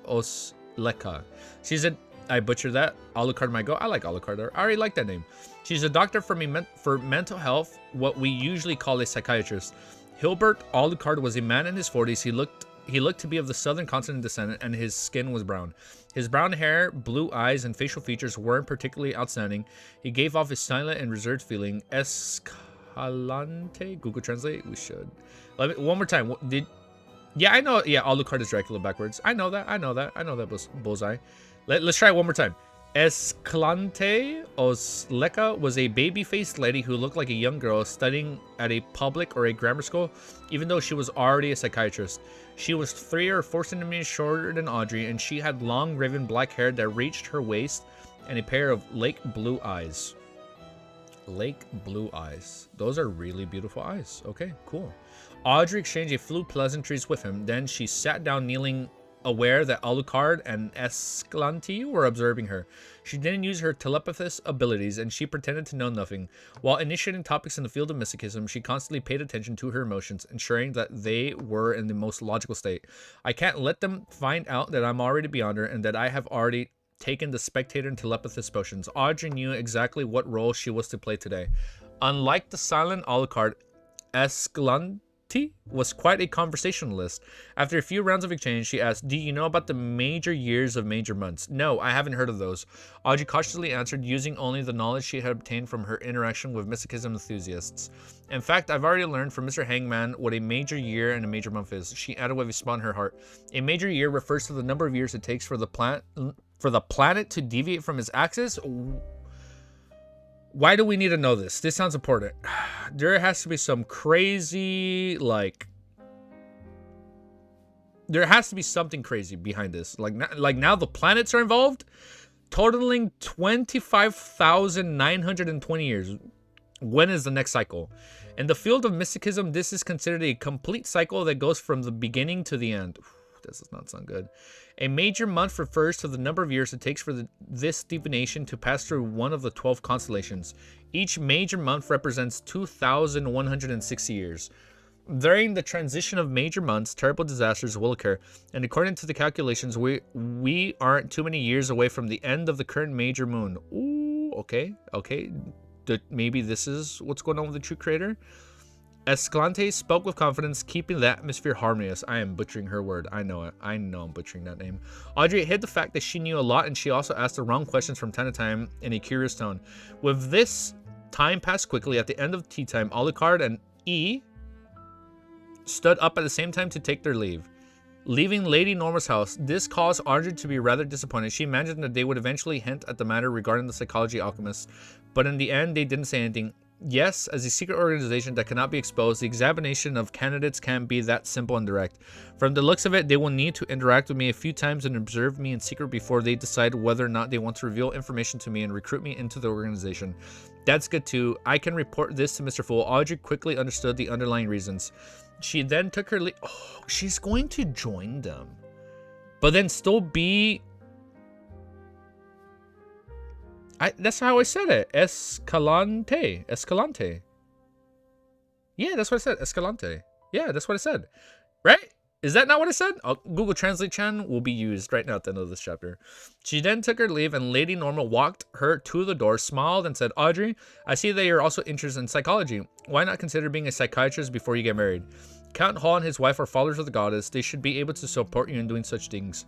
Osleka. She's a I butchered that. Alucard might go. I like Alucard. I already like that name. She's a doctor for mental health, what we usually call a psychiatrist. Hilbert Alucard was a man in his 40s. He looked to be of the southern continent descent, and his skin was brown. His brown hair, blue eyes, and facial features weren't particularly outstanding. He gave off a silent and reserved feeling. Escalante? Google Translate? We should. One more time. Yeah, I know. Yeah, Alucard is Dracula backwards. I know that. Bullseye. Let's try it one more time. Escalante Osleka was a baby-faced lady who looked like a young girl studying at a public or a grammar school, even though she was already a psychiatrist. She was 3 or 4 centimeters shorter than Audrey, and she had long, raven black hair that reached her waist and a pair of lake blue eyes. Lake blue eyes. Those are really beautiful eyes. Okay, cool. Audrey exchanged a few pleasantries with him. Then she sat down, kneeling, aware that Alucard and Escalante were observing her. She didn't use her telepathist abilities, and she pretended to know nothing. While initiating topics in the field of mysticism, she constantly paid attention to her emotions, ensuring that they were in the most logical state. I can't let them find out that I'm already beyond her, and that I have already taken the spectator and telepathist potions. Audrey knew exactly what role she was to play today. Unlike the silent Alucard, Escalante was quite a conversationalist. After a few rounds of exchange, she asked, do you know about the major years of major months? No, I haven't heard of those. Audrey cautiously answered, using only the knowledge she had obtained from her interaction with mysticism enthusiasts. In fact, I've already learned from Mr. Hangman what a major year and a major month is. She added with a smile in her heart. A major year refers to the number of years it takes for the planet to deviate from its axis. Why do we need to know this? This sounds important. There has to be some crazy, there has to be something crazy behind this. Like now the planets are involved, totaling 25,920 years. When is the next cycle? In the field of mysticism, this is considered a complete cycle that goes from the beginning to the end. This does not sound good. A major month refers to the number of years it takes for this divination to pass through one of the 12 constellations. Each major month represents 2,160 years. During the transition of major months, terrible disasters will occur, and according to the calculations, we aren't too many years away from the end of the current major moon. Ooh, okay. Maybe this is what's going on with the true creator. Escalante spoke with confidence, keeping the atmosphere harmonious. I am butchering her word. I know it. I know I'm butchering that name. Audrey hid the fact that she knew a lot, and she also asked the wrong questions from time to time in a curious tone. With this, time passed quickly. At the end of tea time, Alucard and E stood up at the same time to take their leave, leaving Lady Norma's house. This caused Audrey to be rather disappointed. She imagined that they would eventually hint at the matter regarding the psychology alchemists, but in the end, they didn't say anything. Yes, as a secret organization that cannot be exposed, the examination of candidates can't be that simple and direct. From the looks of it, they will need to interact with me a few times and observe me in secret before they decide whether or not they want to reveal information to me and recruit me into the organization. That's good too. I can report this to Mr. Fool. Audrey quickly understood the underlying reasons. She then took her leave. Oh, she's going to join them, but then still be... that's how I said it. Escalante. Escalante. Yeah, that's what I said. Escalante. Yeah, that's what I said. Right? Is that not what I said? Google Translate Chan will be used right now at the end of this chapter. She then took her leave, and Lady Norma walked her to the door, smiled, and said, Audrey, I see that you're also interested in psychology. Why not consider being a psychiatrist before you get married? Count Hall and his wife are followers of the goddess. They should be able to support you in doing such things.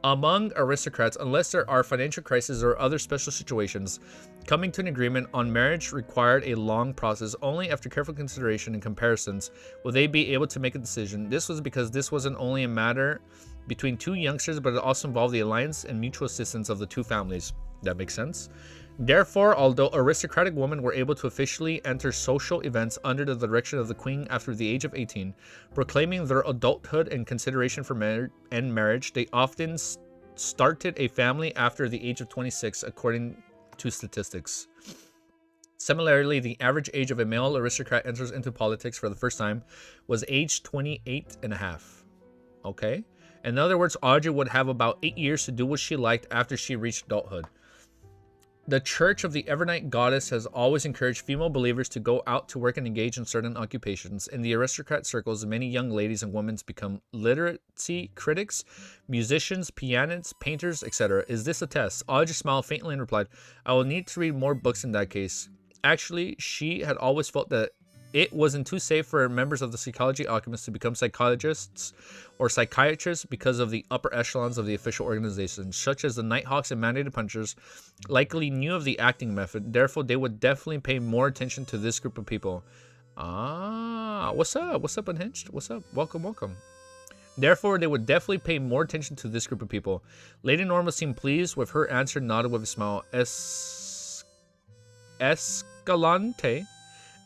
Among aristocrats, unless there are financial crises or other special situations, coming to an agreement on marriage required a long process. Only after careful consideration and comparisons will they be able to make a decision. This was because this wasn't only a matter between two youngsters, but it also involved the alliance and mutual assistance of the two families. That makes sense. Therefore, although aristocratic women were able to officially enter social events under the direction of the queen after the age of 18, proclaiming their adulthood and consideration for marriage, they often started a family after the age of 26, according to statistics. Similarly, the average age of a male aristocrat enters into politics for the first time was age 28 and a half. Okay? In other words, Audrey would have about 8 years to do what she liked after she reached adulthood. The Church of the Evernight Goddess has always encouraged female believers to go out to work and engage in certain occupations. In the aristocrat circles, many young ladies and women become literacy critics, musicians, pianists, painters, etc. Is this a test? Audrey smiled faintly and replied, I will need to read more books in that case. Actually, she had always felt that it wasn't too safe for members of the psychology alchemists to become psychologists or psychiatrists because of the upper echelons of the official organization, such as the Nighthawks and Mandated Punchers, likely knew of the acting method. Therefore, they would definitely pay more attention to this group of people. Ah, what's up? What's up, Unhinged? What's up? Welcome, welcome. Therefore, they would definitely pay more attention to this group of people. Lady Norma seemed pleased with her answer, nodded with a smile. Escalante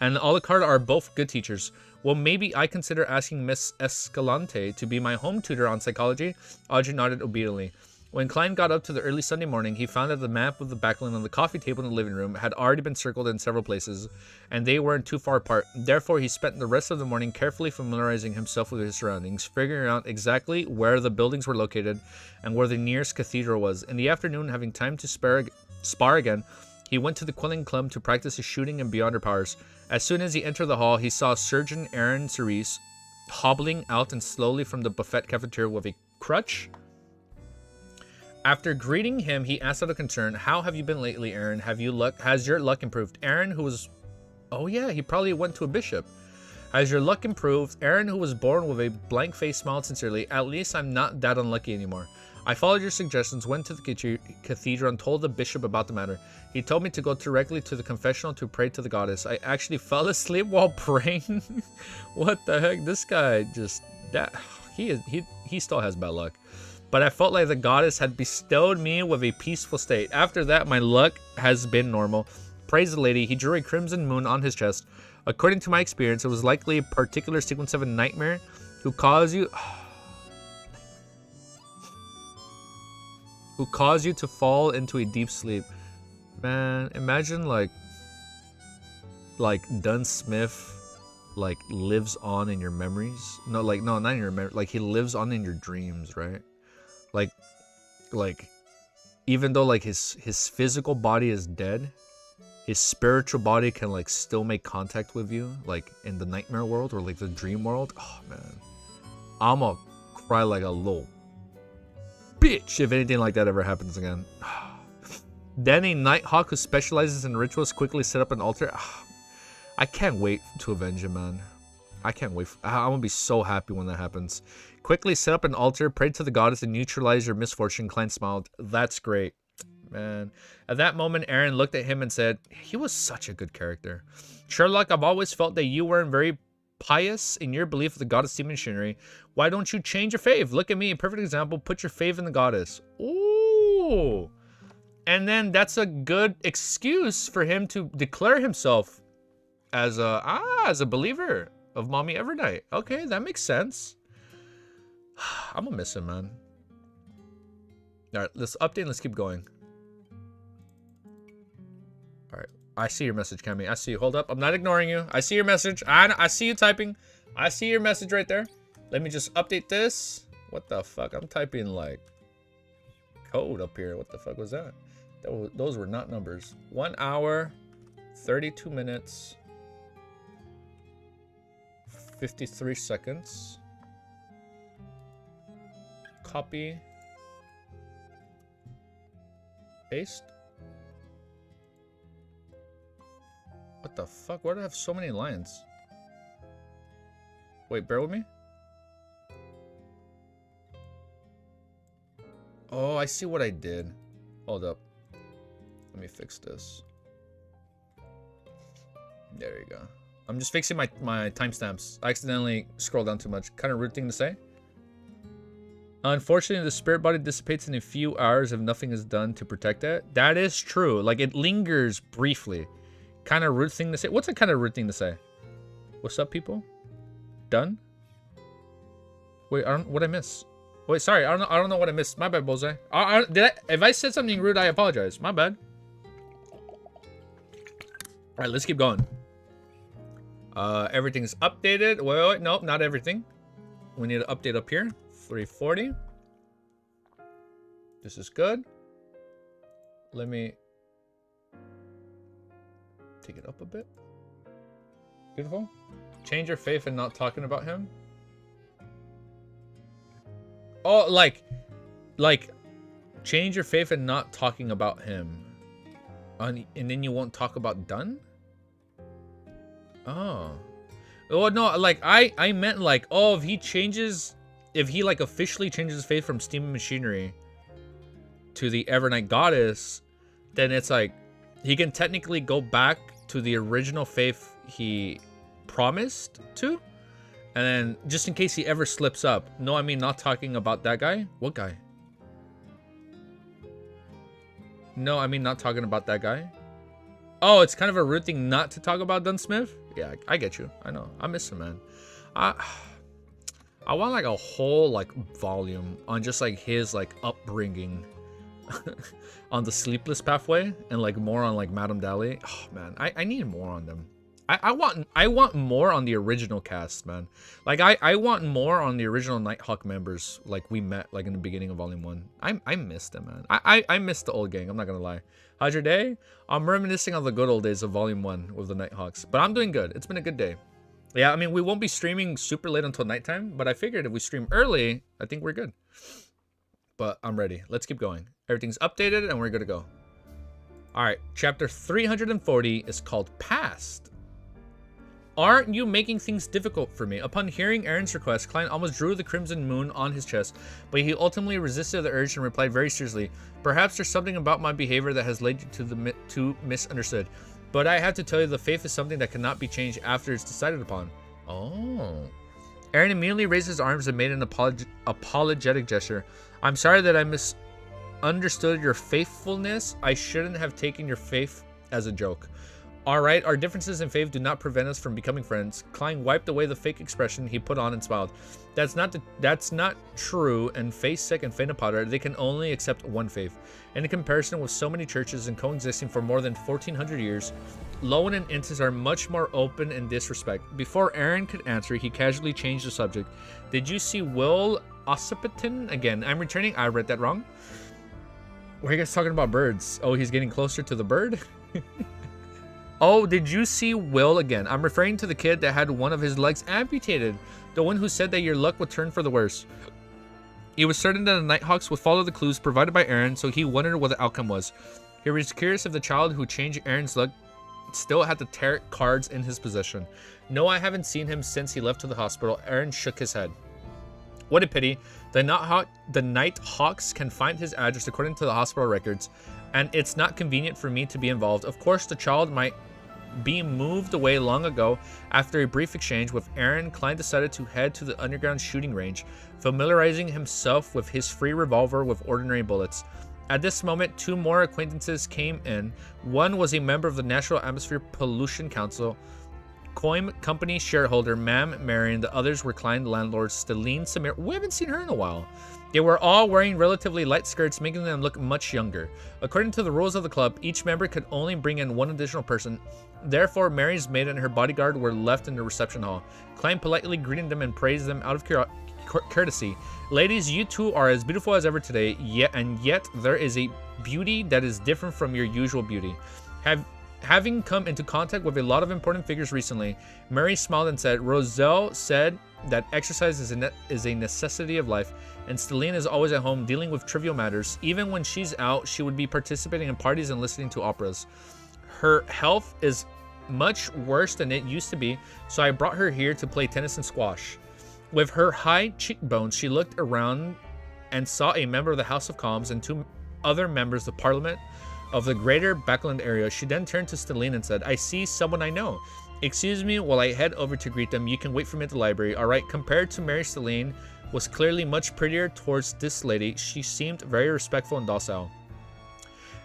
and Alucard are both good teachers. Well, maybe I consider asking Miss Escalante to be my home tutor on psychology. Audrey nodded obediently. When Klein got up to the early Sunday morning, he found that the map of the backland on the coffee table in the living room had already been circled in several places, and they weren't too far apart. Therefore, he spent the rest of the morning carefully familiarizing himself with his surroundings, figuring out exactly where the buildings were located and where the nearest cathedral was. In the afternoon, having time to spar again, he went to the Quilling Club to practice his shooting and beyonder powers. As soon as he entered the hall, he saw Surgeon Aaron Cerise hobbling out and slowly from the buffet cafeteria with a crutch. After greeting him, he asked out of concern, "How have you been lately, Aaron? Has your luck improved?" Aaron, who was... Oh yeah, he probably went to a bishop. "Has your luck improved?" Aaron, who was born with a blank face, smiled sincerely. "At least I'm not that unlucky anymore. I followed your suggestions, went to the cathedral, and told the bishop about the matter. He told me to go directly to the confessional to pray to the goddess. I actually fell asleep while praying." What the heck? This guy just... He still has bad luck. "But I felt like the goddess had bestowed me with a peaceful state. After that, my luck has been normal. Praise the lady." He drew a crimson moon on his chest. "According to my experience, it was likely a particular sequence of a nightmare who caused you to fall into a deep sleep." Man, imagine like Dunn Smith like lives on in your memories. No, like no, not in your memory. Like he lives on in your dreams, right? Like even though like his physical body is dead, his spiritual body can like still make contact with you, like in the nightmare world or like the dream world. Oh man, I'ma cry like a little bitch if anything like that ever happens again. Then a Nighthawk who specializes in rituals quickly set up an altar. I can't wait to avenge him, man. I can't wait. I'm gonna be so happy when that happens. Quickly set up an altar, pray to the goddess, and neutralize your misfortune. Klein smiled. That's great, man. At that moment, Aaron looked at him and said, he was such a good character. Sherlock, I've always felt that you weren't very pious in your belief of the goddess steam machinery. Why don't you change your faith? Look at me, a perfect example. Put your faith in the goddess. Ooh. And then that's a good excuse for him to declare himself as a believer of Mommy Evernight. Okay, that makes sense. I'm gonna miss him, man. All right, let's update and let's keep going. All right, I see your message, Cammy. I see you. Hold up, I'm not ignoring you. I see your message. I see you typing. I see your message right there. Let me just update this. What the fuck? I'm typing like code up here. What the fuck was that? Those were not numbers. 1 hour, 32 minutes, 53 seconds. Copy. Paste. What the fuck? Why do I have so many lines? Wait, bear with me. Oh, I see what I did. Hold up. Let me fix this. There you go. I'm just fixing my timestamps. I accidentally scrolled down too much. Kind of rude thing to say. Unfortunately, the spirit body dissipates in a few hours if nothing is done to protect it. That is true. Like, it lingers briefly. Kind of rude thing to say. What's a kind of rude thing to say? What's up, people? Done? Wait, what'd I miss? Wait, sorry. I don't know what I missed. My bad, Bullseye. If I said something rude, I apologize. My bad. All right, let's keep going. Everything's updated. Wait, nope, not everything. We need to update up here. 340. This is good. Let me take it up a bit. Beautiful. Change your faith in not talking about him. Oh, like change your faith in not talking about him. And then you won't talk about Dunn? Oh. Oh, no, like, I meant, like, oh, if he, like, officially changes his faith from Steam Machinery to the Evernight Goddess, then it's, like, he can technically go back to the original faith he promised to. And then, just in case he ever slips up. No, I mean, not talking about that guy. What guy? No, I mean, not talking about that guy. Oh, it's kind of a rude thing not to talk about Dunn Smith? Yeah, I get you. I know. I miss him, man. I want, like, a whole, like, volume on just, like, his, like, upbringing on the Sleepless Pathway and, like, more on, like, Madame Dally. Oh, man. I need more on them. I want more on the original cast, man. Like, I want more on the original Nighthawk members, like we met, like, in the beginning of Volume 1. I missed them, man. I missed the old gang, I'm not gonna lie. How's your day? I'm reminiscing on the good old days of Volume 1 with the Nighthawks. But I'm doing good. It's been a good day. Yeah, I mean, we won't be streaming super late until nighttime, but I figured if we stream early, I think we're good. But I'm ready. Let's keep going. Everything's updated, and we're good to go. Alright, chapter 340 is called Past. Aren't you making things difficult for me? Upon hearing Aaron's request, Klein almost drew the crimson moon on his chest, but he ultimately resisted the urge and replied very seriously, perhaps there's something about my behavior that has led you to misunderstood. But I have to tell you, the faith is something that cannot be changed after it's decided upon. Oh. Aaron immediately raised his arms and made an apologetic gesture. I'm sorry that I misunderstood your faithfulness. I shouldn't have taken your faith as a joke. Alright, our differences in faith do not prevent us from becoming friends. Klein wiped away the fake expression he put on and smiled. That's not true, and faith sick and faint Potter, they can only accept one faith. And in comparison with so many churches and coexisting for more than 1400 years, Lowen and Intis are much more open in this respect. Before Aaron could answer, he casually changed the subject. Did you see Will Ossipiton? Again, I'm returning. I read that wrong. Why are you guys talking about birds? Oh, he's getting closer to the bird? Oh, did you see Will again? I'm referring to the kid that had one of his legs amputated. The one who said that your luck would turn for the worse. He was certain that the Nighthawks would follow the clues provided by Aaron, so he wondered what the outcome was. He was curious if the child who changed Aaron's luck still had the tarot cards in his possession. No, I haven't seen him since he left to the hospital. Aaron shook his head. What a pity. The Nighthawks can find his address according to the hospital records, and it's not convenient for me to be involved. Of course, the child might be moved away long ago. After a brief exchange with Aaron, Klein decided to head to the underground shooting range, familiarizing himself with his free revolver with ordinary bullets. At this moment, two more acquaintances came in. One was a member of the National Atmosphere Pollution Council, Coim Company shareholder Mam Marion. The others were Klein landlords Stelline Samir. We haven't seen her in a while. They were all wearing relatively light skirts, making them look much younger. According to the rules of the club, each member could only bring in one additional person. Therefore, Mary's maid and her bodyguard were left in the reception hall. Klein politely greeted them and praised them out of courtesy. Ladies, you two are as beautiful as ever today, yet there is a beauty that is different from your usual beauty. Having come into contact with a lot of important figures recently, Mary smiled and said, Roselle said that exercise is a necessity of life, and Stelline is always at home dealing with trivial matters. Even when she's out, she would be participating in parties and listening to operas. Her health is much worse than it used to be, so I brought her here to play tennis and squash. With her high cheekbones, she looked around and saw a member of the House of Commons and two other members of Parliament of the greater Backland area. She then turned to Stelline and said, I see someone I know. Excuse me while I head over to greet them. You can wait for me at the library. Alright, compared to Mary, Stelline was clearly much prettier towards this lady. She seemed very respectful and docile.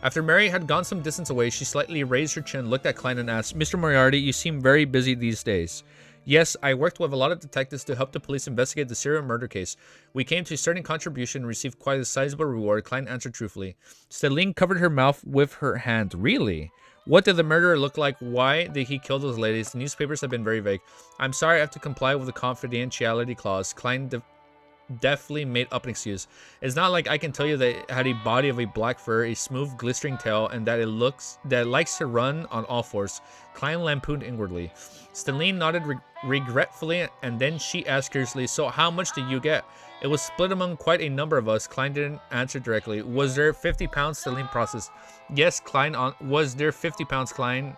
After Mary had gone some distance away, she slightly raised her chin, looked at Klein and asked, Mr. Moriarty, you seem very busy these days. Yes, I worked with a lot of detectives to help the police investigate the serial murder case. We came to a certain contribution and received quite a sizable reward, Klein answered truthfully. Stelline covered her mouth with her hand. Really? What did the murderer look like? Why did he kill those ladies? The newspapers have been very vague. I'm sorry I have to comply with the confidentiality clause. Klein definitely made up an excuse. It's not like I can tell you that it had a body of a black fur, a smooth glistening tail, and that it likes to run on all fours. Klein lampooned inwardly. Stelline nodded regretfully, and then she asked curiously, so how much did you get? It was split among quite a number of us. Klein didn't answer directly. Was there 50 pounds? Stelline processed. Yes, Klein. Was there 50 pounds, Klein?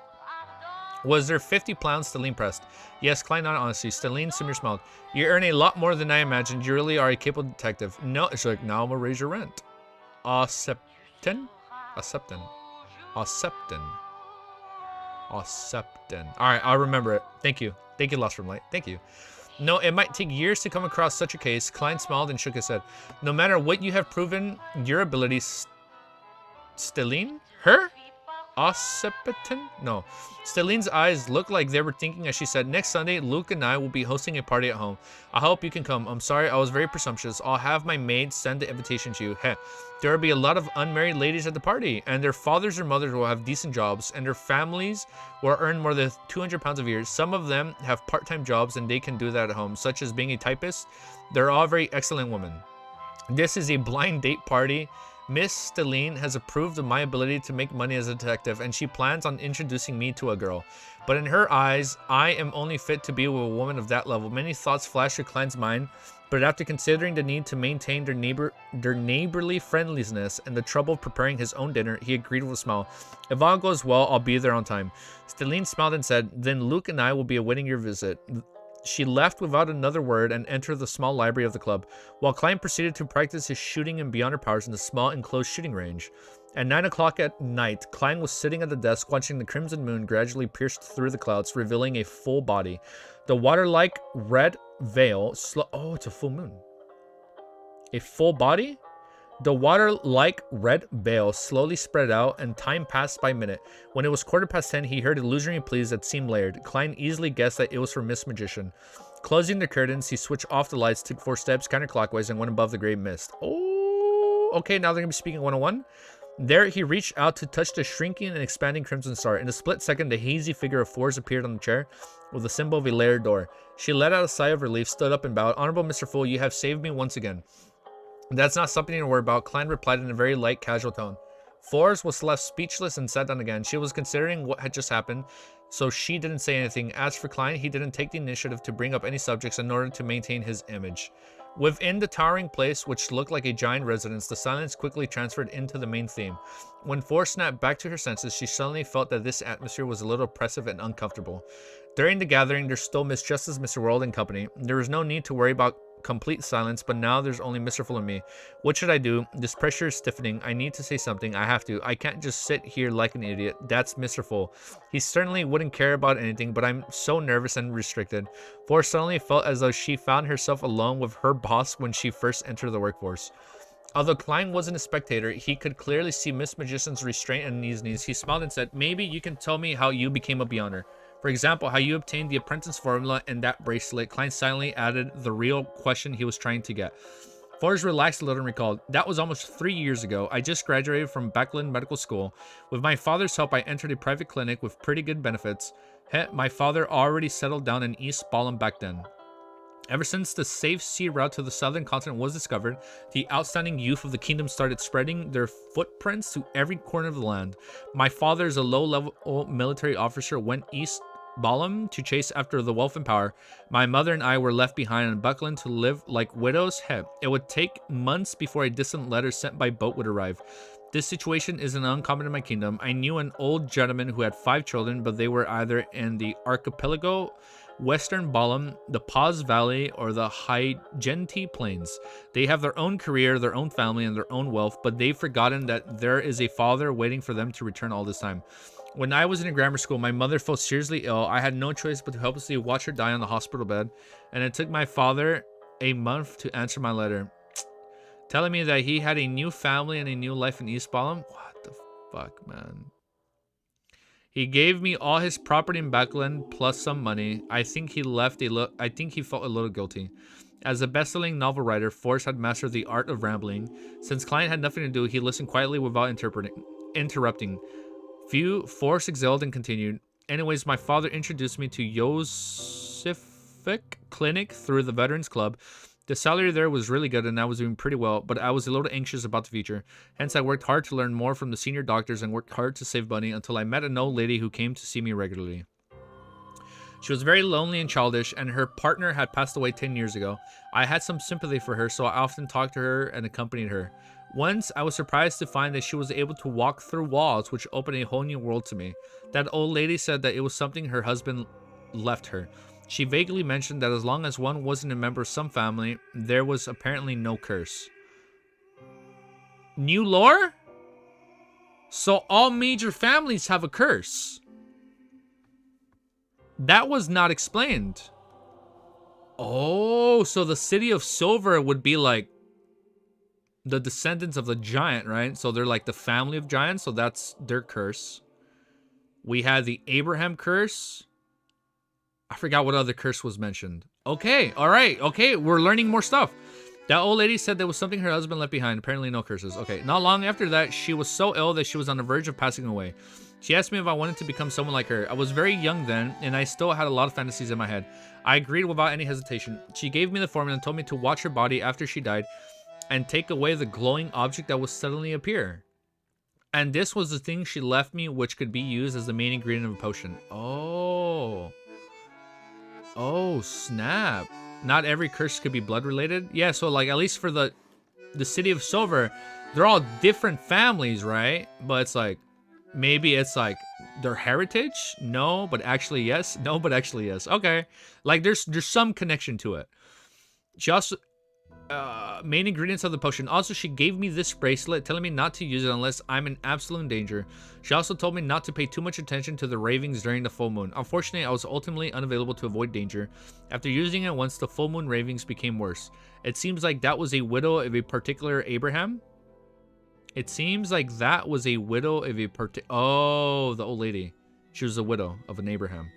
Was there 50 pounds? Stelline pressed. Yes, Klein nodded honestly. Stelline Simmer smiled. You earn a lot more than I imagined. You really are a capable detective. No, it's like, now I'm gonna raise your rent. Acceptin? Acceptin. Acceptin. Acceptin. Alright, I'll remember it. Thank you. Thank you, Lost from Light. Thank you. No, it might take years to come across such a case. Klein smiled and shook his head. No matter what you have proven, your abilities... Stelline? Her? Occipitan? No. Stelline's eyes looked like they were thinking as she said, next Sunday, Luke and I will be hosting a party at home. I hope you can come. I'm sorry, I was very presumptuous. I'll have my maid send the invitation to you. Heh. There will be a lot of unmarried ladies at the party, and their fathers or mothers will have decent jobs, and their families will earn more than 200 pounds a year. Some of them have part-time jobs, and they can do that at home, such as being a typist. They're all very excellent women. This is a blind date party. Miss Stelline has approved of my ability to make money as a detective, and she plans on introducing me to a girl. But in her eyes, I am only fit to be with a woman of that level. Many thoughts flashed through Klein's mind, but after considering the need to maintain their neighborly friendliness and the trouble of preparing his own dinner, he agreed with a smile. If all goes well, I'll be there on time. Stelline smiled and said, then Luke and I will be awaiting your visit. She left without another word and entered the small library of the club, while Klein proceeded to practice his shooting and beyond her powers in the small enclosed shooting range. At 9 o'clock at night, Klein was sitting at the desk watching the crimson moon gradually pierce through the clouds, revealing a full body. The water-like red veil oh, it's a full moon. A full body? The water-like red veil slowly spread out, and time passed by minute. When it was 10:15, he heard illusory pleas that seemed layered. Klein easily guessed that it was from Miss Magician. Closing the curtains, he switched off the lights, took 4 steps counterclockwise, and went above the gray mist. Oh, okay, now they're going to be speaking 101. There, he reached out to touch the shrinking and expanding crimson star. In a split second, the hazy figure of Force appeared on the chair with the symbol of a layered door. She let out a sigh of relief, stood up, and bowed. Honorable Mr. Fool, you have saved me once again. That's not something to worry about, Klein replied in a very light, casual tone. Force was left speechless and sat down again. She was considering what had just happened, so she didn't say anything. As for Klein, he didn't take the initiative to bring up any subjects in order to maintain his image. Within the towering place, which looked like a giant residence, the silence quickly transferred into the main theme. When Force snapped back to her senses, she suddenly felt that this atmosphere was a little oppressive and uncomfortable. During the gathering, there still Miss Justice, Mr. World, and company. There was no need to worry about complete silence, but now there's only Mr. Full and me. What should I do? This pressure is stiffening. I need to say something. I have to. I can't just sit here like an idiot. That's Mr. Full. He certainly wouldn't care about anything, but I'm so nervous and restricted. Force suddenly felt as though she found herself alone with her boss when she first entered the workforce. Although Klein wasn't a spectator, he could clearly see Miss Magician's restraint and knees. He smiled and said, maybe you can tell me how you became a Beyonder. For example, how you obtained the apprentice formula and that bracelet. Klein silently added the real question he was trying to get. Forrest relaxed a little and recalled, that was almost 3 years ago. I just graduated from Backlund Medical School. With my father's help, I entered a private clinic with pretty good benefits. My father already settled down in East Balham back then. Ever since the safe sea route to the southern continent was discovered, the outstanding youth of the kingdom started spreading their footprints to every corner of the land. My father, as a low-level military officer, went east Balham to chase after the wealth and power. My mother and I were left behind in Buckland to live like widows. It would take months before a distant letter sent by boat would arrive. This situation isn't uncommon in my kingdom. I knew an old gentleman who had 5 children, but they were either in the archipelago, Western Balham, the Paz Valley, or the High-Genti Plains. They have their own career, their own family, and their own wealth, but they've forgotten that there is a father waiting for them to return all this time. When I was in a grammar school, my mother fell seriously ill. I had no choice but to helplessly watch her die on the hospital bed, and it took my father a month to answer my letter, telling me that he had a new family and a new life in East Balham. What the fuck, man? He gave me all his property in Backlund plus some money. I think he felt a little guilty. As a best-selling novel writer, Forrest had mastered the art of rambling. Since Klein had nothing to do, he listened quietly without interrupting. Forrest exhaled and continued. Anyways, my father introduced me to Josephic Clinic through the Veterans Club. The salary there was really good and I was doing pretty well, but I was a little anxious about the future. Hence, I worked hard to learn more from the senior doctors and worked hard to save money until I met an old lady who came to see me regularly. She was very lonely and childish, and her partner had passed away 10 years ago. I had some sympathy for her, so I often talked to her and accompanied her. Once, I was surprised to find that she was able to walk through walls, which opened a whole new world to me. That old lady said that it was something her husband left her. She vaguely mentioned that as long as one wasn't a member of some family, there was apparently no curse. New lore? So all major families have a curse. That was not explained. Oh, so the city of Silver would be like the descendants of the giant, right? So they're like the family of giants, so that's their curse. We had the Abraham curse. I forgot what other curse was mentioned. Okay, all right, okay, we're learning more stuff. That old lady said there was something her husband left behind. Apparently no curses. Okay, not long after that, she was so ill that she was on the verge of passing away. She asked me if I wanted to become someone like her. I was very young then, and I still had a lot of fantasies in my head. I agreed without any hesitation. She gave me the formula and told me to watch her body after she died and take away the glowing object that would suddenly appear. And this was the thing she left me, which could be used as the main ingredient of a potion. Oh. Oh, snap. Not every curse could be blood related. Yeah, so like at least for the city of Silver, they're all different families, right? But it's like, maybe it's like their heritage? No, but actually yes. No, but actually yes. Okay. Like there's some connection to it. She also main ingredients of the potion. Also, she gave me this bracelet, telling me not to use it unless I'm in absolute danger. She also told me not to pay too much attention to the ravings during the full moon. Unfortunately, I was ultimately unavailable to avoid danger. After using it once, the full moon ravings became worse. It seems like that was a widow of a particular Abraham. It seems like that was a widow of a oh, the old lady. She was a widow of an Abraham.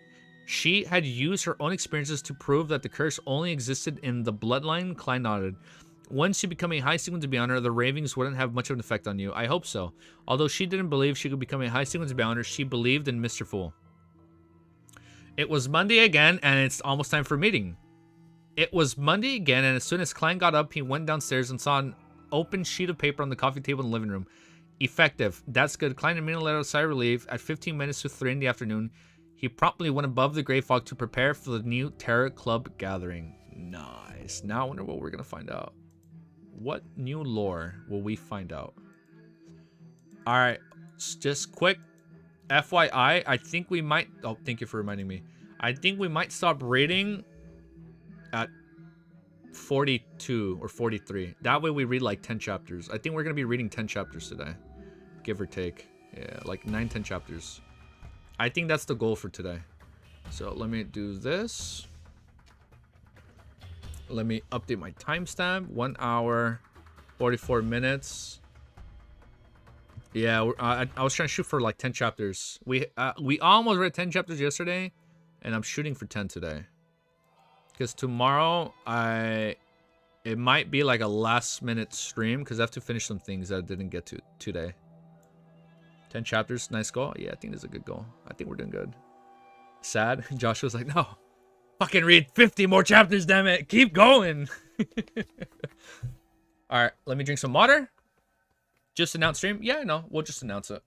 She had used her own experiences to prove that the curse only existed in the bloodline. Klein nodded. Once you become a high sequence beyonder, the ravings wouldn't have much of an effect on you. I hope so. Although she didn't believe she could become a high sequence beyonder, she believed in Mr. Fool. It was Monday again, and it's almost time for a meeting. It was Monday again, and as soon as Klein got up, he went downstairs and saw an open sheet of paper on the coffee table in the living room. Effective. That's good. Klein immediately let out a sigh of relief. At 15 minutes to 3 in the afternoon, he promptly went above the gray fog to prepare for the new Terror Club gathering. Nice. Now I wonder what we're going to find out. What new lore will we find out? Alright, just quick FYI, I think we might... Oh, thank you for reminding me. I think we might stop reading at 42 or 43. That way we read like 10 chapters. I think we're going to be reading 10 chapters today. Give or take. Yeah, like 9-10 chapters. I think that's the goal for today. So let me do this. Let me update my timestamp. 1 hour, 44 minutes. Yeah, I was trying to shoot for like 10 chapters. We almost read 10 chapters yesterday, and I'm shooting for 10 today. Because tomorrow, it might be like a last-minute stream, because I have to finish some things that I didn't get to today. 10 chapters, nice goal. Yeah, I think that's a good goal. I think we're doing good. Sad. Josh was like, no. Fucking read 50 more chapters, damn it. Keep going. Alright, let me drink some water. Just announce stream? Yeah, no, we'll just announce it.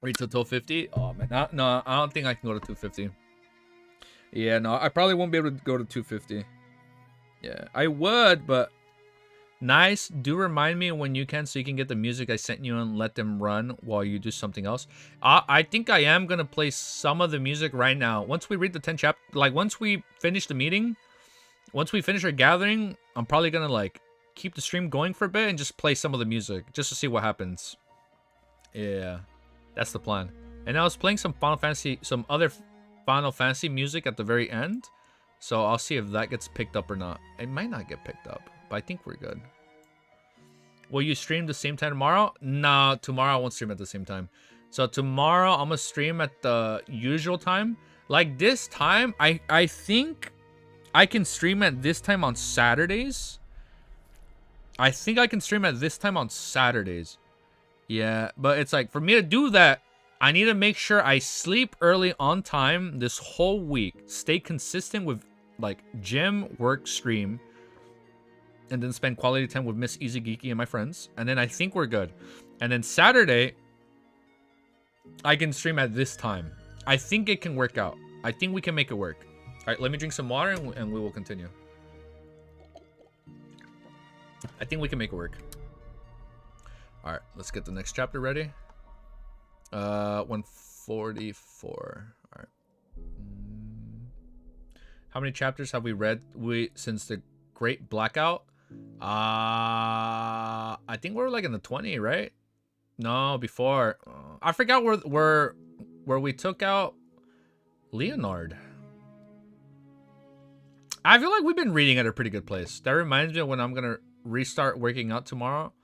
Read till 250? Oh, man. No, I don't think I can go to 250. Yeah, no, I probably won't be able to go to 250. Yeah, I would, but... Nice. Do remind me when you can so you can get the music I sent you and let them run while you do something else. I think I am going to play some of the music right now. Once we read the 10 chapters, like once we finish the meeting, once we finish our gathering, I'm probably going to like keep the stream going for a bit and just play some of the music just to see what happens. Yeah, that's the plan. And I was playing some other Final Fantasy music at the very end. So I'll see if that gets picked up or not. It might not get picked up. I think we're good. Will you stream the same time tomorrow? No, tomorrow I won't stream at the same time. So tomorrow I'm gonna stream at the usual time. Like this time, I think I can stream at this time on Saturdays. I think I can stream at this time on Saturdays. Yeah, but it's like for me to do that, I need to make sure I sleep early on time this whole week. Stay consistent with like gym, work, stream. And then spend quality time with Miss Easy Geeky and my friends. And then I think we're good. And then Saturday, I can stream at this time. I think it can work out. I think we can make it work. All right, let me drink some water and we will continue. I think we can make it work. All right, let's get the next chapter ready. 144. All right. How many chapters have we read since the Great Blackout? I think we're like in the 20, right? No, before. I forgot where we took out Leonard. I feel like we've been reading at a pretty good place. That reminds me of when I'm gonna restart working out tomorrow.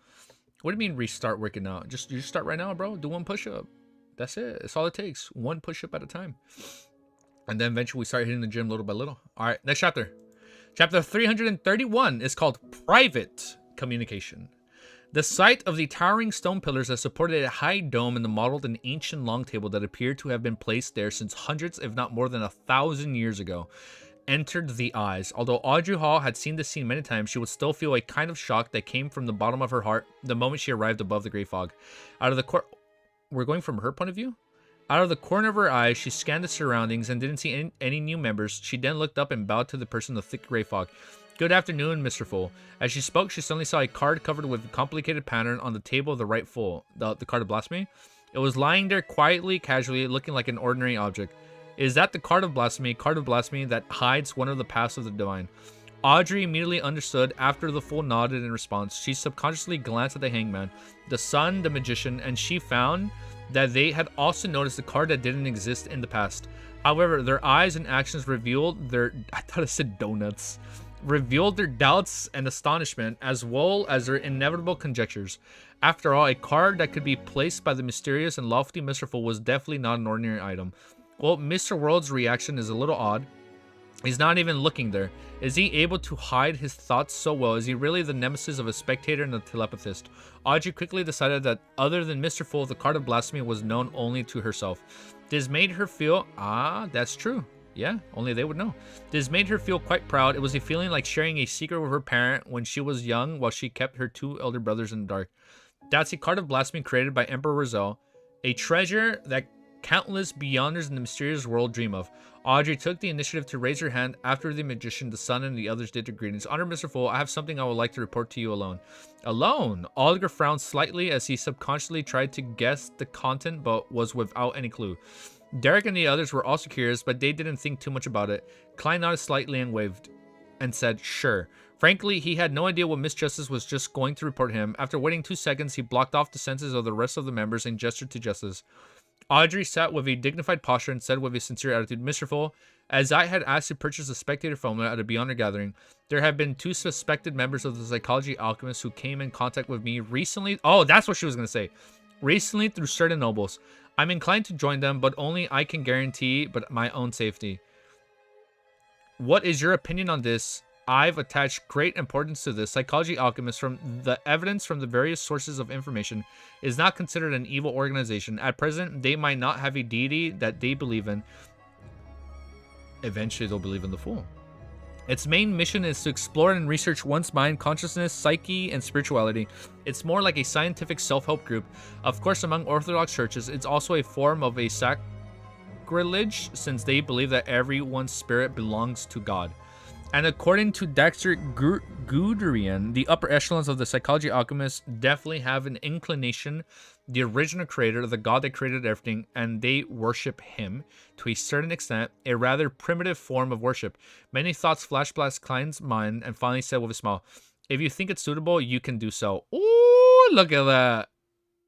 What do you mean restart working out? You start right now, bro. Do one push-up. That's it. That's all it takes. One push-up at a time. And then eventually we start hitting the gym little by little. All right, next chapter. Chapter 331 is called Private Communication. The sight of the towering stone pillars that supported a high dome and the modeled an ancient long table that appeared to have been placed there since hundreds, if not more than 1,000 years ago, entered the eyes. Although Audrey Hall had seen this scene many times, she would still feel a kind of shock that came from the bottom of her heart the moment she arrived above the gray fog. Out of the we're going from her point of view? Out of the corner of her eye, she scanned the surroundings and didn't see any new members. She then looked up and bowed to the person in the thick gray fog. Good afternoon, Mr. Fool. As she spoke, she suddenly saw a card covered with a complicated pattern on the table of the right fool. The card of blasphemy? It was lying there quietly, casually, looking like an ordinary object. Is that the card of blasphemy that hides one of the paths of the divine? Audrey immediately understood after the fool nodded in response. She subconsciously glanced at the hangman, the sun, the magician, and she found that they had also noticed the card that didn't exist in the past. However, their eyes and actions revealed I thought it said donuts. revealed their doubts and astonishment, as well as their inevitable conjectures. After all, a card that could be placed by the mysterious and lofty Mr. Fool was definitely not an ordinary item. Well, Mr. World's reaction is a little odd. He's not even looking there. Is he able to hide his thoughts so well? Is he really the nemesis of a spectator and a telepathist? Audrey quickly decided that other than Mr. Fool, the card of blasphemy was known only to herself. This made her feel, that's true. Yeah, only they would know. This made her feel quite proud. It was a feeling like sharing a secret with her parent when she was young while she kept her two elder brothers in the dark. That's a card of blasphemy created by Emperor Rizal, a treasure that countless beyonders in the mysterious world dream of. Audrey took the initiative to raise her hand after the magician, the sun, and the others did their greetings. Honor Mr. Fool, I have something I would like to report to you alone. Alone? Oliver frowned slightly as he subconsciously tried to guess the content but was without any clue. Derek and the others were also curious, but they didn't think too much about it. Klein nodded slightly and waved and said, sure. Frankly, he had no idea what Miss Justice was just going to report him. After waiting 2 seconds, he blocked off the senses of the rest of the members and gestured to Justice. Audrey sat with a dignified posture and said with a sincere attitude, Mr. Fool, as I had asked to purchase a spectator formula at a Beyonder gathering, there have been 2 suspected members of the Psychology Alchemist who came in contact with me recently. Oh, that's what she was going to say. Recently through certain nobles. I'm inclined to join them, but only I can guarantee but my own safety. What is your opinion on this? I've attached great importance to this. Psychology Alchemist, from the evidence from the various sources of information, is not considered an evil organization. At present, they might not have a deity that they believe in. Eventually, they'll believe in the Fool. Its main mission is to explore and research one's mind, consciousness, psyche, and spirituality. It's more like a scientific self-help group. Of course, among Orthodox churches, it's also a form of a sacrilege, since they believe that everyone's spirit belongs to God. And according to Dexter Guderian, the upper echelons of the Psychology Alchemists definitely have an inclination, the original creator, the God that created everything, and they worship him to a certain extent, a rather primitive form of worship. Many thoughts flashed past Klein's mind and finally said with a smile, if you think it's suitable, you can do so. Ooh, look at that.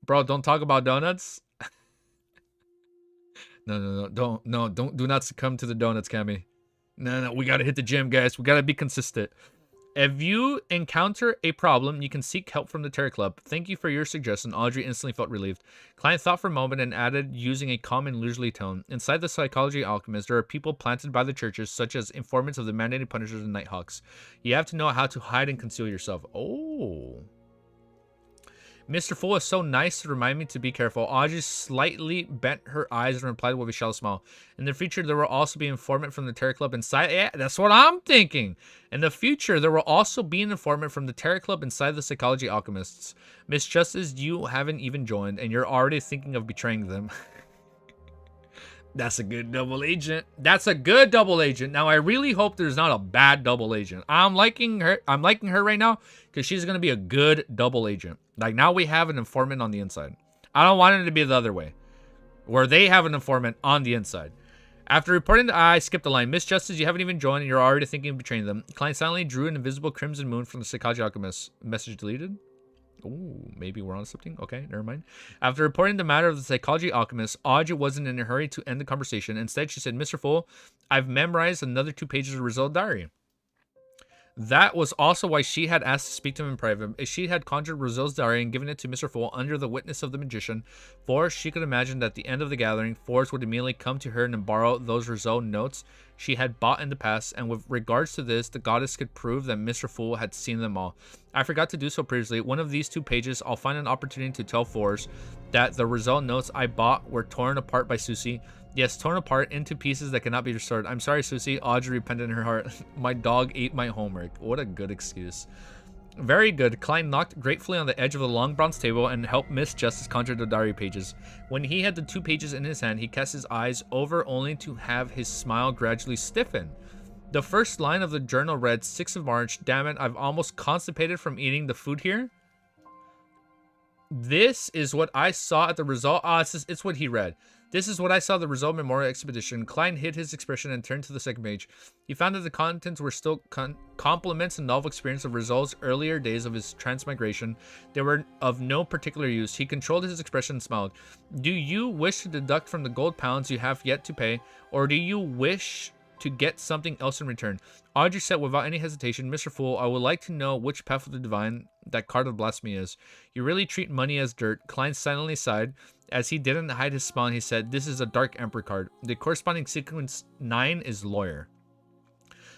Bro, don't talk about donuts. No, do not succumb to the donuts, Cammy. No, we gotta hit the gym, guys. We gotta be consistent. If you encounter a problem, you can seek help from the Terror Club. Thank you for your suggestion. Audrey instantly felt relieved. Klein thought for a moment and added, using a calm and leisurely tone. Inside the Psychology Alchemist, there are people planted by the churches, such as informants of the mandated punishers and Nighthawks. You have to know how to hide and conceal yourself. Oh. Mr. Fool is so nice to remind me to be careful. Audrey slightly bent her eyes and replied with a shallow smile. In the future, there will also be an informant from the Terror Club inside. Yeah, that's what I'm thinking. In the future, there will also be an informant from the Terror Club inside the Psychology Alchemists. Miss Justice, you haven't even joined, and you're already thinking of betraying them. That's a good double agent. That's a good double agent. Now, I really hope there's not a bad double agent. I'm liking her right now because she's going to be a good double agent. Like, now we have an informant on the inside. I don't want it to be the other way, where they have an informant on the inside. After reporting I skipped a line. Miss Justice, you haven't even joined and you're already thinking of betraying them. Klein silently drew an invisible crimson moon from the Psychology Alchemist. Message deleted. Ooh, maybe we're on something. Okay, never mind. After reporting the matter of the Psychology Alchemist, Audrey wasn't in a hurry to end the conversation. Instead, she said, Mr. Fool, I've memorized another 2 pages of Rizal diary. That was also why she had asked to speak to him in private. She had conjured Rizal's diary and given it to Mr. Fool under the witness of the magician, for she could imagine that at the end of the gathering, Forrest would immediately come to her and borrow those Rizal notes she had bought in the past, and with regards to this, the goddess could prove that Mr. Fool had seen them all. I forgot to do so previously. One of these 2 pages, I'll find an opportunity to tell Forrest that the Rizal notes I bought were torn apart by Susie. Yes, torn apart into pieces that cannot be restored. I'm sorry, Susie. Audrey repented in her heart. My dog ate my homework. What a good excuse. Very good. Klein knocked gratefully on the edge of the long bronze table and helped Miss Justice conjure the diary pages. When he had the 2 pages in his hand, he cast his eyes over only to have his smile gradually stiffen. The first line of the journal read, 6th of March. Damn it, I've almost constipated from eating the food here. This is what I saw at the result. It's what he read. This is what I saw at the Rizal Memorial Expedition. Klein hid his expression and turned to the second page. He found that the contents were still compliments and novel experience of Rizal's earlier days of his transmigration. They were of no particular use. He controlled his expression and smiled. Do you wish to deduct from the gold pounds you have yet to pay, or do you wish to get something else in return. Audrey said without any hesitation, Mr. Fool, I would like to know which path of the divine that card of blasphemy is. You really treat money as dirt. Klein silently sighed. As he didn't hide his smile, he said, this is a Dark Emperor card. The corresponding sequence 9 is lawyer.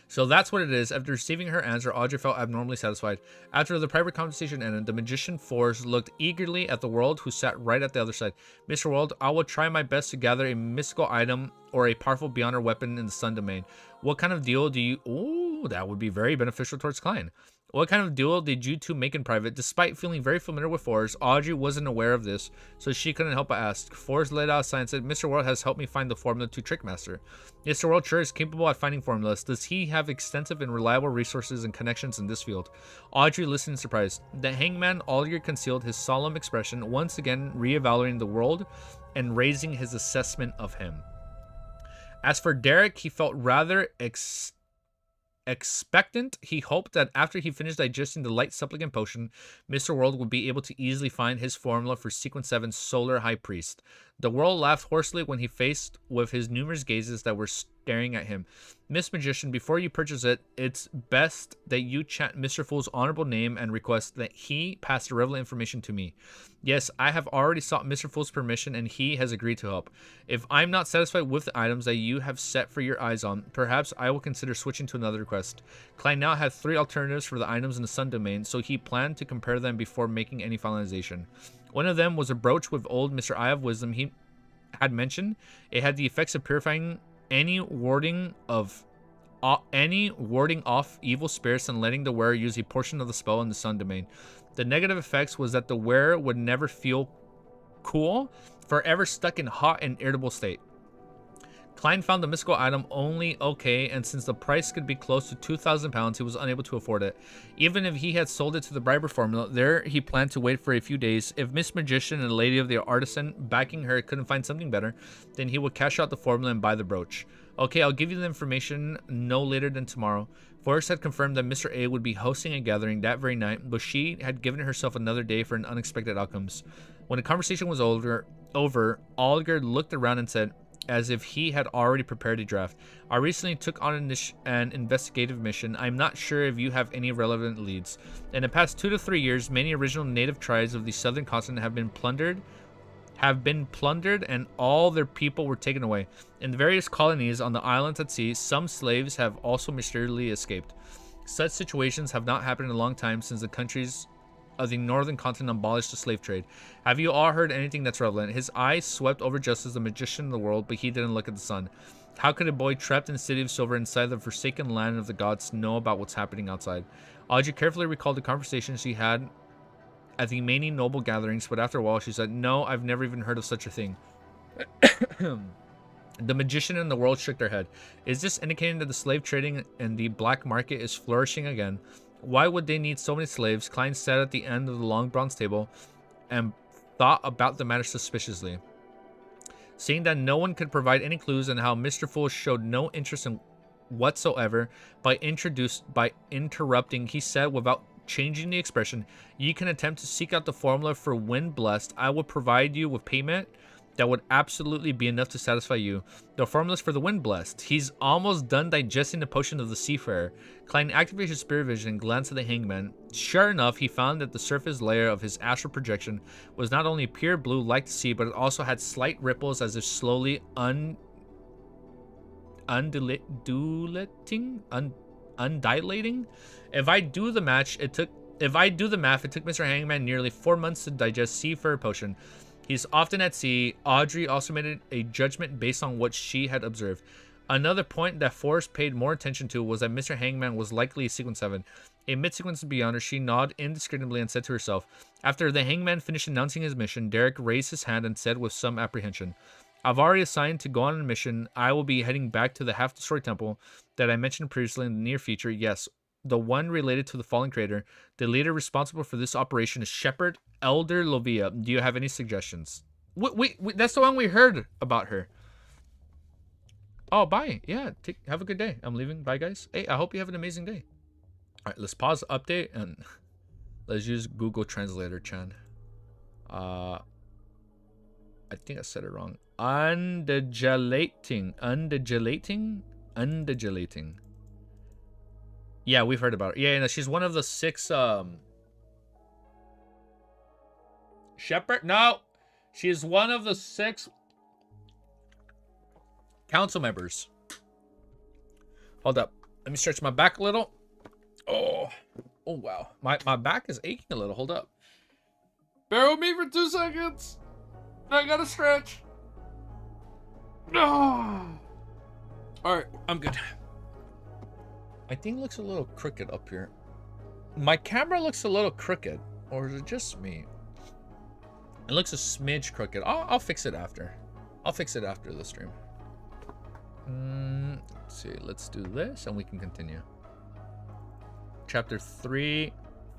So that's what it is. After receiving her answer, Audrey felt abnormally satisfied. After the private conversation ended, the magician Force looked eagerly at the World, who sat right at the other side. Mr. World, I will try my best to gather a mystical item or a powerful beyonder weapon in the Sun Domain. What kind of deal do you... Ooh, that would be very beneficial towards Klein. What kind of deal did you two make in private? Despite feeling very familiar with Forrest, Audrey wasn't aware of this, so she couldn't help but ask. Forrest let out a sigh and said, Mr. World has helped me find the formula to Trickmaster. Mr. World sure is capable at finding formulas. Does he have extensive and reliable resources and connections in this field? Audrey listened in surprise. The hangman Alger concealed his solemn expression, once again reevaluating the world and raising his assessment of him. As for Derek, he felt rather expectant. He hoped that after he finished digesting the light supplicant potion, Mr. World would be able to easily find his formula for Sequence 7's Solar High Priest. The World laughed hoarsely when he faced with his numerous gazes that were staring at him. Miss Magician, before you purchase it, it's best that you chant Mr. Fool's honorable name and request that he pass the relevant information to me. Yes, I have already sought Mr. Fool's permission and he has agreed to help. If I'm not satisfied with the items that you have set for your eyes on, perhaps I will consider switching to another request. Klein now had 3 alternatives for the items in the Sun Domain, so he planned to compare them before making any finalization. One of them was a brooch with old Mr. Eye of Wisdom he had mentioned. It had the effects of purifying any warding off evil spirits and letting the wearer use a portion of the spell in the Sun Domain. The negative effects was that the wearer would never feel cool, forever stuck in hot and irritable state. Klein found the mystical item only okay, and since the price could be close to 2,000 pounds, he was unable to afford it. Even if he had sold it to the briber formula, there he planned to wait for a few days. If Miss Magician and the Lady of the Artisan backing her couldn't find something better, then he would cash out the formula and buy the brooch. Okay, I'll give you the information no later than tomorrow. Forrest had confirmed that Mr. A would be hosting a gathering that very night, but she had given herself another day for an unexpected outcomes. When the conversation was over, Alger looked around and said, as if he had already prepared a draft, I recently took on an investigative mission. I'm not sure if you have any relevant leads. In the past 2 to 3 years, many original native tribes of the southern continent have been plundered and all their people were taken away. In the various colonies on the islands at sea, some slaves have also mysteriously escaped. Such situations have not happened in a long time since the countries of the northern continent abolished the slave trade. Have you all heard anything that's relevant? His eyes swept over just as the magician of the world, but he didn't look at the sun. How could a boy trapped in the city of silver inside the forsaken land of the gods know about what's happening outside? Audrey carefully recalled the conversation she had at the many noble gatherings, but after a while she said, no, I've never even heard of such a thing. The magician in the world shook their head. Is this indicating that the slave trading and the black market is flourishing again? Why would they need so many slaves? Klein sat at the end of the long bronze table and thought about the matter suspiciously. Seeing that no one could provide any clues and how Mr. Fool showed no interest in whatsoever by interrupting, he said without changing the expression, you can attempt to seek out the formula for Wind Blessed. I will provide you with payment that would absolutely be enough to satisfy you. The formulas for the Wind Blessed. He's almost done digesting the potion of the Seafarer. Klein activated his spirit vision and glanced at the hangman. Sure enough, he found that the surface layer of his astral projection was not only pure blue like the sea, but it also had slight ripples as if slowly undilating. If I do the math, it took Mr. Hangman nearly 4 months to digest Seafarer potion. He's often at sea. Audrey also made a judgment based on what she had observed. Another point that Forrest paid more attention to was that Mr. Hangman was likely a Sequence 7. A mid-sequence beyonder, she nodded indiscriminately and said to herself. After the hangman finished announcing his mission, Derek raised his hand and said with some apprehension, I've already assigned to go on a mission. I will be heading back to the half-destroyed temple that I mentioned previously in the near future. Yes, the one related to the fallen crater. The leader responsible for this operation is Shepherd Elder Lovia. Do you have any suggestions? Wait, that's the one we heard about her. Oh, bye. Yeah, have a good day. I'm leaving. Bye, guys. Hey, I hope you have an amazing day. All right, let's pause the update and let's use Google Translator, Chan. I think I said it wrong. Undulating. Undulating. Yeah, we've heard about her. Yeah, no, she's one of the 6 shepherd? No. She's one of the 6 council members. Hold up. Let me stretch my back a little. Oh. Oh, wow. My back is aching a little. Hold up. Bear with me for 2 seconds. I gotta stretch. Oh. Alright, I'm good. My thing looks a little crooked up here. My camera looks a little crooked. Or is it just me? It looks a smidge crooked. I'll fix it after. I'll fix it after the stream. Let's see. Let's do this and we can continue. Chapter 3,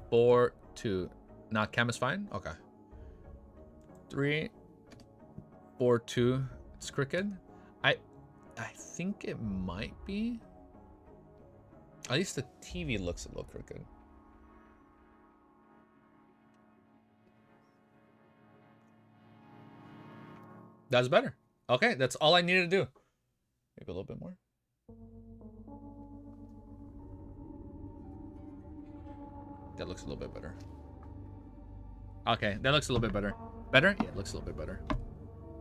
4, 2. Nah, cam is fine? Okay. 3, 4, 2. It's crooked. I think it might be. At least the TV looks a little crooked. That's better. Okay, that's all I needed to do. Maybe a little bit more. That looks a little bit better. Okay, that looks a little bit better. Better? Yeah, it looks a little bit better.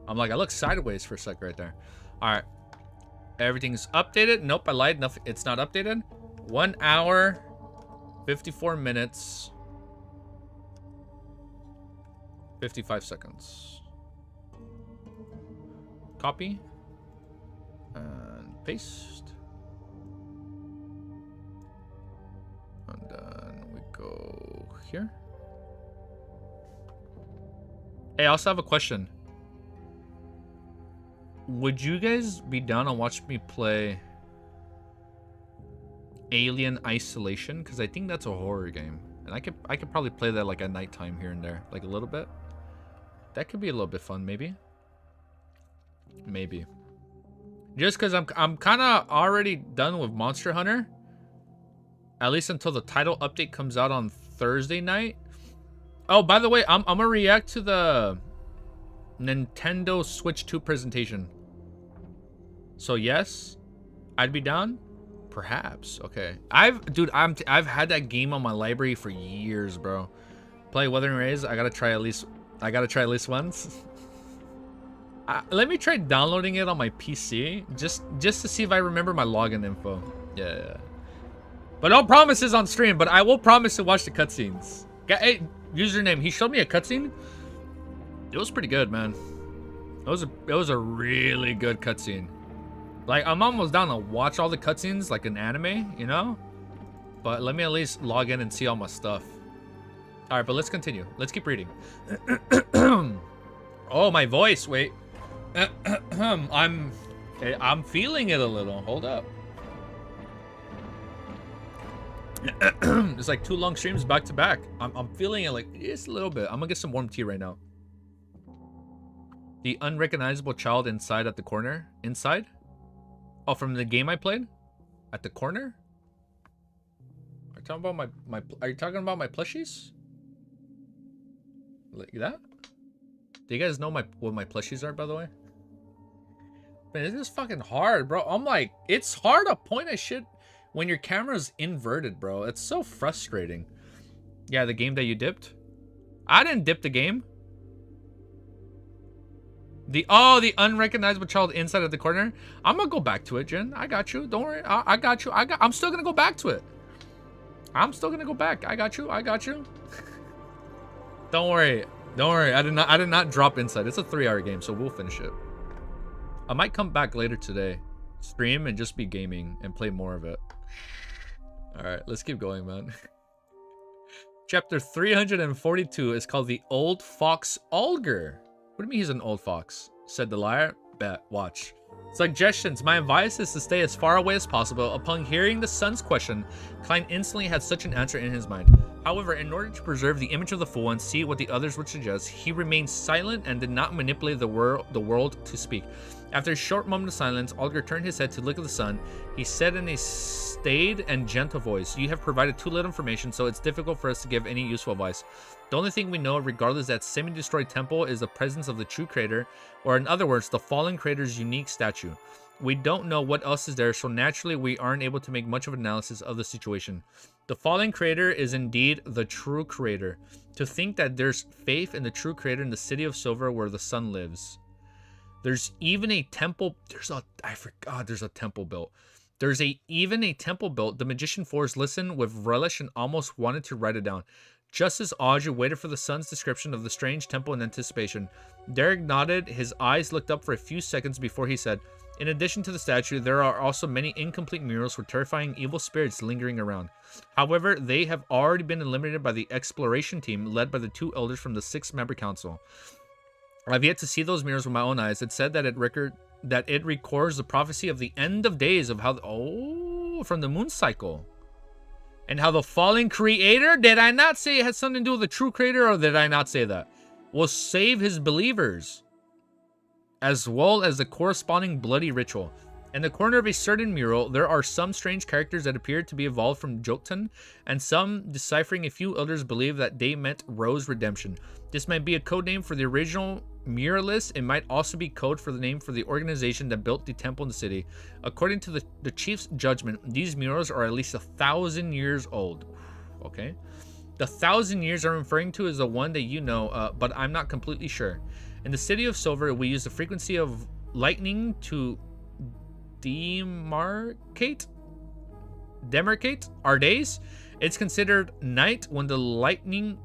I'm like, I look sideways for a sec right there. All right. Everything's updated. Nope, I lied. Nothing. It's not updated. 1 hour, 54 minutes, 55 seconds. Copy. And paste. And then we go here. Hey, I also have a question. Would you guys be down on watching me play Alien Isolation? Because I think that's a horror game. And I could probably play that like at nighttime here and there. Like a little bit. That could be a little bit fun, maybe. Maybe. Just because I'm kind of already done with Monster Hunter. At least until the title update comes out on Thursday night. Oh, by the way, I'm going to react to the Nintendo Switch 2 presentation. So yes, I'd be down. Perhaps. Okay. I've had that game on my library for years, bro. Play Wuthering Waves. I gotta try at least once. Let me try downloading it on my PC just to see if I remember my login info. Yeah. But no promises on stream. But I will promise to watch the cutscenes. Hey, username. He showed me a cutscene. It was pretty good, man. It was a really good cutscene. Like, I'm almost down to watch all the cutscenes like an anime, you know? But let me at least log in and see all my stuff. Alright, but let's continue. Let's keep reading. Oh, my voice. Wait. I'm feeling it a little. Hold up. It's like 2 long streams back to back. I'm feeling it like just a little bit. I'm gonna get some warm tea right now. The unrecognizable child inside at the corner. Inside? Oh, from the game I played? At the corner? Are you talking about are you talking about my plushies? Like that? Do you guys know what my plushies are, by the way? Man, this is fucking hard, bro. I'm like, it's hard to point at shit when your camera's inverted, bro. It's so frustrating. Yeah, the game that you dipped? I didn't dip the game. The unrecognizable child inside of the corner. I'm gonna go back to it, Jen. I got you. Don't worry. I got you. I'm still gonna go back to it. I'm still gonna go back. I got you. Don't worry. I did not drop inside. It's a 3-hour game, so we'll finish it. I might come back later today, stream and just be gaming and play more of it. All right, let's keep going, man. Chapter 342 is called The Old Fox Alger. What do you mean he's an old fox? Said the liar. Bet. Watch. Suggestions. My advice is to stay as far away as possible. Upon hearing the son's question, Klein instantly had such an answer in his mind. However, in order to preserve the image of the fool and see what the others would suggest, he remained silent and did not manipulate the world to speak. After a short moment of silence, Alger turned his head to look at the son. He said in a staid and gentle voice, "You have provided too little information, so it's difficult for us to give any useful advice. The only thing we know, regardless that semi-destroyed temple, is the presence of the true creator, or in other words, the fallen creator's unique statue. We don't know what else is there, so naturally we aren't able to make much of an analysis of the situation. The fallen creator is indeed the true creator. To think that there's faith in the true creator in the city of silver where the sun lives. There's even a temple. I forgot there's a temple built. There's even a temple built. The magician Forrest listened with relish and almost wanted to write it down. Just as Audrey waited for the son's description of the strange temple in anticipation, Derek nodded. His eyes looked up for a few seconds before he said, in addition to the statue, there are also many incomplete murals with terrifying evil spirits lingering around. However, they have already been eliminated by the exploration team led by the 2 elders from the 6-member council. I've yet to see those murals with my own eyes. It said that it records the prophecy of the end of days of how... from the moon cycle. And how the fallen creator, did I not say it had something to do with the true creator, or did I not say that? Will save his believers, as well as the corresponding bloody ritual. In the corner of a certain mural, there are some strange characters that appear to be evolved from Jotun, and some deciphering. A few elders believe that they meant Rose Redemption. This might be a code name for the original muralist. It might also be code for the name for the organization that built the temple in the city. According to the chief's judgment, these murals are at least 1,000 years old. Okay. The 1,000 years I'm referring to is the one that you know, but I'm not completely sure. In the city of Silver, we use the frequency of lightning to demarcate our days. It's considered night when the lightning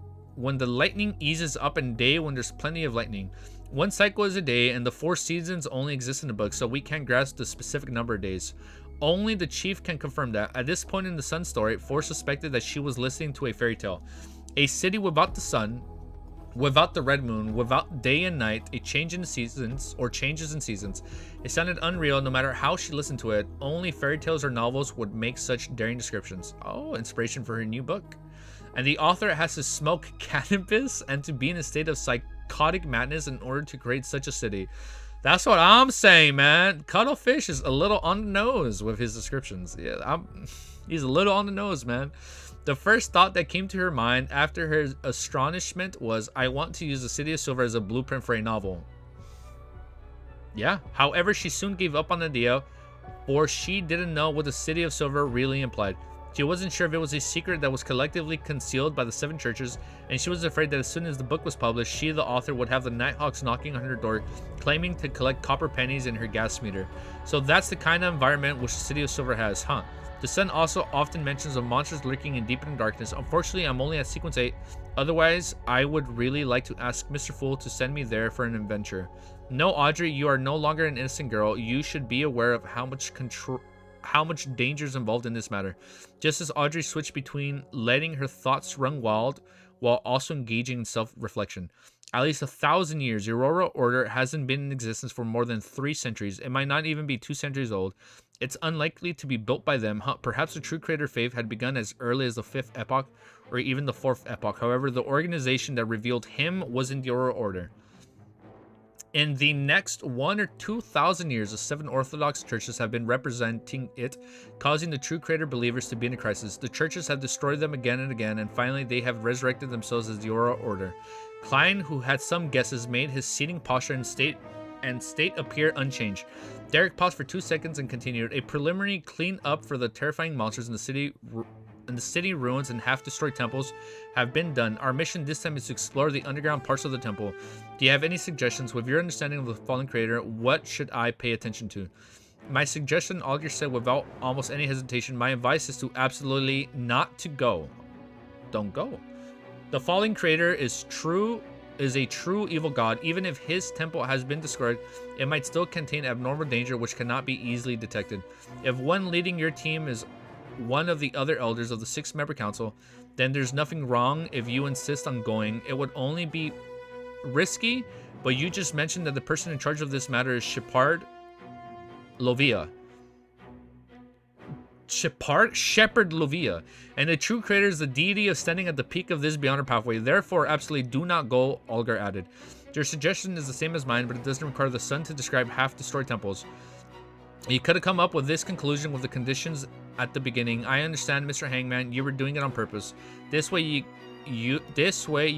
eases up, and day when there's plenty of lightning. One cycle is a day, and the 4 seasons only exist in the book, so we can't grasp the specific number of days. Only the chief can confirm that. At this point in the sun story, Forrest suspected that she was listening to a fairy tale. A city without the sun, without the red moon, without day and night, a change in the seasons, or changes in seasons. It sounded unreal no matter how she listened to it. Only fairy tales or novels would make such daring descriptions. Oh, inspiration for her new book. And the author has to smoke cannabis and to be in a state of psychotic madness in order to create such a city. That's what I'm saying, man. Cuttlefish is a little on the nose with his descriptions. Yeah, he's a little on the nose, man. The first thought that came to her mind after her astonishment was, I want to use the City of Silver as a blueprint for a novel. Yeah. However, she soon gave up on the idea, for she didn't know what the City of Silver really implied. She wasn't sure if it was a secret that was collectively concealed by the 7 churches, and she was afraid that as soon as the book was published, she, the author, would have the Nighthawks knocking on her door, claiming to collect copper pennies in her gas meter. So that's the kind of environment which the City of Silver has, huh? The sun also often mentions of monsters lurking in deep and darkness. Unfortunately, I'm only at sequence 8. Otherwise, I would really like to ask Mr. Fool to send me there for an adventure. No, Audrey, you are no longer an innocent girl. You should be aware of how much danger is involved in this matter. Just as Audrey switched between letting her thoughts run wild while also engaging in self-reflection. At least 1,000 years, the Aurora Order hasn't been in existence for more than 3 centuries. It might not even be 2 centuries old. It's unlikely to be built by them. Perhaps the true creator faith had begun as early as the 5th epoch or even the 4th epoch. However, the organization that revealed him was in the Aurora Order. In the next 1 or 2,000 years, the 7 Orthodox churches have been representing it, causing the true creator believers to be in a crisis. The churches have destroyed them again and again, and finally they have resurrected themselves as the Aurora Order. Klein, who had some guesses, made his seating posture and state appear unchanged. Derek paused for 2 seconds and continued. A preliminary clean up for the terrifying monsters in the city ruins and half-destroyed temples have been done. Our mission this time is to explore the underground parts of the temple. Do you have any suggestions? With your understanding of the fallen creator, what should I pay attention to? My suggestion, Augur said without almost any hesitation, my advice is to absolutely not to go. Don't go. The fallen creator is a true evil god. Even if his temple has been destroyed, it might still contain abnormal danger which cannot be easily detected. If one leading your team is one of the other elders of the 6-member council, then there's nothing wrong if you insist on going. It would only be risky, but you just mentioned that the person in charge of this matter is Shepherd Lovia, and the true creator is the deity of standing at the peak of this beyond our pathway. Therefore, absolutely do not go, Olgar added. Your suggestion is the same as mine, but it doesn't require the sun to describe half-destroyed temples. You could have come up with this conclusion with the conditions at the beginning. I understand, Mr. Hangman, you were doing it on purpose. This way you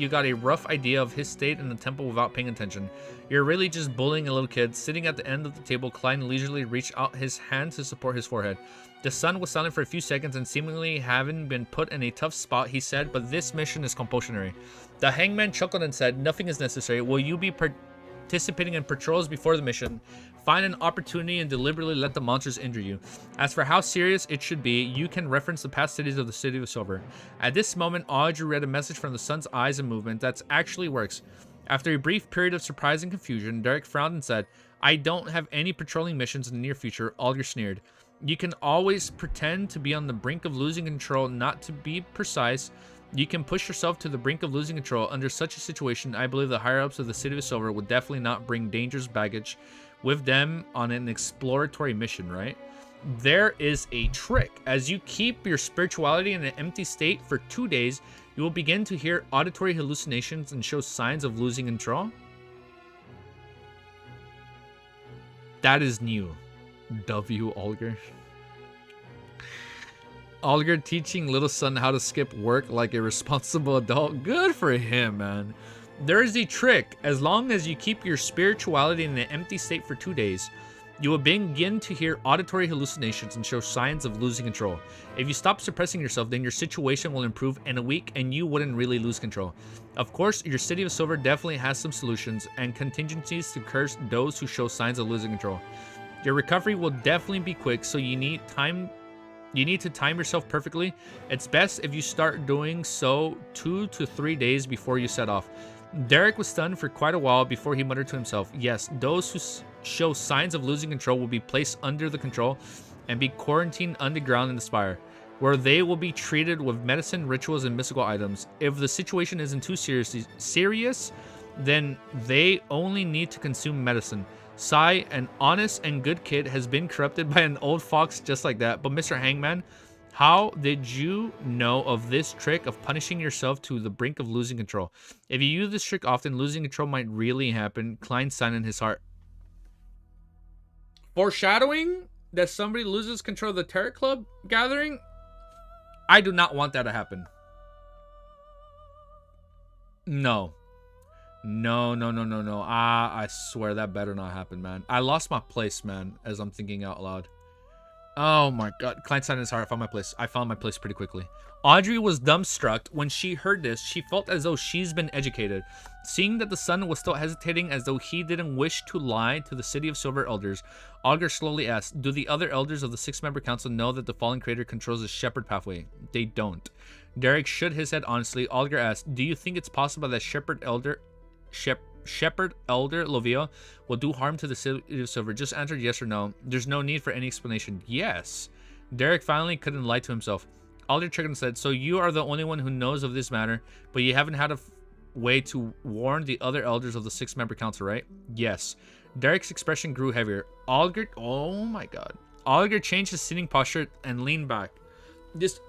got a rough idea of his state in the temple without paying attention. You're really just bullying a little kid. Sitting at the end of the table, Klein leisurely reached out his hand to support his forehead. The sun was silent for a few seconds, and seemingly having been put in a tough spot, he said, "But this mission is compulsory." The hangman chuckled and said, "Nothing is necessary. Will you be participating in patrols before the mission? Find an opportunity and deliberately let the monsters injure you. As for how serious it should be, you can reference the past cities of the City of Silver." At this moment, Audrey read a message from the sun's eyes and movement that actually works. After a brief period of surprise and confusion, Derek frowned and said, "I don't have any patrolling missions in the near future." Alger sneered. "You can always pretend to be on the brink of losing control, not to be precise. You can push yourself to the brink of losing control. Under such a situation, I believe the higher-ups of the City of Silver would definitely not bring dangerous baggage with them on an exploratory mission, right? There is a trick. As you keep your spirituality in an empty state for 2 days, you will begin to hear auditory hallucinations and show signs of losing control." That is new. W. Alger. Alger teaching little son how to skip work like a responsible adult. Good for him, man. There is a trick. As long as you keep your spirituality in an empty state for 2 days, you will begin to hear auditory hallucinations and show signs of losing control. If you stop suppressing yourself, then your situation will improve in a week and you wouldn't really lose control. Of course, your City of Silver definitely has some solutions and contingencies to curse those who show signs of losing control. Your recovery will definitely be quick, so you need to time yourself perfectly. It's best if you start doing so 2 to 3 days before you set off. Derek was stunned for quite a while before he muttered to himself, "Yes, those who show signs of losing control will be placed under the control and be quarantined underground in the spire, where they will be treated with medicine, rituals, and mystical items. If the situation isn't too serious, then they only need to consume medicine. Sai, an honest and good kid, has been corrupted by an old fox just like that. But Mr. Hangman, how did you know of this trick of punishing yourself to the brink of losing control? If you use this trick often, losing control might really happen." Klein signed in his heart. Foreshadowing that somebody loses control of the Tarot Club gathering? I do not want that to happen. No. No. I swear that better not happen, man. I lost my place, man, as I'm thinking out loud. Oh my god. Klein signed in his heart. I found my place. I found my place pretty quickly. Audrey was dumbstruck. When she heard this, she felt as though she's been educated. Seeing that the son was still hesitating as though he didn't wish to lie to the City of Silver elders, Auger slowly asked, "Do the other elders of the 6-member council know that the fallen creator controls the shepherd pathway?" "They don't." Derek shook his head honestly. Auger asked, "Do you think it's possible that Shepherd Elder Lovia will do harm to the City of Silver?" Just answered yes or no. There's no need for any explanation. Yes. Derek finally couldn't lie to himself. Alder Chicken said, "So you are the only one who knows of this matter, but you haven't had a way to warn the other elders of the 6-member council, right?" "Yes." Derek's expression grew heavier. Alger, oh my god. Alger changed his sitting posture and leaned back. This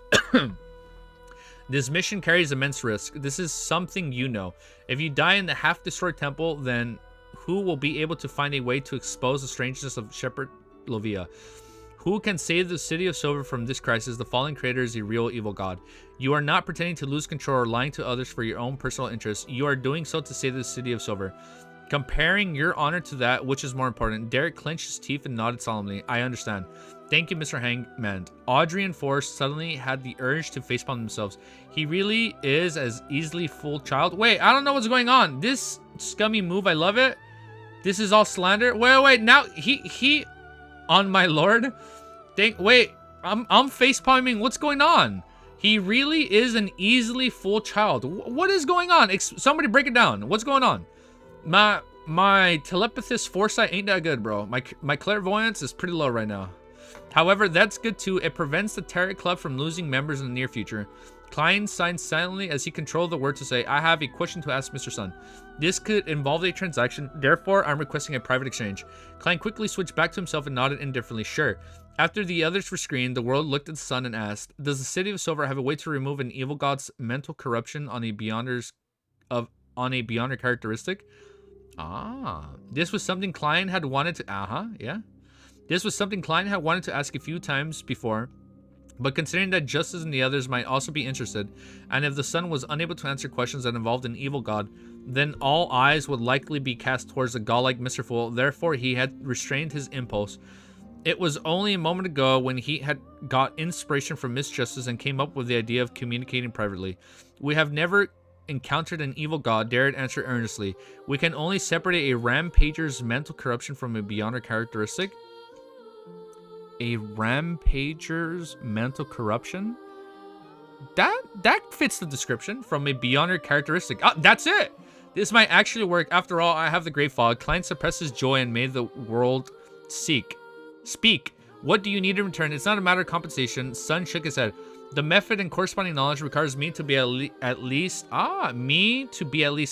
mission carries immense risk. This is something you know. If you die in the half-destroyed temple, then who will be able to find a way to expose the strangeness of Shepherd Lovia? Who can save the City of Silver from this crisis? The fallen creator is a real evil god. You are not pretending to lose control or lying to others for your own personal interests. You are doing so to save the City of Silver. Comparing your honor to that, which is more important? Derek clenched his teeth and nodded solemnly. "I understand. Thank you, Mr. Hangman." Audrey and Forrest suddenly had the urge to facepalm themselves. He really is as easily fooled child. Wait, I don't know what's going on. This scummy move, I love it. This is all slander. Wait, now he on my lord. Wait, I'm facepalming. What's going on? He really is an easily fooled child. What is going on? Somebody break it down. What's going on? My telepathist foresight ain't that good, bro. My clairvoyance is pretty low right now. However, that's good too. It prevents the Tarot Club from losing members in the near future. Klein signed silently as he controlled the word to say, "I have a question to ask Mr. Sun. This could involve a transaction, therefore I'm requesting a private exchange." Klein quickly switched back to himself and nodded indifferently. "Sure." After the others were screened, the world looked at the sun and asked, "Does the City of Silver have a way to remove an evil god's mental corruption on a Beyonder characteristic?" This was something Klein had wanted to This was something Klein had wanted to ask a few times before. But considering that Justice and the others might also be interested, and if the son was unable to answer questions that involved an evil god, then all eyes would likely be cast towards the godlike Mr. Fool. Therefore, he had restrained his impulse. It was only a moment ago when he had got inspiration from Miss Justice and came up with the idea of communicating privately. We have never encountered an evil god, Darren answered earnestly. We can only separate a rampager's mental corruption from a beyonder characteristic. A rampager's mental corruption? That fits the description. From a beyonder characteristic. Ah, that's it! This might actually work. After all, I have the Great Fog. Klein suppresses joy and made the world speak. What do you need in return? It's not a matter of compensation. Sun shook his head. The method and corresponding knowledge requires me to be at least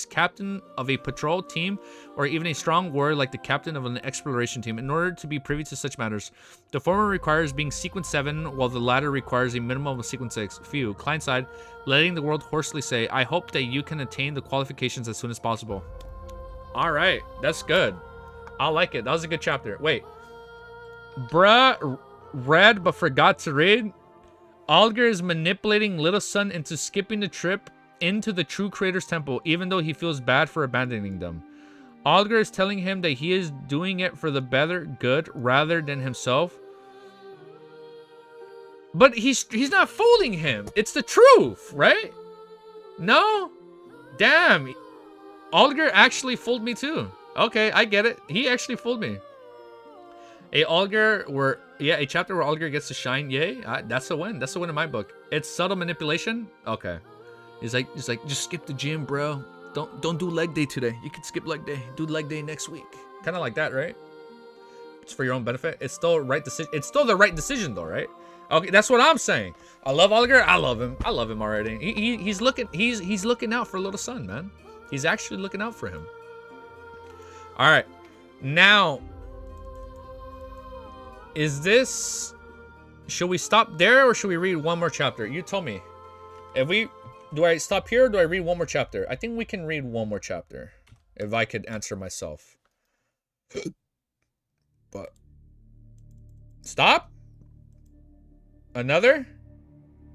captain of a patrol team, or even a strong warrior like the captain of an exploration team, in order to be privy to such matters. The former requires being sequence 7, while the latter requires a minimum of sequence 6. Phew. Klein sighed, letting the world hoarsely say, I hope that you can attain the qualifications as soon as possible. All right, that's good. I like it. That was a good chapter. Wait. Bruh read but forgot to read. Alger is manipulating Little Sun into skipping the trip into the True Creator's Temple, even though he feels bad for abandoning them. Alger is telling him that he is doing it for the better good rather than himself. But he's not fooling him. It's the truth, right? No? Damn. Alger actually fooled me too. Okay, I get it. He actually fooled me. A chapter where Alger gets to shine. Yay, that's a win. That's a win in my book. It's subtle manipulation. Okay, he's like, just skip the gym, bro. Don't do leg day today. You can skip leg day. Do leg day next week. Kind of like that, right? It's for your own benefit. It's still right decision. It's still the right decision, though, right? Okay, that's what I'm saying. I love Alger. I love him. I love him already. He's looking out for Little Sun, man. He's actually looking out for him. All right, now. Should we stop there or should we read one more chapter? You tell me. Do I stop here or do I read one more chapter? I think we can read one more chapter. If I could answer myself. But. Stop? Another?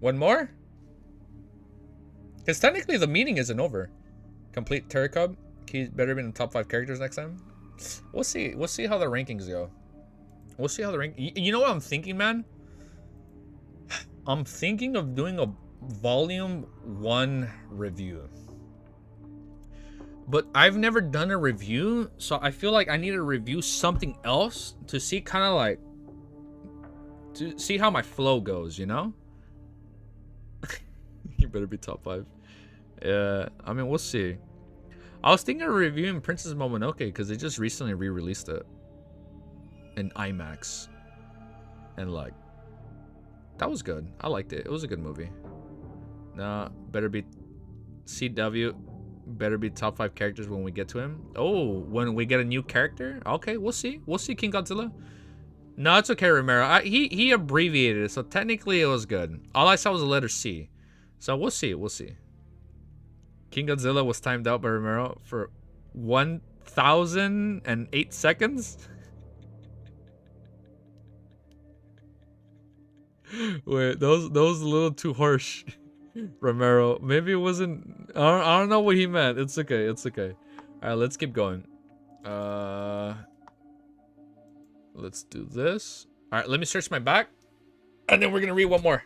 One more? Because technically the meeting isn't over. Complete Terror Cub. He better be in the top 5 characters next time. We'll see. We'll see how the rankings go. We'll see how the rank. You know what I'm thinking, man? I'm thinking of doing a volume 1 review. But I've never done a review, so I feel like I need to review something else to see kind of like to see how my flow goes, you know? You better be top 5. Yeah, I mean, we'll see. I was thinking of reviewing Princess Momonoke because they just recently re-released it in IMAX, and like that was good. I liked it. It was a good movie. Nah, better be CW. Better be top 5 characters when we get to him. Oh, when we get a new character? Okay, we'll see. We'll see King Godzilla. No, it's okay, Romero. He abbreviated it, so technically it was good. All I saw was the letter C. So we'll see. We'll see. King Godzilla was timed out by Romero for 1,008 seconds. Wait, that was a little too harsh, Romero. Maybe it wasn't. I don't know what he meant. It's okay. It's okay. All right, let's keep going. Let's do this. All right, let me search my back, and then we're gonna read one more.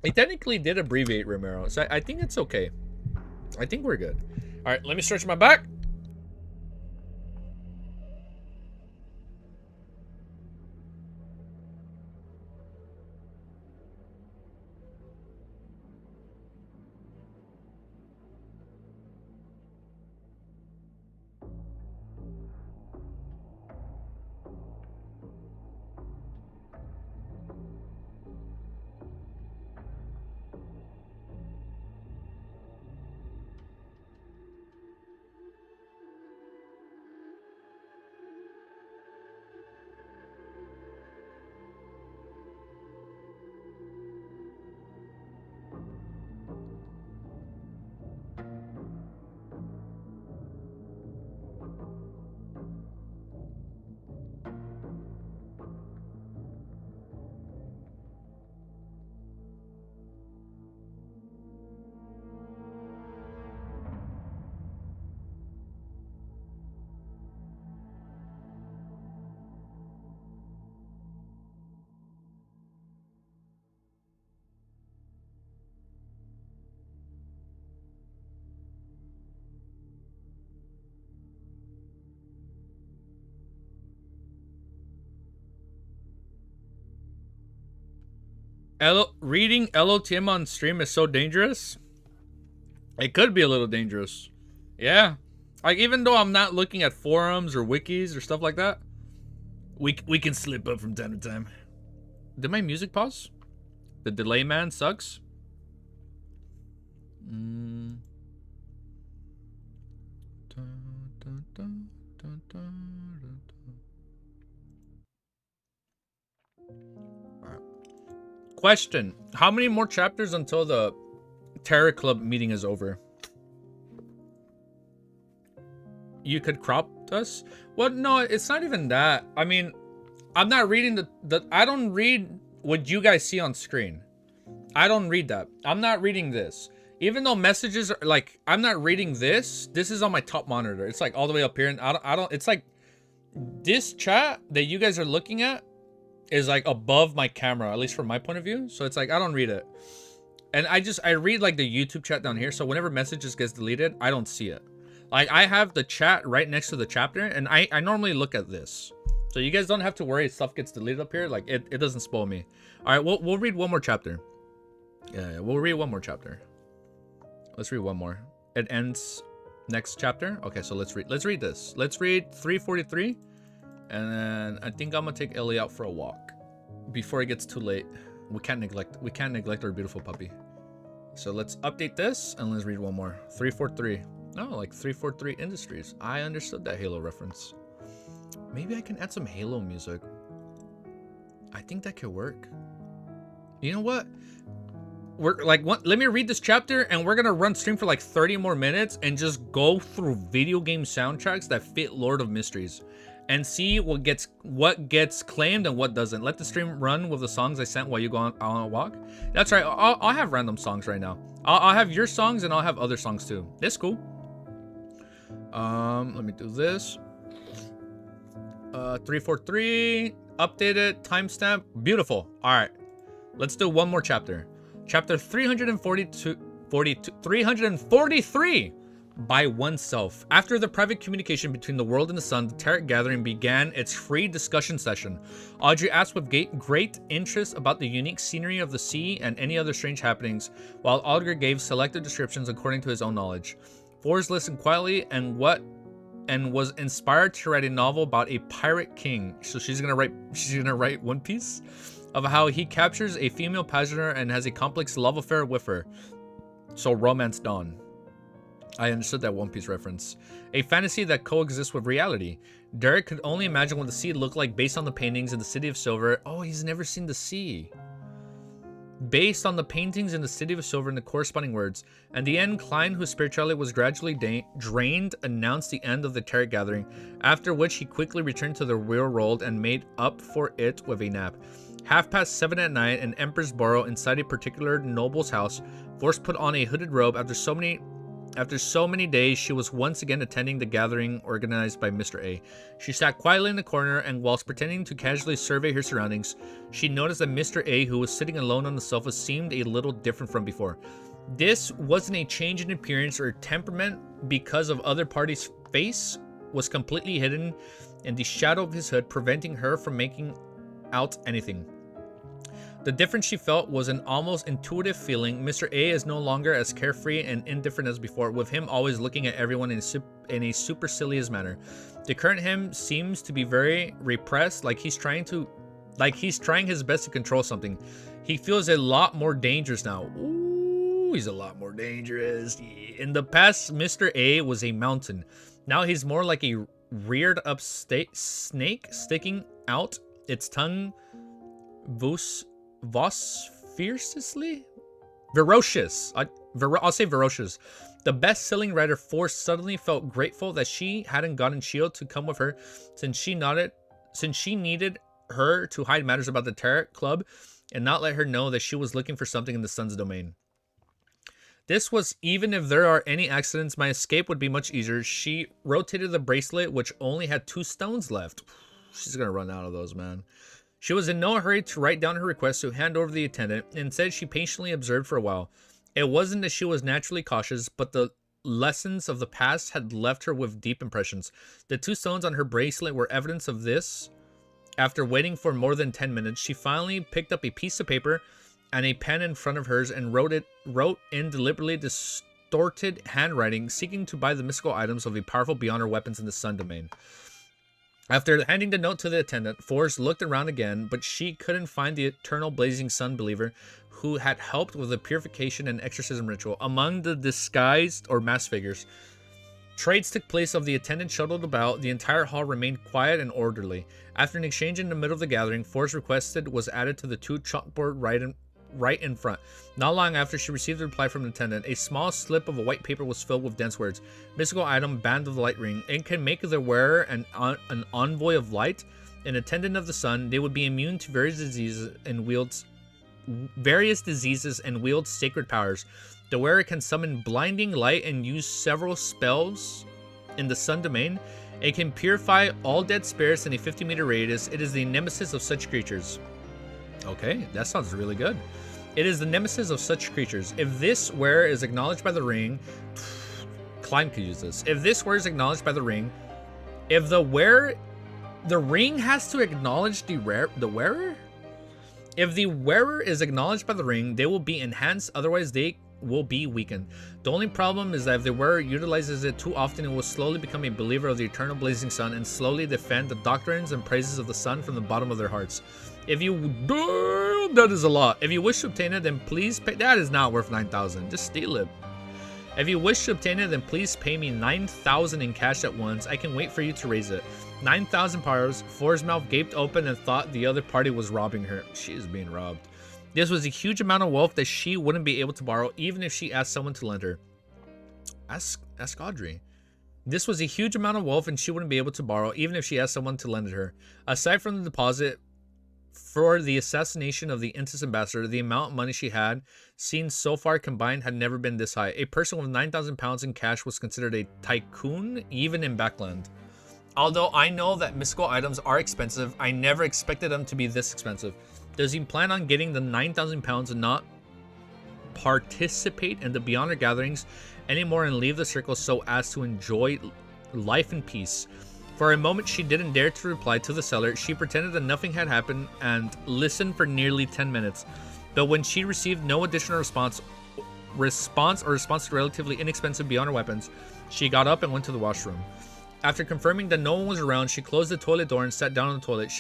He technically did abbreviate Romero, so I think it's okay. I think we're good. All right, let me search my back. Reading LOTM on stream is so dangerous. It could be a little dangerous. Yeah. Like, even though I'm not looking at forums or wikis or stuff like that, we can slip up from time to time. Did my music pause? The delay man sucks. Alright. Question. How many more chapters until the Terror Club meeting is over? You could crop us? Well, no, it's not even that. I mean, I'm not reading I don't read what you guys see on screen. I don't read that. I'm not reading this. Even though messages are like, I'm not reading this. This is on my top monitor. It's like all the way up here, and I don't. It's like this chat that you guys are looking at is like above my camera, at least from my point of view. So it's like I don't read it, and I read like the YouTube chat down here. So whenever messages gets deleted, I don't see it. Like I have the chat right next to the chapter, and I normally look at this. So you guys don't have to worry if stuff gets deleted up here. Like it doesn't spoil me. All right, we'll read one more chapter. Yeah, we'll read one more chapter. Let's read one more. It ends next chapter. Okay, so let's read this. Let's read 343, and then I think I'm gonna take Ellie out for a walk before it gets too late. We can't neglect our beautiful puppy. So let's update this and let's read one more. 343. Oh, like 343 Industries. I understood that Halo reference. Maybe I can add some Halo music. I think that could work. You know what? We're like, let me read this chapter, and we're gonna run stream for like 30 more minutes and just go through video game soundtracks that fit Lord of Mysteries, and see what gets claimed and what doesn't. Let the stream run with the songs I sent while you go on a walk. That's right. I'll have random songs right now. I'll have your songs, and I'll have other songs too. It's cool. Let me do this. 343 updated timestamp. Beautiful. All right, let's do one more chapter. Chapter 343, by oneself. After the private communication between the world and the sun, the Tarot Gathering began its free discussion session. Audrey asked with great interest about the unique scenery of the sea and any other strange happenings, while Alger gave selected descriptions according to his own knowledge. Forrest listened quietly and was inspired to write a novel about a pirate king. So she's gonna write One Piece, of how he captures a female passenger and has a complex love affair with her. So romance dawn. I understood that One Piece reference. A fantasy that coexists with reality. Derek could only imagine what the sea looked like based on the paintings in the City of Silver. Oh, he's never seen the sea. Based on the paintings in the City of Silver and the corresponding words. And the end, Klein, whose spirituality was gradually drained, announced the end of the Tarot Gathering, after which he quickly returned to the real world and made up for it with a nap. 7:30 at night in Emperor's Borough, inside a particular noble's house, Force put on a hooded robe. After so many days, she was once again attending the gathering organized by Mr. A. She sat quietly in the corner, and whilst pretending to casually survey her surroundings, she noticed that Mr. A, who was sitting alone on the sofa, seemed a little different from before. This wasn't a change in appearance or temperament, because of other party's face was completely hidden in the shadow of his hood, preventing her from making out anything. The difference she felt was an almost intuitive feeling. Mr. A is no longer as carefree and indifferent as before, with him always looking at everyone in a supercilious manner. The current him seems to be very repressed, like he's trying his best to control something. He feels a lot more dangerous now. Ooh, he's a lot more dangerous. In the past, Mr. A was a mountain. Now he's more like a reared up snake sticking out its tongue ferocious. I'll say ferocious. The best-selling writer Force suddenly felt grateful that she hadn't gotten Shield to come with her, since she needed her to hide matters about the Tarot Club and not let her know that she was looking for something in the sun's domain. This was, even if there are any accidents, my escape would be much easier. She rotated the bracelet, which only had 2 stones left. She's gonna run out of those, man. She was in no hurry to write down her request to hand over the attendant. Instead, she patiently observed for a while. It wasn't that she was naturally cautious, but the lessons of the past had left her with deep impressions. The 2 stones on her bracelet were evidence of this. After waiting for more than 10 minutes, she finally picked up a piece of paper and a pen in front of hers and wrote in deliberately distorted handwriting, seeking to buy the mystical items of a powerful beyonder weapons in the sun domain. After handing the note to the attendant, Forrest looked around again, but she couldn't find the eternal blazing sun believer who had helped with the purification and exorcism ritual. Among the disguised or masked figures, trades took place of the attendant shuttled about. The entire hall remained quiet and orderly. After an exchange in the middle of the gathering, Forrest requested was added to the 2 chalkboard right in front. Not long after she received a reply from the attendant, a small slip of white paper was filled with dense words. Mystical item, Band of the Light Ring. It can make the wearer an envoy of light, an attendant of the sun. They would be immune to various diseases and wield sacred powers. The wearer can summon blinding light and use several spells in the sun domain. It can purify all dead spirits in a 50-meter radius. It is the nemesis of such creatures. Okay, that sounds really good. It is the nemesis of such creatures. If this wearer is acknowledged by the ring, Klein could use this. If this wearer is acknowledged by the ring, if the ring has to acknowledge the wearer? If the wearer is acknowledged by the ring, they will be enhanced, otherwise they will be weakened. The only problem is that if the wearer utilizes it too often, it will slowly become a believer of the eternal blazing sun and slowly defend the doctrines and praises of the sun from the bottom of their hearts. If you... Damn, that is a lot. If you wish to obtain it, then please pay... That is not worth 9,000. Just steal it. If you wish to obtain it, then please pay me 9,000 in cash at once. I can wait for you to raise it. 9,000 powers. Flora's mouth gaped open and thought the other party was robbing her. She is being robbed. This was a huge amount of wealth that she wouldn't be able to borrow, even if she asked someone to lend her. Ask Audrey. This was a huge amount of wealth and she wouldn't be able to borrow, even if she asked someone to lend it her. Aside from the deposit for the assassination of the Intis ambassador, the amount of money she had seen so far combined had never been this high. A person with 9,000 pounds in cash was considered a tycoon, even in Backland. Although I know that mystical items are expensive, I never expected them to be this expensive. Does he plan on getting the 9,000 pounds and not participate in the Beyonder gatherings anymore and leave the circle so as to enjoy life in peace? For a moment, she didn't dare to reply to the seller. She pretended that nothing had happened and listened for nearly 10 minutes. But when she received no additional response to relatively inexpensive Beyonder weapons, she got up and went to the washroom. After confirming that no one was around, she closed the toilet door and sat down on the toilet.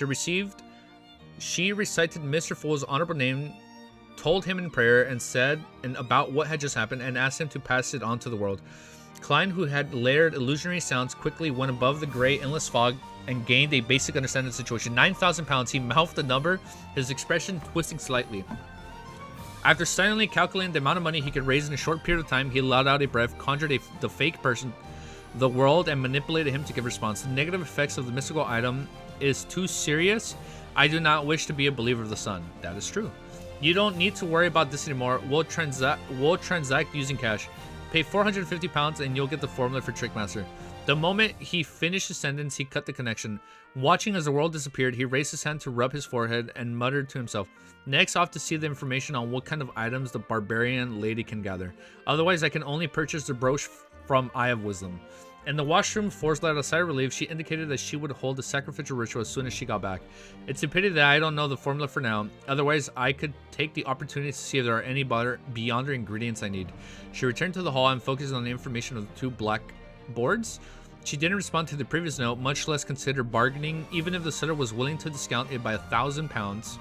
She recited Mr. Fool's honorable name, told him in prayer, and said about what had just happened, and asked him to pass it on to the world. Klein, who had layered illusionary sounds, quickly went above the gray, endless fog and gained a basic understanding of the situation. 9,000 pounds. He mouthed the number, his expression twisting slightly. After silently calculating the amount of money he could raise in a short period of time, he let out a breath, conjured the fake person, the world, and manipulated him to give response. The negative effects of the mystical item is too serious. I do not wish to be a believer of the sun. That is true. You don't need to worry about this anymore. We'll transact using cash. Pay 450 pounds and you'll get the formula for Trickmaster. The moment he finished his sentence, he cut the connection. Watching as the world disappeared, he raised his hand to rub his forehead and muttered to himself, next off to see the information on what kind of items the barbarian lady can gather. Otherwise, I can only purchase the brooch from Eye of Wisdom. In the washroom, Forrest let out a sigh of relief. She indicated that she would hold a sacrificial ritual as soon as she got back. It's a pity that I don't know the formula for now. Otherwise, I could take the opportunity to see if there are any beyond ingredients I need. She returned to the hall and focused on the information of the 2 black boards. She didn't respond to the previous note, much less consider bargaining, even if the seller was willing to discount it by 1,000 pounds.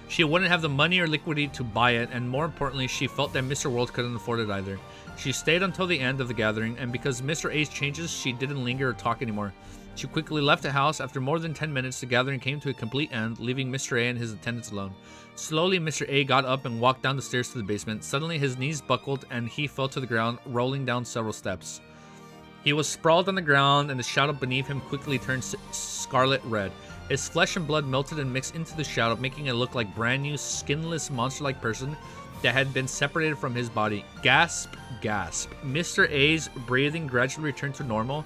She wouldn't have the money or liquidity to buy it, and more importantly, she felt that Mr. World couldn't afford it either. She stayed until the end of the gathering, and because Mr. A's changes, she didn't linger or talk anymore. She quickly left the house. After more than 10 minutes, the gathering came to a complete end, leaving Mr. A and his attendants alone. Slowly, Mr. A got up and walked down the stairs to the basement. Suddenly, his knees buckled, and he fell to the ground, rolling down several steps. He was sprawled on the ground, and the shadow beneath him quickly turned scarlet red. His flesh and blood melted and mixed into the shadow, making it look like brand new, skinless, monster-like person that had been separated from his body. Gasp, gasp. Mr. A's breathing gradually returned to normal,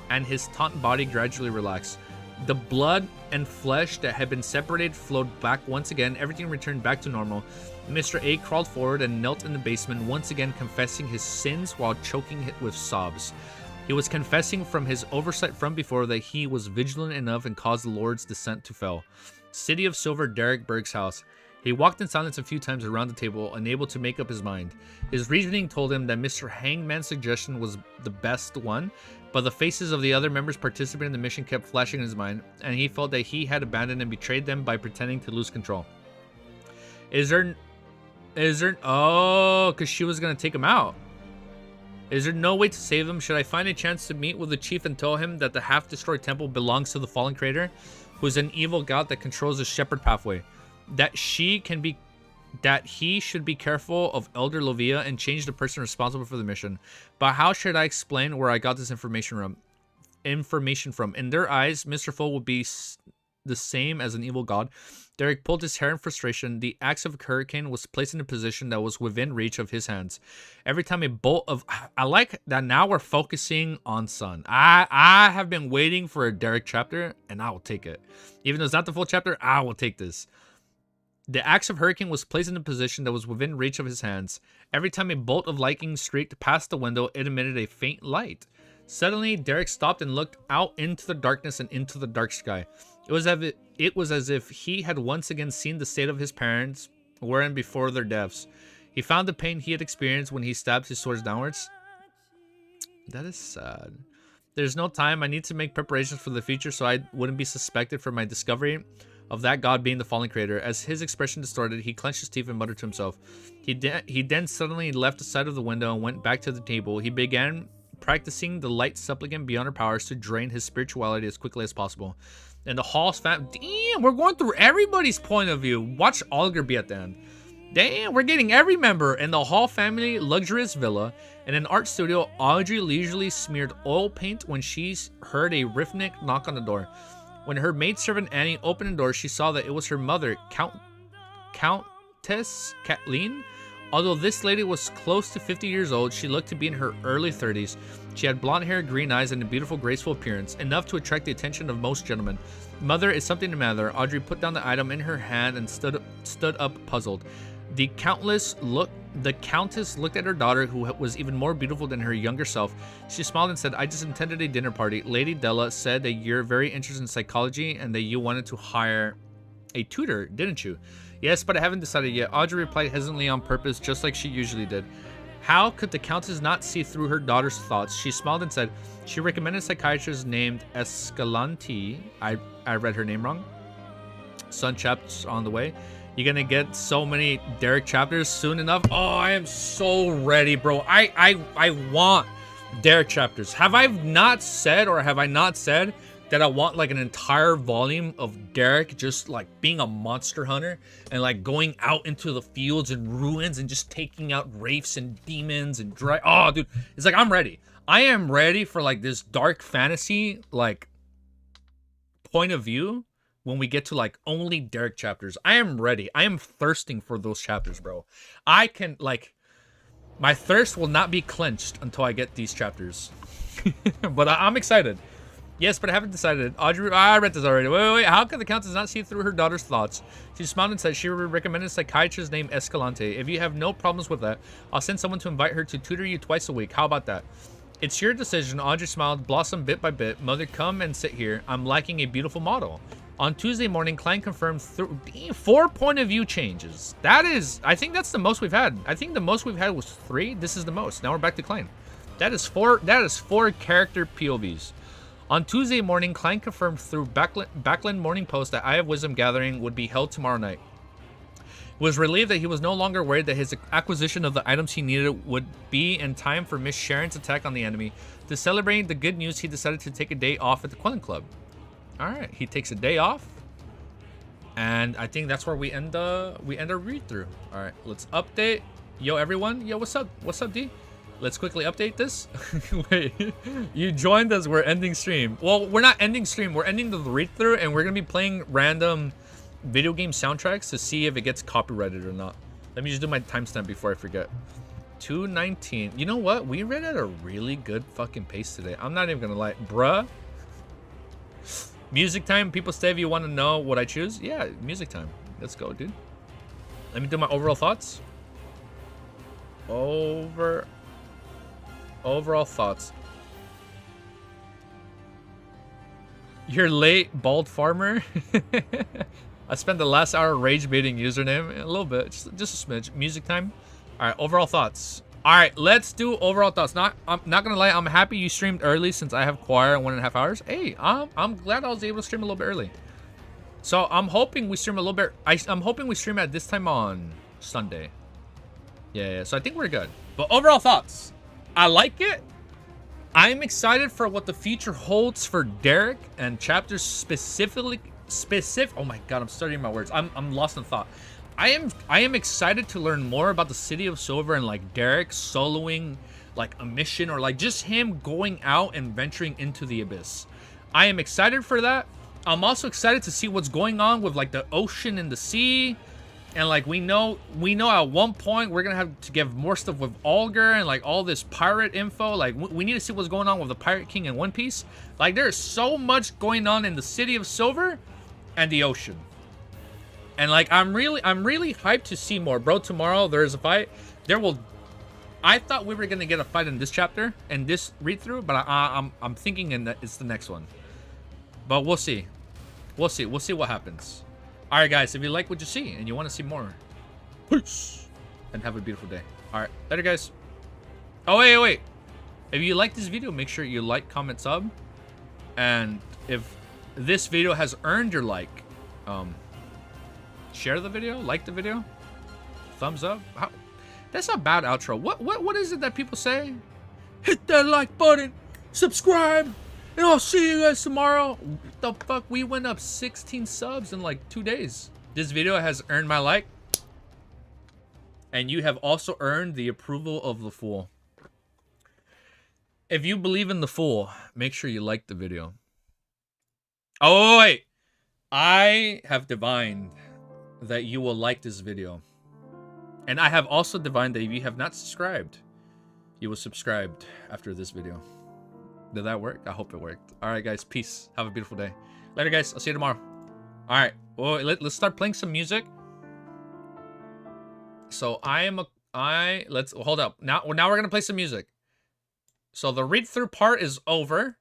and his taut body gradually relaxed. The blood and flesh that had been separated flowed back once again. Everything returned back to normal. Mr. A crawled forward and knelt in the basement, once again confessing his sins while choking it with sobs. He was confessing from his oversight from before that he was vigilant enough and caused the Lord's descent to fail. City of Silver, Derek Berg's house. He walked in silence a few times around the table, unable to make up his mind. His reasoning told him that Mr. Hangman's suggestion was the best one, but the faces of the other members participating in the mission kept flashing in his mind, and he felt that he had abandoned and betrayed them by pretending to lose control. Oh, because she was going to take him out. Is there no way to save him? Should I find a chance to meet with the chief and tell him that the half-destroyed temple belongs to the fallen creator, who is an evil god that controls the shepherd pathway? That he should be careful of Elder Lovia and change the person responsible for the mission. But how should I explain where I got this information from? In their eyes, Mr. Foe would be the same as an evil god. Derek pulled his hair in frustration. The axe of a hurricane was placed in a position that was within reach of his hands. Every time a bolt of... I like that now we're focusing on Sun. I have been waiting for a Derek chapter, and I will take it. Even though it's not the full chapter, I will take this. The axe of hurricane was placed in a position that was within reach of his hands. Every time a bolt of lightning streaked past the window, it emitted a faint light. Suddenly, Derek stopped and looked out into the darkness and into the dark sky. It was as if he had once again seen the state of his parents were in before their deaths. He found the pain he had experienced when he stabbed his swords downwards. That is sad. There's no time. I need to make preparations for the future so I wouldn't be suspected for my discovery of that god being the fallen creator. As his expression distorted, he clenched his teeth and muttered to himself. He then suddenly left the side of the window and went back to the table. He began practicing the light supplicant beyond her powers to drain his spirituality as quickly as possible. And the Hall's fam... Damn, we're going through everybody's point of view. Watch Olger be at the end. Damn, we're getting every member. In the Hall family luxurious villa, in an art studio, Audrey leisurely smeared oil paint when she heard a rhythmic knock on the door. When her maidservant Annie opened the door, she saw that it was her mother, Countess Kathleen. Although this lady was close to 50 years old, she looked to be in her early 30s. She had blonde hair, green eyes, and a beautiful, graceful appearance, enough to attract the attention of most gentlemen. Mother is something to matter. Audrey put down the item in her hand and stood up, puzzled. The Countess looked at her daughter, who was even more beautiful than her younger self. She smiled and said, "I just attended a dinner party. Lady Della said that you're very interested in psychology and that you wanted to hire a tutor, didn't you?" "Yes, but I haven't decided yet," Audrey replied hesitantly on purpose, just like she usually did. How could the Countess not see through her daughter's thoughts? She smiled and said, "She recommended a psychiatrist named Escalante." I read her name wrong. Sun chapters on the way. You're gonna get so many Derek chapters soon enough. Oh, I am so ready, bro. I want Derek chapters. Have I not said that I want like an entire volume of Derek just like being a monster hunter and like going out into the fields and ruins and just taking out wraiths and demons and oh, dude, it's like I'm ready. I am ready for like this dark fantasy like point of view when we get to like only Derek chapters. I am ready. I am thirsting for those chapters, bro. I can like my thirst will not be quenched until I get these chapters. But I'm excited. Yes, but I haven't decided. Audrey, I read this already. Wait. How could the Countess not see through her daughter's thoughts? She smiled and said she recommended a psychiatrist named Escalante. If you have no problems with that, I'll send someone to invite her to tutor you twice a week. How about that? It's your decision. Audrey smiled, blossomed bit by bit. Mother, come and sit here. I'm lacking a beautiful model. On Tuesday morning, Klein confirmed 4 point of view changes. That is, I think that's the most we've had. I think the most we've had was 3. This is the most. Now we're back to Klein. That is 4 character POVs. On Tuesday morning, Klein confirmed through Backland Morning Post that Eye of Wisdom Gathering would be held tomorrow night. He was relieved that he was no longer worried that his acquisition of the items he needed would be in time for Miss Sharon's attack on the enemy. To celebrate the good news, he decided to take a day off at the Quillen Club. Alright, he takes a day off. And I think that's where we end our read-through. Alright, let's update. Yo, everyone. Yo, what's up? What's up, D? Let's quickly update this. Wait, you joined us. We're ending stream. Well, we're not ending stream. We're ending the read-through, and we're going to be playing random video game soundtracks to see if it gets copyrighted or not. Let me just do my timestamp before I forget. 2:19. You know what? We read at a really good fucking pace today. I'm not even going to lie. Bruh. Music time. People say if you want to know what I choose. Yeah, music time. Let's go, dude. Let me do my overall thoughts. Overall thoughts. You're late, bald farmer. I spent the last hour rage baiting username. A little bit. Just a smidge. Music time. Alright, overall thoughts. Alright, let's do overall thoughts. I'm not gonna lie, I'm happy you streamed early since I have choir in 1.5 hours. Hey, I'm glad I was able to stream a little bit early. So I'm hoping we stream a little bit. I'm hoping we stream at this time on Sunday. Yeah, so I think we're good. But overall thoughts. I like it. I'm excited for what the future holds for Derek and chapters specifically. Oh my god, I'm stuttering my words. I'm lost in thought. I am excited to learn more about the city of Silver and like Derek soloing like a mission or like just him going out and venturing into the abyss. I am excited for that. I'm also excited to see what's going on with like the ocean and the sea. And like we know at one point we're gonna have to give more stuff with Alger and like all this pirate info. Like we need to see what's going on with the Pirate King in One Piece. Like there's so much going on in the city of Silver and the ocean. And like I'm really hyped to see more, bro. Tomorrow there's a fight. I thought we were gonna get a fight in this chapter and this read through, but I'm thinking it's the next one. But we'll see. We'll see what happens. All right, guys, if you like what you see and you want to see more, peace, and have a beautiful day. All right, later, guys. Oh, wait. If you like this video, make sure you like, comment, sub. And if this video has earned your like, share the video, like the video, thumbs up. That's a bad outro. What is it that people say? Hit that like button, subscribe. And I'll see you guys tomorrow. What the fuck? We went up 16 subs in like 2 days. This video has earned my like. And you have also earned the approval of the fool. If you believe in the fool, make sure you like the video. Oh, wait. I have divined that you will like this video. And I have also divined that if you have not subscribed, you will subscribe after this video. Did that work? I hope it worked. All right, guys. Peace. Have a beautiful day. Later, guys. I'll see you tomorrow. All right. Well, let's start playing some music. So let's hold up. Now we're gonna play some music. So the read through part is over,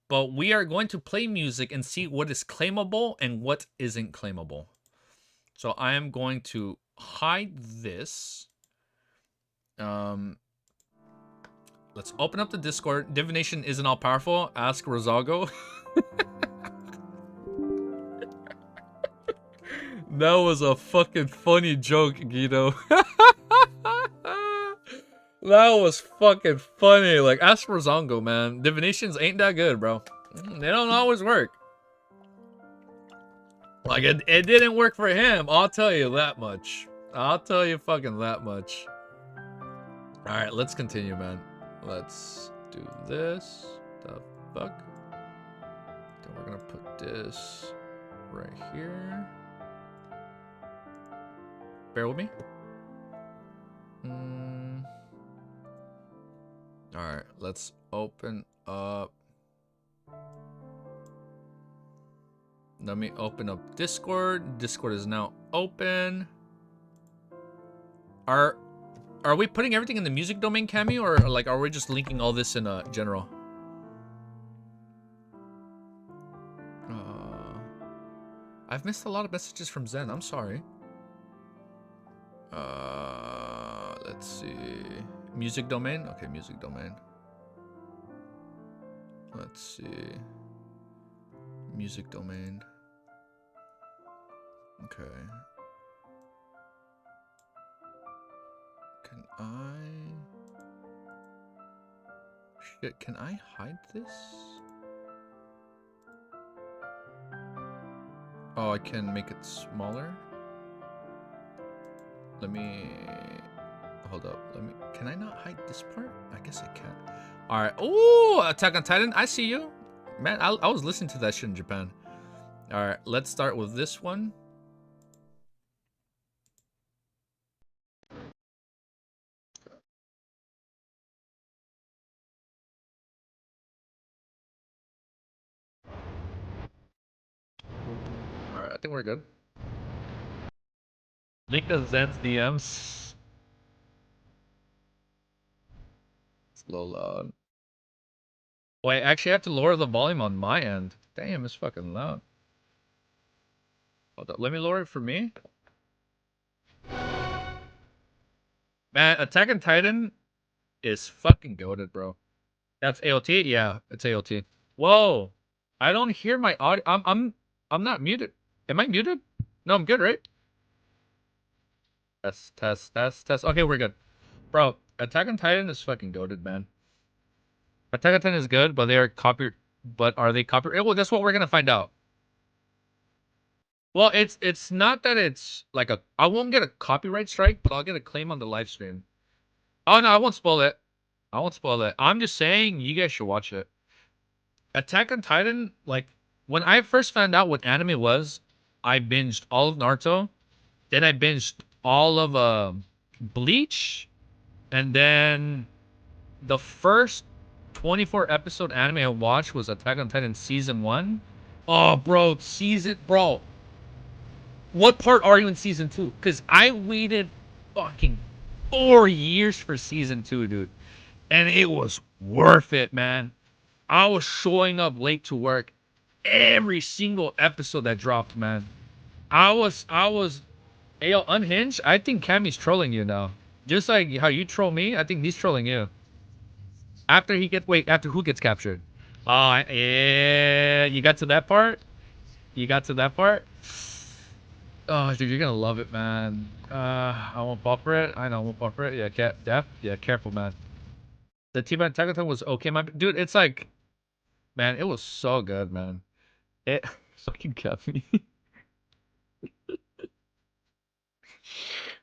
but we are going to play music and see what is claimable and what isn't claimable. So I am going to hide this. Let's open up the Discord. Divination isn't all powerful. Ask Rosalgo. That was a fucking funny joke, Guido. That was fucking funny. Like, ask Rosalgo, man. Divinations ain't that good, bro. They don't always work. Like, it didn't work for him. I'll tell you that much. I'll tell you fucking that much. Alright, let's continue, man. Let's do this. The fuck? Then we're gonna put this right here. Bear with me. Alright, let's open up. Let me open up Discord. Discord is now open. Are we putting everything in the music domain, Cammy, or like are we just linking all this in general? I've missed a lot of messages from Zen. I'm sorry. Let's see. Music domain. Okay, music domain. Let's see. Music domain. Okay. Shit, can I hide this? Oh, I can make it smaller? Let me... Hold up. Can I not hide this part? I guess I can. Alright. Oh, Attack on Titan. I see you. Man, I was listening to that shit in Japan. Alright, let's start with this one. Alright, I think we're good. Link to Zen's DMs. It's a little loud. Wait, actually I have to lower the volume on my end. Damn, it's fucking loud. Hold up. Let me lower it for me. Man, Attack on Titan is fucking goated, bro. That's AOT? Yeah, it's AOT. Whoa. I don't hear my audio. I'm not muted. Am I muted? No, I'm good, right? Test. Okay, we're good. Bro, Attack on Titan is fucking goated, man. Attack on Titan is good, but are they copyright? Well, that's what we're gonna find out. Well, it's not that it's like I won't get a copyright strike, but I'll get a claim on the live stream. Oh no, I won't spoil it. I won't spoil it. I'm just saying you guys should watch it. Attack on Titan, like when I first found out what anime was, I binged all of Naruto, then I binged all of Bleach, and then the first 24 episode anime I watched was Attack on Titan season 1. Oh, bro, bro. What part are you in season 2? Because I waited fucking 4 years for season 2, dude. And it was worth it, man. I was showing up late to work every single episode that dropped, man. I was, hey, yo, Unhinged, I think Cammy's trolling you now. Just like how you troll me, I think he's trolling you. After who gets captured? Oh, yeah, you got to that part? You got to that part? Oh, dude, you're gonna love it, man. I won't buffer it. I know, I won't buffer it. Yeah, careful, man. The team at Attack was okay, man. Dude, it's like, man, it was so good, man. It fucking kept me.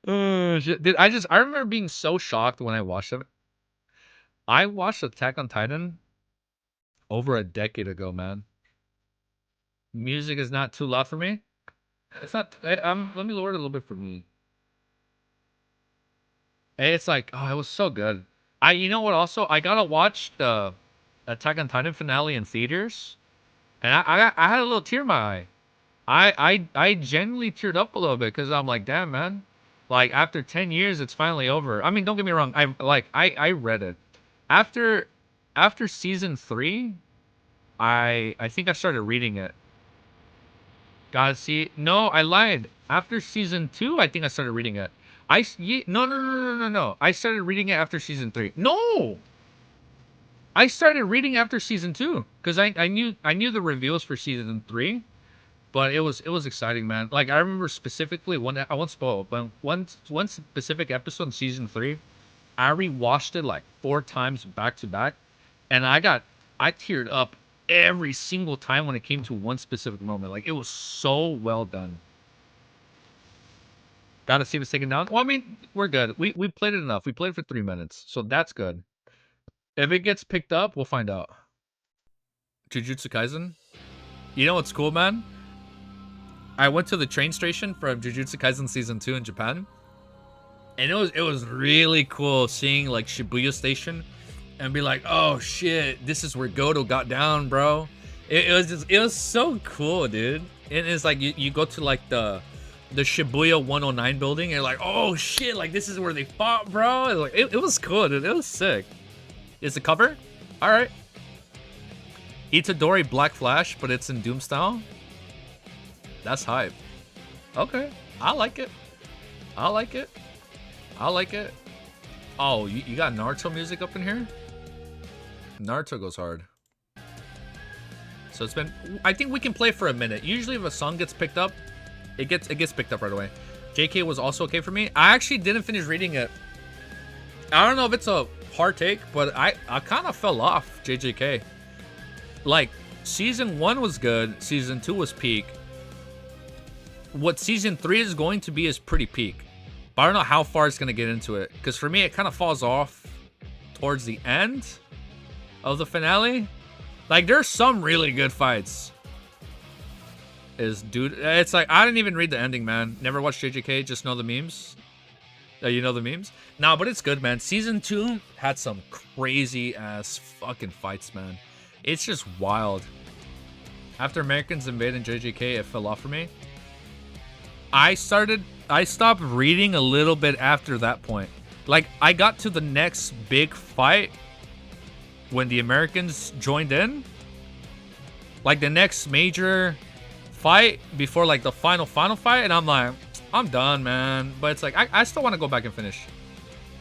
Oh shit, dude! I remember being so shocked when I watched it. I watched Attack on Titan over a decade ago, man. Music is not too loud for me. It's not. Let me lower it a little bit for me. It's like, oh, it was so good. You know what? Also, I gotta watch the Attack on Titan finale in theaters, and I had a little tear in my eye. I genuinely teared up a little bit because I'm like, damn, man. Like after 10 years, it's finally over. I mean, don't get me wrong. I read it after season 3. I think I started reading it. Gotta see. No, I lied. After season 2, I think I started reading it. No. I started reading it after season 3. No, I started reading after season 2 because I knew the reveals for season 3, but it was exciting, man. Like I remember specifically I won't spoil, but one specific episode in season 3, I rewatched it like 4 times back to back, and I teared up every single time when it came to one specific moment. Like it was so well done. Gotta see if it's taken down. Well, I mean, we're good. We played it enough. We played for 3 minutes, so that's good. If it gets picked up, we'll find out. Jujutsu Kaisen. You know what's cool, man? I went to the train station for Jujutsu Kaisen season 2 in Japan, and it was really cool seeing like Shibuya Station, and be like, oh shit, this is where Goto got down, bro. It was so cool, dude. And it's like you go to like the Shibuya 109 building, and you're like, oh shit, like this is where they fought, bro. It was cool, dude. It was sick. Is the cover? All right. Itadori Black Flash, but it's in Doom style. That's hype. Okay, I like it. I like it. I like it. Oh, you got Naruto music up in here? Naruto goes hard. So it's been. I think we can play for a minute. Usually, if a song gets picked up, it gets picked up right away. JK was also okay for me. I actually didn't finish reading it. I don't know if it's a hard take, but I kind of fell off JJK. Like season 1 was good, season 2 was peak. What season 3 is going to be is pretty peak. But I don't know how far it's gonna get into it. Because for me, it kind of falls off towards the end of the finale. Like there's some really good fights. It's like I didn't even read the ending, man. Never watched JJK, just know the memes. You know the memes? Nah, but it's good, man. Season 2 had some crazy ass fucking fights, man. It's just wild. After Americans invaded JJK, it fell off for me. I stopped reading a little bit after that point. Like, I got to the next big fight when the Americans joined in. Like, the next major fight before like the final fight, and I'm like, I'm done, man. But it's like I still want to go back and finish.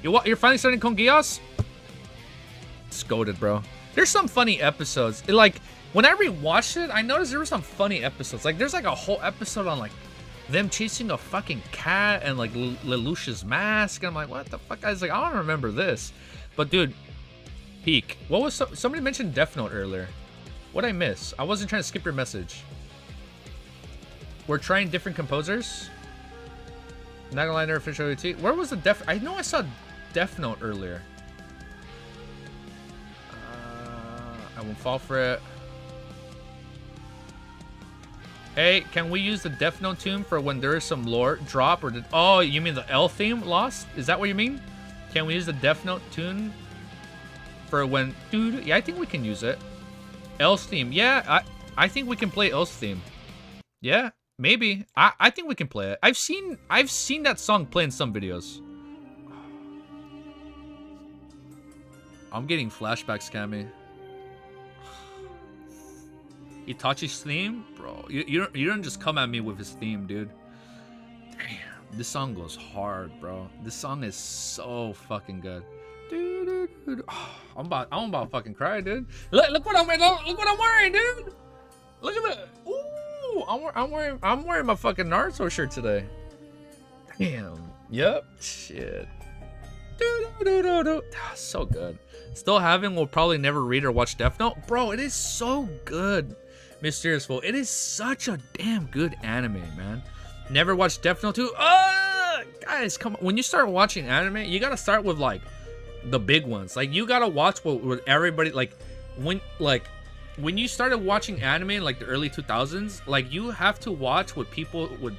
You're finally starting Code Geass? It's goated, bro. There's some funny episodes. Like when I rewatched it, I noticed there were some funny episodes. Like there's like a whole episode on like them chasing a fucking cat and like Lelouch's mask. And I'm like, what the fuck? I was like, I don't remember this. But dude, peak. What was somebody mentioned Death Note earlier? What'd I miss? I wasn't trying to skip your message. We're trying different composers. Not gonna lie, never finished OT. Where was the Death? I know I saw Death Note earlier. I won't fall for it. Hey, can we use the Death Note tune for when there is some lore drop or did? Oh, you mean the L theme lost? Is that what you mean? Can we use the Death Note tune for when? Dude, yeah, I think we can use it. L's theme, yeah, I think we can play L's theme. Yeah, maybe. I think we can play it. I've seen that song play in some videos. I'm getting flashbacks, Cammy. Itachi's theme, bro. You don't just come at me with his theme, dude. Damn, this song goes hard, bro. This song is so fucking good. Dude. Oh, I'm about to fucking cry, dude. Look what I'm wearing, dude. Look at that. Ooh, I'm wearing my fucking Naruto shirt today. Damn. Yep. Shit. So good. Still having, will probably never read or watch Death Note. Bro, it is so good. Mysterious Fool. It is such a damn good anime, man. Never watched Death Note 2. Guys, come on. When you start watching anime, you gotta start with like the big ones. Like you gotta watch what everybody when you started watching anime in like the early 2000s, like you have to watch what people would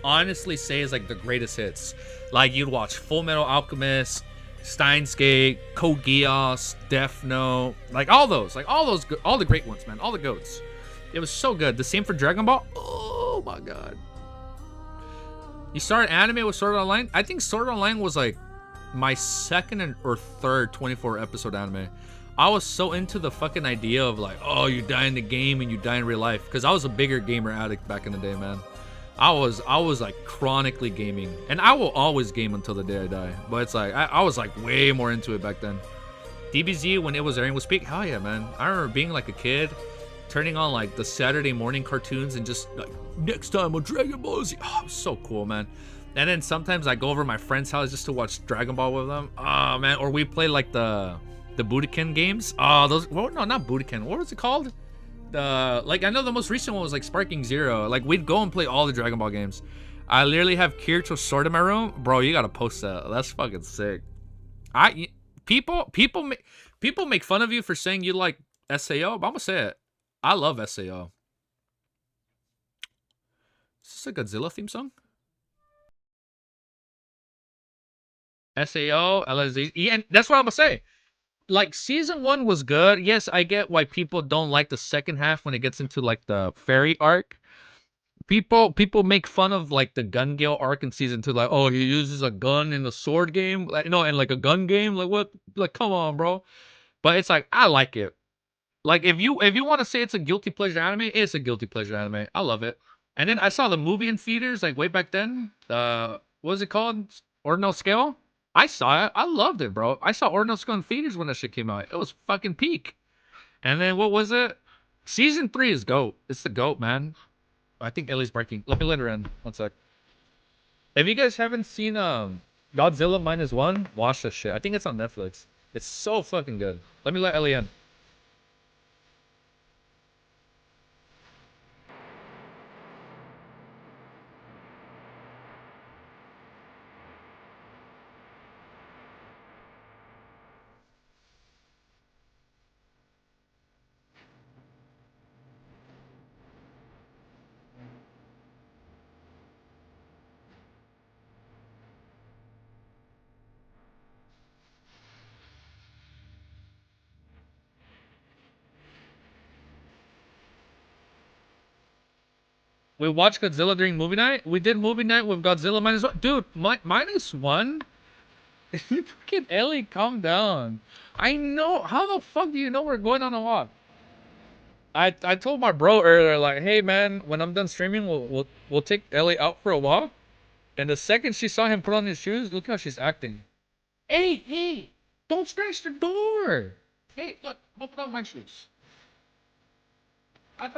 honestly say is like the greatest hits. Like you'd watch Full Metal Alchemist, Steins Gate, Code Geass, Death Note, like all the great ones, man, all the goats. It was so good. The same for Dragon Ball. Oh my god. You started anime with Sword Art Online? I think Sword Art Online was like my second or third 24 episode anime. I was so into the fucking idea of like, oh, you die in the game and you die in real life, because I was a bigger gamer addict back in the day, man. I was like chronically gaming, and I will always game until the day I die. But it's like I was like way more into it back then. DBZ when it was airing was peak. Hell yeah, man. I remember being like a kid, turning on like the Saturday morning cartoons and just like, next time on Dragon Ball Z. Oh, it was so cool, man. And then sometimes I go over to my friend's house just to watch Dragon Ball with them. Oh man, or we play like the Budokan games. Oh, those. Well, no, not Budokan. What was it called? Like I know the most recent one was like Sparking Zero. Like we'd go and play all the Dragon Ball games. I literally have Kirito's sword in my room, bro. You gotta post that. That's fucking sick. People make fun of you for saying you like SAO, but I'm gonna say it. I love SAO. Is this a Godzilla theme song? SAO, LSD, yeah, and that's what I'm gonna say. Like season 1 was good. Yes, I get why people don't like the second half when it gets into like the fairy arc. People make fun of like the Gun Gale arc in season 2, like, oh, he uses a gun in the sword game, like no, and like a gun game, like what, like come on, bro. But it's like I like it. Like if you want to say it's a guilty pleasure anime, it's a guilty pleasure anime. I love it. And then I saw the movie in theaters like way back then. What was it called? Ordinal Scale. I saw it. I loved it, bro. I saw Ordinal Scale in theaters when that shit came out. It was fucking peak. And then what was it? Season 3 is GOAT. It's the GOAT, man. I think Ellie's breaking. Let me let her in. One sec. If you guys haven't seen Godzilla -1, watch this shit. I think it's on Netflix. It's so fucking good. Let me let Ellie in. We watched Godzilla during movie night. We did movie night with Godzilla -1. Dude, -1? Fucking Ellie, calm down. I know. How the fuck do you know we're going on a walk? I told my bro earlier, like, hey man, when I'm done streaming, we'll take Ellie out for a walk. And the second she saw him put on his shoes, look how she's acting. Hey, don't scratch the door. Hey, look, don't put on my shoes. Look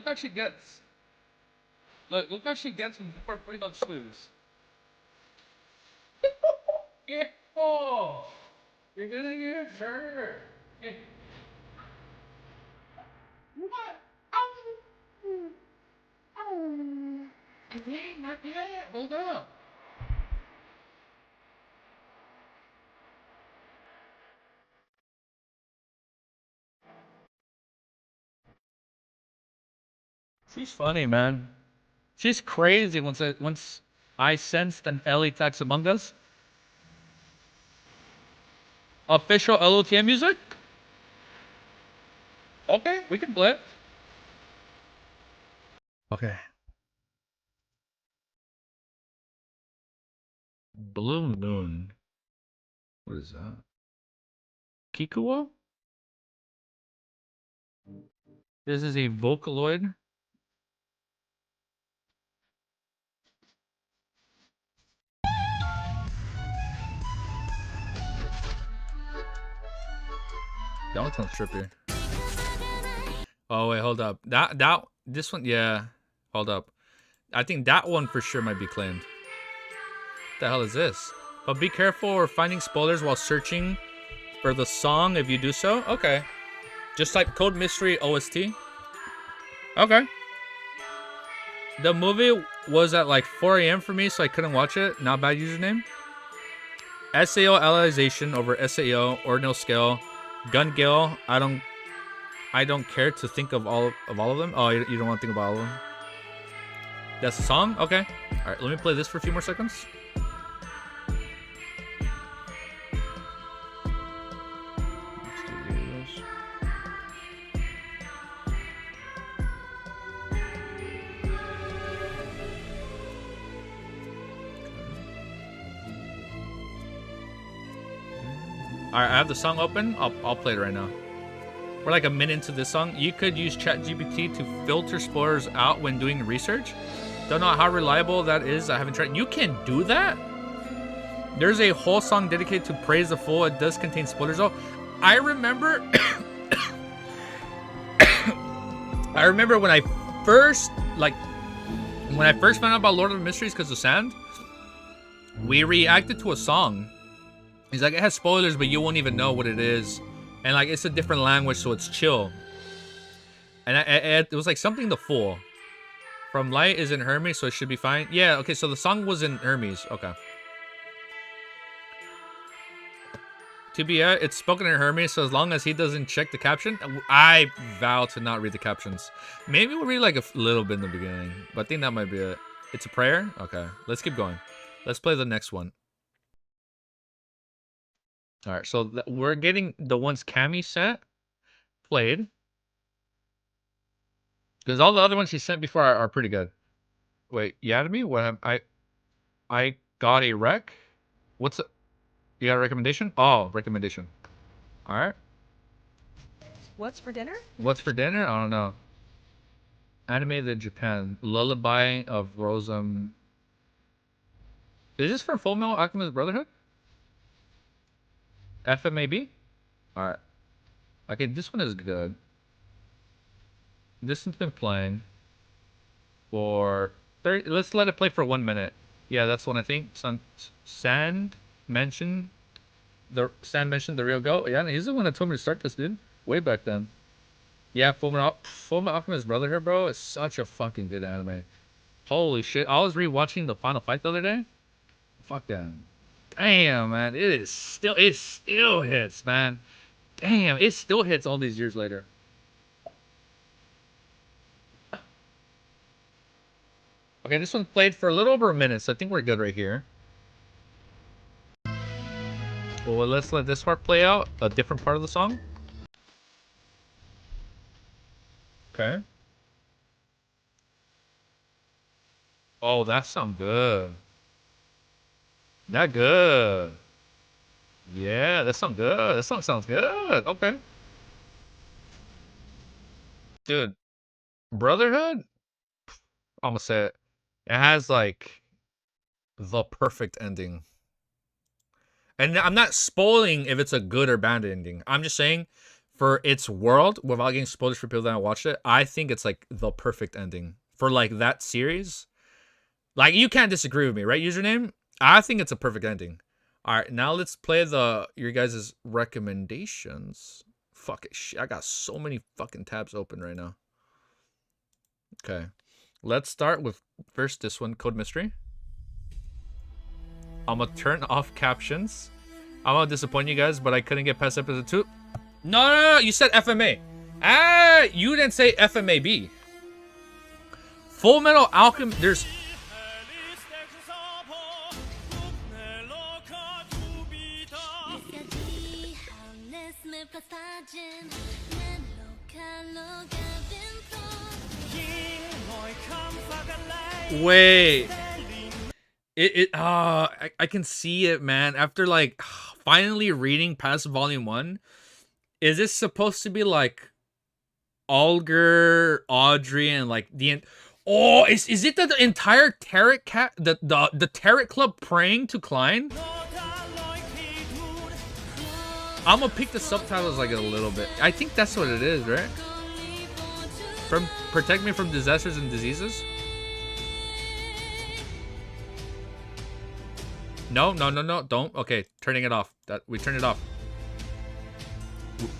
how she gets. Look how she gets before putting on shoes. Yeah, oh, you're gonna get hurt. Hey, what? Hey, not yet. Hold up. She's funny, man. She's crazy once I sensed an Ellie tax among us. Official LOTM music? Okay, we can play it. Okay. Blue Moon. What is that? Kikuo? This is a Vocaloid. That one sounds trippy. Oh wait, hold up. This one, yeah. Hold up. I think that one for sure might be claimed. What the hell is this? But be careful or finding spoilers while searching for the song if you do so. Okay. Just type Code Mystery OST. Okay. The movie was at like 4 a.m. for me, so I couldn't watch it. Not bad username. SAO allyization over SAO, ordinal scale, gun gale. I don't care to think of all of them. Oh, you don't want to think about all of them. That's the song? Okay. Alright, let me play this for a few more seconds. Alright, I have the song open. I'll play it right now. We're like a minute into this song. You could use ChatGPT to filter spoilers out when doing research. Don't know how reliable that is. I haven't tried. You can do that? There's a whole song dedicated to Praise the Fool. It does contain spoilers though. I remember I remember when I first found out about Lord of the Mysteries because of Sand, we reacted to a song. He's like, it has spoilers, but you won't even know what it is. And like, it's a different language, so it's chill. And it was like something the Fool. From Light is in Hermes, so it should be fine. Yeah, okay, so the song was in Hermes. Okay. To be it's spoken in Hermes, so as long as he doesn't check the caption, I vow to not read the captions. Maybe we'll read like a little bit in the beginning, but I think that might be it. It's a prayer? Okay, let's keep going. Let's play the next one. Alright, so we're getting the ones Cammy sent played. Because all the other ones she sent before are pretty good. Wait, you added me? What I got a rec? What's a, you got a recommendation? Oh, recommendation. Alright. What's for dinner? What's for dinner? I don't know. Animated Japan. Lullaby of Rosam. Is this from Full Metal Alchemist Brotherhood? FMAB? Alright. Okay, this one is good. This one's been playing for 30. Let's let it play for 1 minute. Yeah, that's one I think. Sand mentioned the real goat. Yeah, he's the one that told me to start this, dude. Way back then. Yeah, Full Metal Alchemist Brotherhood, bro, is such a fucking good anime. Holy shit! I was rewatching the final fight the other day. Fuck that. Damn, man, it still hits, man. Damn, it still hits all these years later. Okay, this one played for a little over a minute, so I think we're good right here. Well, let's let this part play out, a different part of the song. Okay. Oh, that sounds good. That good. Yeah, that sounds good. That song sounds good. Okay. Dude, Brotherhood, I'm gonna say it. It has like the perfect ending. And I'm not spoiling if it's a good or bad ending. I'm just saying for its world, without getting spoilers for people that haven't watched it, I think it's like the perfect ending for like that series. Like you can't disagree with me, right? Username? I think it's a perfect ending. All right, now let's play your guys' recommendations. Fuck it, I got so many fucking tabs open right now. Okay, let's start with first this one, Code Mystery. I'm gonna turn off captions. I'm gonna disappoint you guys, but I couldn't get past episode 2. No, you said FMA. Ah, you didn't say FMAB. Full Metal Alchemist, there's... Wait. I can see it, man. After like finally reading past volume 1, is this supposed to be like Alger, Audrey, and like the oh, is it the entire Tarot cat the Tarot Club praying to Klein? I'm gonna pick the subtitles like a little bit. I think that's what it is, right? From protect me from disasters and diseases. No, don't. Okay, turning it off. We turned it off.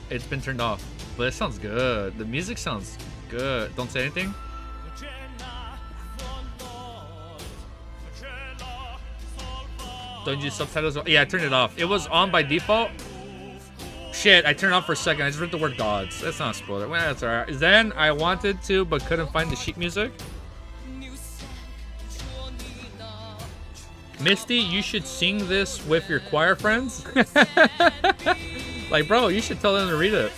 It's been turned off. But it sounds good. The music sounds good. Don't say anything. Don't use subtitles. Yeah, I turned it off. It was on by default. Shit, I turned it off for a second. I just read the word gods. That's not a spoiler. Well, that's alright. Then I wanted to, but couldn't find the sheet music. Misty, you should sing this with your choir friends. Like, bro, you should tell them to read it.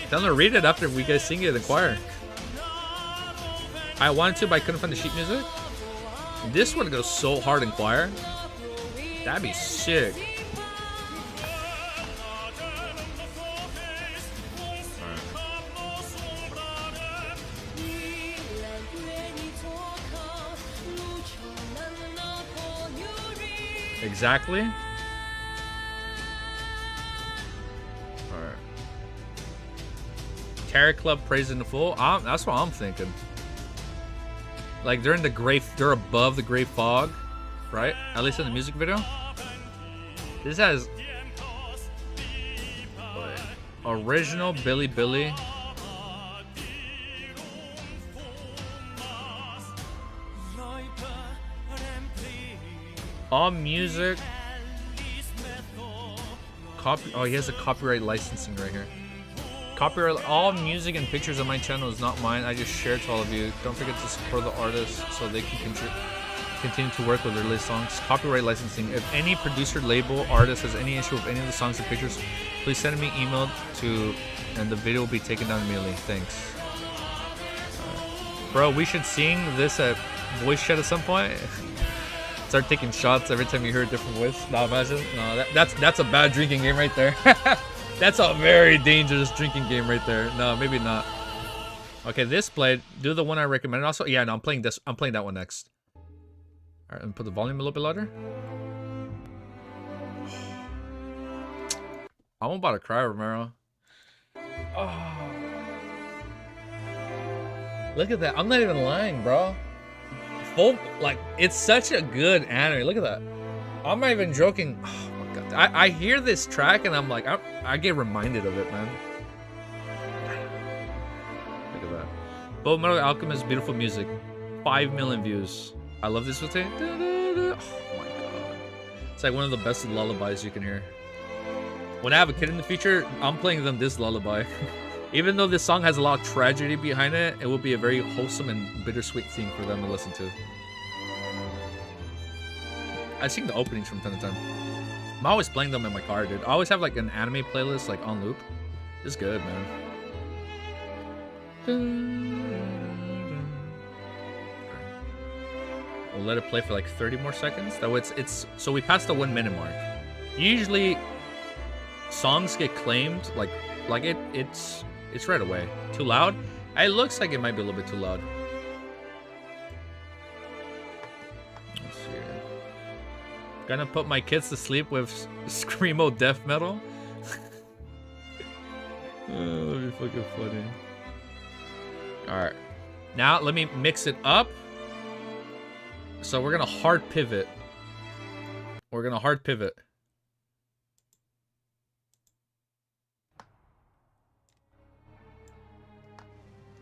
Tell them to read it after we guys sing it in the choir. I wanted to, but I couldn't find the sheet music. This one goes so hard in choir. That'd be sick. Exactly. Alright. Tarot Club praise in the full. That's what I'm thinking. Like they're in the gray, they're above the gray fog, right? At least in the music video. This has original Billy. All music. Oh, he has a copyright licensing right here. Copyright. All music and pictures on my channel is not mine. I just share it to all of you. Don't forget to support the artists so they can continue to work with their latest songs. Copyright licensing. If any producer, label, artist has any issue with any of the songs or pictures, please send me email to, and the video will be taken down immediately. Thanks. Bro, we should sing this at voice chat at some point. Start taking shots every time you hear a different voice. No, imagine. No, that's a bad drinking game right there. That's a very dangerous drinking game right there. No, maybe not. Okay, this played. Do the one I recommended. Also, yeah, no, I'm playing this. I'm playing that one next. All right, let me put the volume a little bit louder. I'm about to cry, Romero. Oh. Look at that. I'm not even lying, bro. Full, like, it's such a good anime. Look at that. I'm not even joking. Oh my god. I hear this track and I'm like, I get reminded of it, man. Look at that. Full Metal Alchemist, beautiful music. 5 million views. I love this routine. Oh my god. It's like one of the best lullabies you can hear. When I have a kid in the future, I'm playing them this lullaby. Even though this song has a lot of tragedy behind it, it will be a very wholesome and bittersweet thing for them to listen to. I sing the openings from time to time. I'm always playing them in my car, dude. I always have like an anime playlist like on loop. It's good, man. We'll let it play for like 30 more seconds. That way it's so we passed the 1 minute mark. Usually songs get claimed like it's right away. Too loud? It looks like it might be a little bit too loud. Let's see. Gonna put my kids to sleep with screamo death metal. Oh, that'd be fucking funny. Alright. Now let me mix it up. So we're gonna hard pivot. We're gonna hard pivot.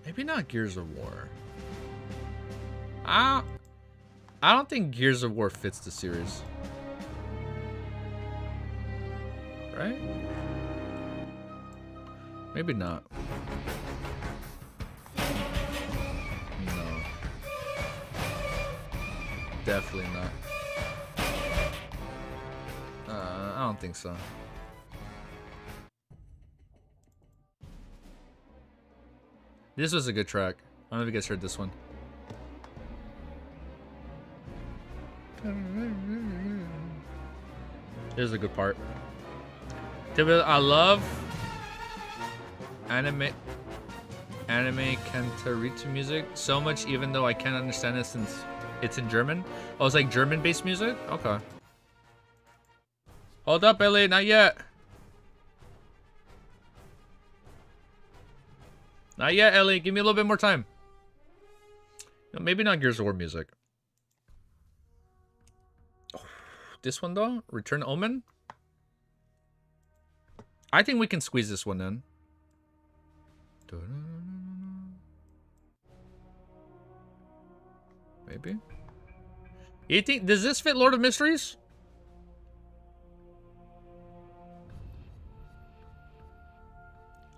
Maybe not Gears of War. I don't think Gears of War fits the series. Right? Maybe not. No. Definitely not. I don't think so. This was a good track. I don't know if you guys heard this one. Here's a good part. I love anime Kantaritsu music so much, even though I can't understand it since it's in German. Oh, it's like German-based music? Okay. Hold up, Ellie, not yet. Not yet, Ellie. Give me a little bit more time. No, maybe not Gears of War music. Oh, this one, though? Return Omen? I think we can squeeze this one in. Maybe. You think, does this fit Lord of Mysteries?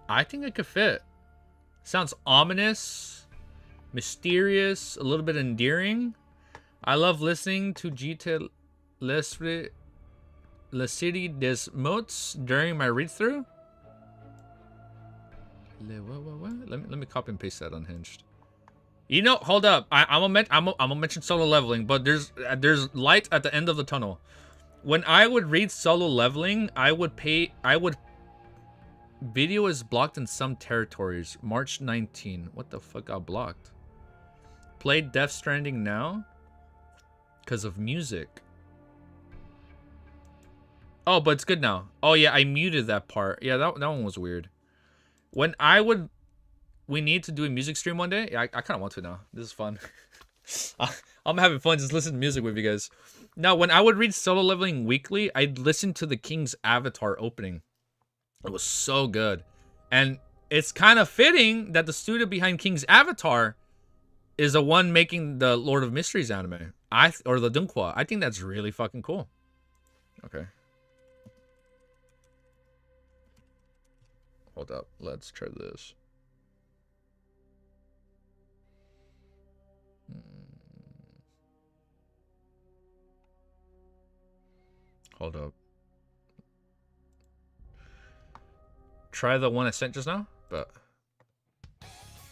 I think it could fit. Sounds ominous, mysterious, a little bit endearing. I love listening to GTA La City des Mots during my read-through. Let me copy and paste that unhinged. You know, hold up. I'm gonna mention solo leveling, but there's light at the end of the tunnel. When I would read solo leveling, video is blocked in some territories. March 19. What the fuck got blocked? Played Death Stranding now because of music. Oh, but it's good now. Oh yeah, I muted that part. Yeah, that one was weird. When we need to do a music stream one day. Yeah, I kind of want to now. This is fun. I'm having fun just listening to music with you guys. Now, when I would read solo leveling weekly, I'd listen to the King's Avatar opening. It was so good. And it's kind of fitting that the studio behind King's Avatar is the one making the Lord of Mysteries anime. Or the Dunqua. I think that's really fucking cool. Okay. Hold up. Let's try this. Hold up. Try the one I sent just now, but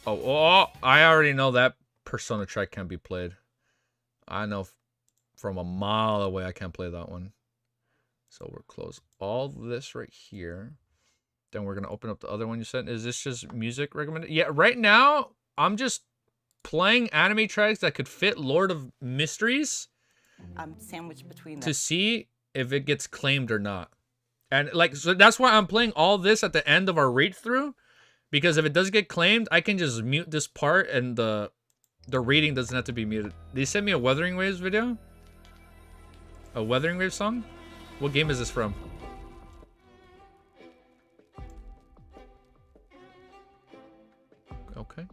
oh, I already know that Persona track can't be played. I know from a mile away I can't play that one. So we'll close all this right here. Then we're gonna open up the other one you sent. Is this just music recommended? Yeah, right now I'm just playing anime tracks that could fit Lord of Mysteries. I'm sandwiched between them. To see if it gets claimed or not. And like, so that's why I'm playing all this at the end of our read through, because if it does get claimed, I can just mute this part and the reading doesn't have to be muted. They sent me a Wuthering Waves video. A Wuthering Waves song? What game is this from? Okay.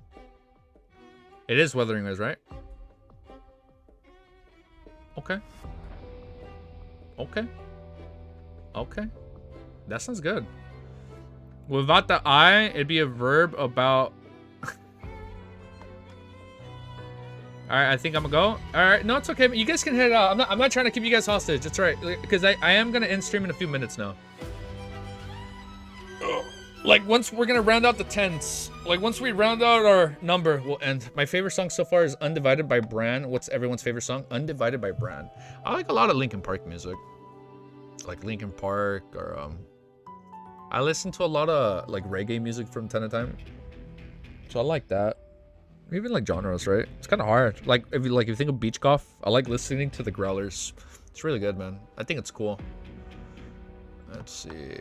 It is Wuthering Waves, right? Okay. Okay. Okay. That sounds good. Without the I, it'd be a verb about... Alright, I think I'm gonna go. Alright, no, it's okay. You guys can head out. I'm not trying to keep you guys hostage. It's right. Because I am gonna end stream in a few minutes now. Like, once we're gonna round out the tens. Like, once we round out our number, we'll end. My favorite song so far is Undivided by Bran. What's everyone's favorite song? Undivided by Bran. I like a lot of Linkin Park music. Like Linkin Park, or I listen to a lot of like reggae music from time to time. So I like that. Even like genres, right? It's kind of hard. Like if you think of beach golf, I like listening to the growlers. It's really good, man. I think it's cool. Let's see.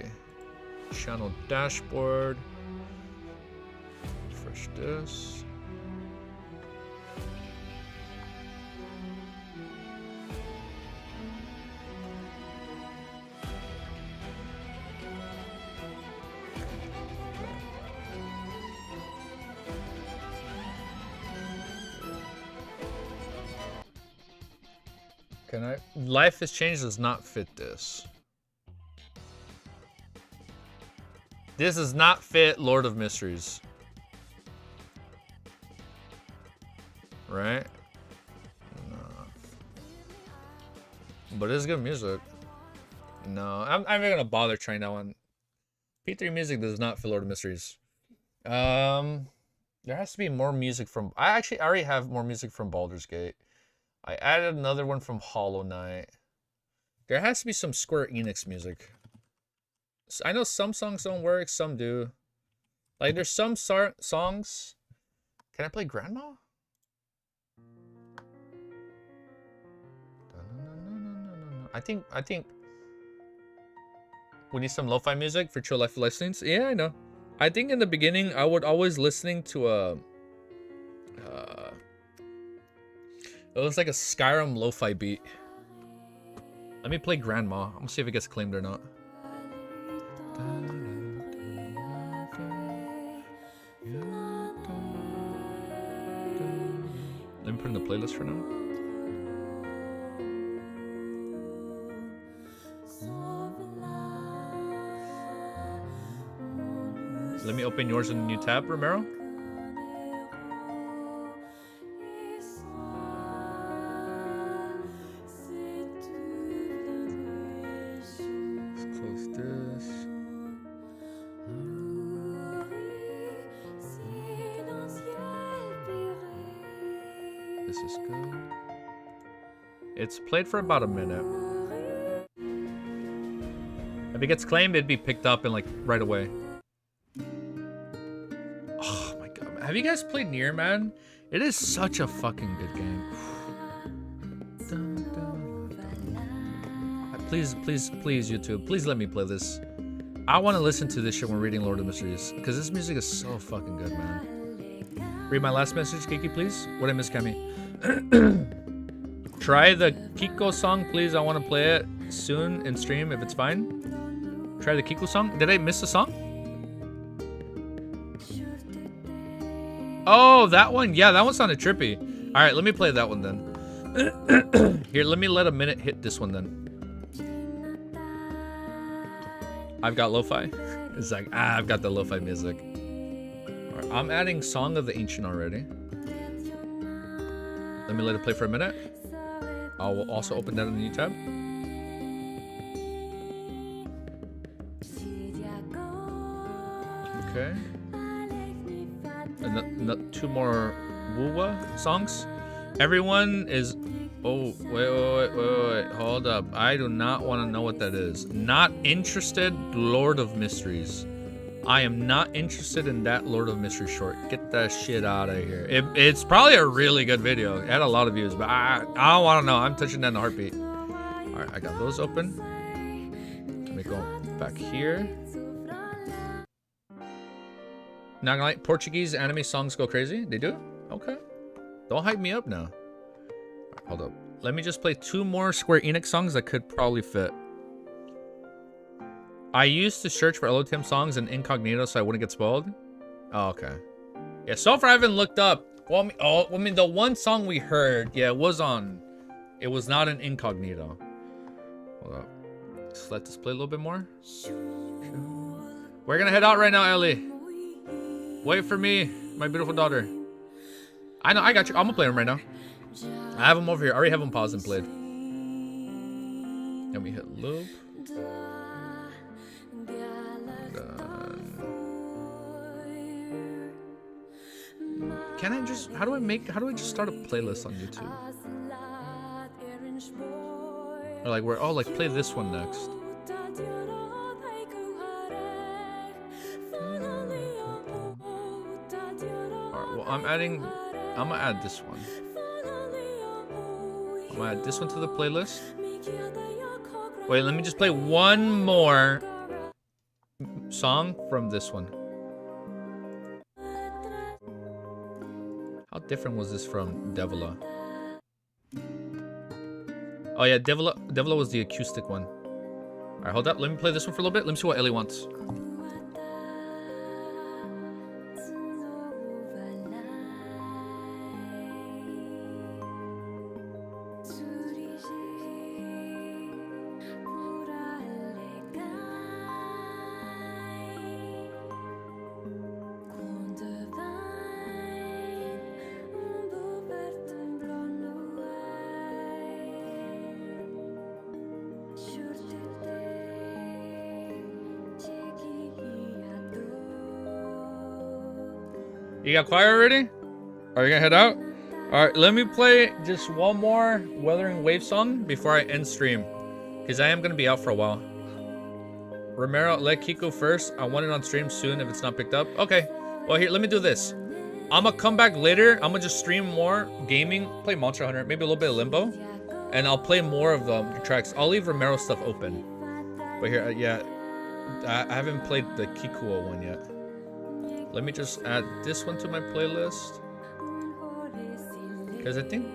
Channel dashboard. Refresh this. Can I? Life has changed does not fit this. This does not fit Lord of Mysteries. Right? No. But it's good music. No, I'm not gonna bother trying that one. P3 music does not fit Lord of Mysteries. There has to be more music from... I already have more music from Baldur's Gate. I added another one from Hollow Knight. There has to be some Square Enix music. I know some songs don't work, some do. Like, there's some songs... Can I play Grandma? I think we need some lo-fi music for chill life listings. Yeah, I know. I think in the beginning I would always listening to a it was like a Skyrim lo-fi beat. Let me play Grandma. I'm gonna see if it gets claimed or not. Let me put in the playlist for now. Let me open yours in a new tab, Romero. Let's close this. This is good. It's played for about a minute. If it gets claimed, it'd be picked up and like right away. Have you guys played Nier, man? It is such a fucking good game. Please, YouTube. Please let me play this. I want to listen to this shit when reading Lord of Mysteries. Because this music is so fucking good, man. Read my last message, Kiki, please. What I miss, Cammy? Try the Kiko song, please. I want to play it soon in stream, if it's fine. Try the Kiko song. Did I miss a song? Oh, that one? Yeah, that one sounded trippy. All right, let me play that one then. Here, let me let a minute hit this one then. I've got lo-fi. It's like, I've got the lo-fi music. All right, I'm adding Song of the Ancient already. Let me let it play for a minute. I will also open that in a new tab. Okay. And two more Wuwa songs. Everyone is... Oh, wait. Hold up. I do not want to know what that is. Not interested, Lord of Mysteries. I am not interested in that Lord of Mysteries short. Get that shit out of here. It's probably a really good video. It had a lot of views, but I don't want to know. I'm touching that in a heartbeat. All right, I got those open. Let me go back here. Not gonna lie, Portuguese anime songs go crazy. They do? Okay. Don't hype me up now. Right, hold up. Let me just play two more Square Enix songs that could probably fit. I used to search for LOTM songs in incognito so I wouldn't get spoiled. Oh, okay. Yeah, so far I haven't looked up. Well, I mean, the one song we heard, yeah, it was not an incognito. Hold up. Just let this play a little bit more. We're gonna head out right now, Ellie. Wait for me, my beautiful daughter. I know, I got you. I'm gonna play them right now. I have them over here. I already have them paused and played. Let me hit loop. Can I just, how do I just start a playlist on YouTube? Or like where, oh, like play this one next. I'm gonna add this one. I'm gonna add this one to the playlist. Wait, let me just play one more song from this one. How different was this from Devila? Oh yeah, Devila was the acoustic one. Alright, hold up. Let me play this one for a little bit. Let me see what Ellie wants. You got quiet already? Are you gonna head out? Alright, let me play just one more Wuthering Wave song before I end stream. Because I am gonna be out for a while. Romero, let Kiko first. I want it on stream soon if it's not picked up. Okay. Well, here, let me do this. I'm gonna come back later. I'm gonna just stream more gaming, play Monster Hunter, maybe a little bit of Limbo. And I'll play more of the tracks. I'll leave Romero stuff open. But here, yeah. I haven't played the Kikuo one yet. Let me just add this one to my playlist. Because I think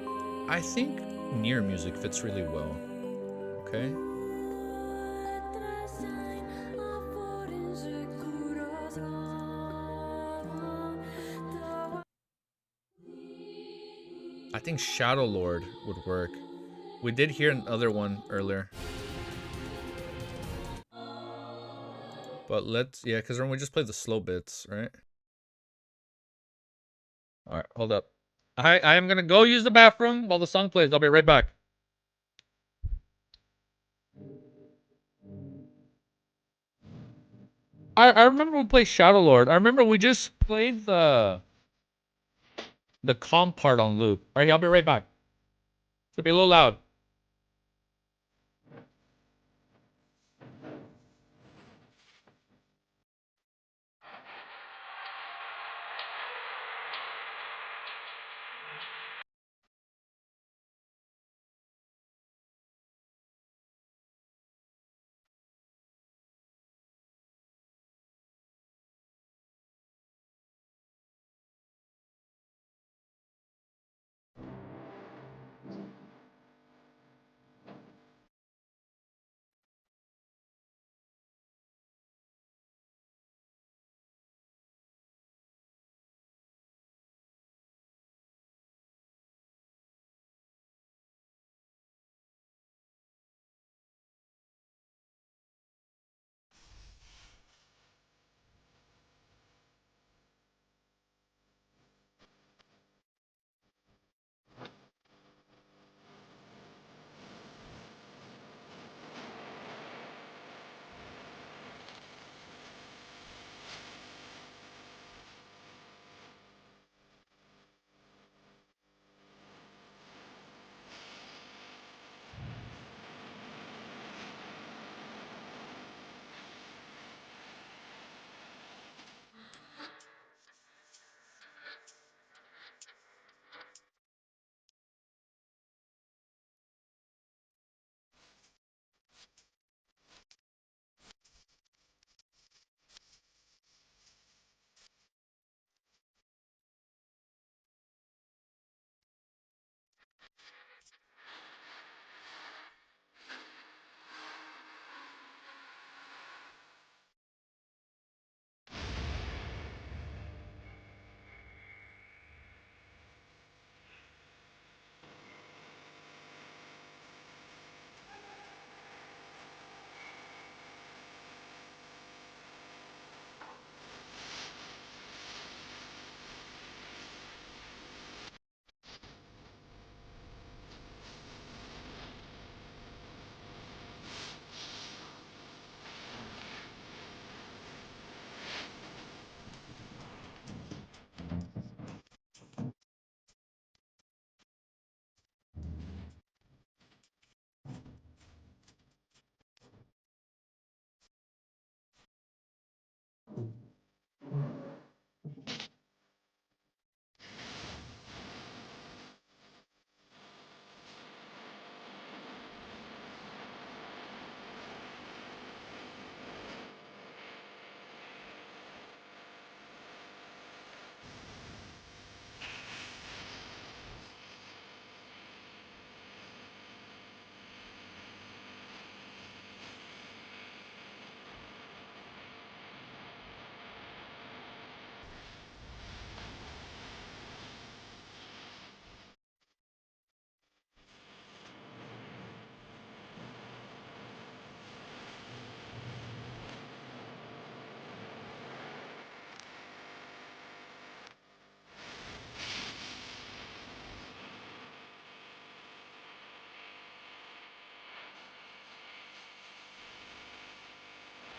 Nier music fits really well. Okay. I think Shadow Lord would work. We did hear another one earlier. But let's, yeah, because we just played the slow bits, right? Alright, hold up. I am gonna go use the bathroom while the song plays. I'll be right back. I remember we played Shadow Lord. I remember we just played the calm part on loop. Alright, I'll be right back. It'll be a little loud.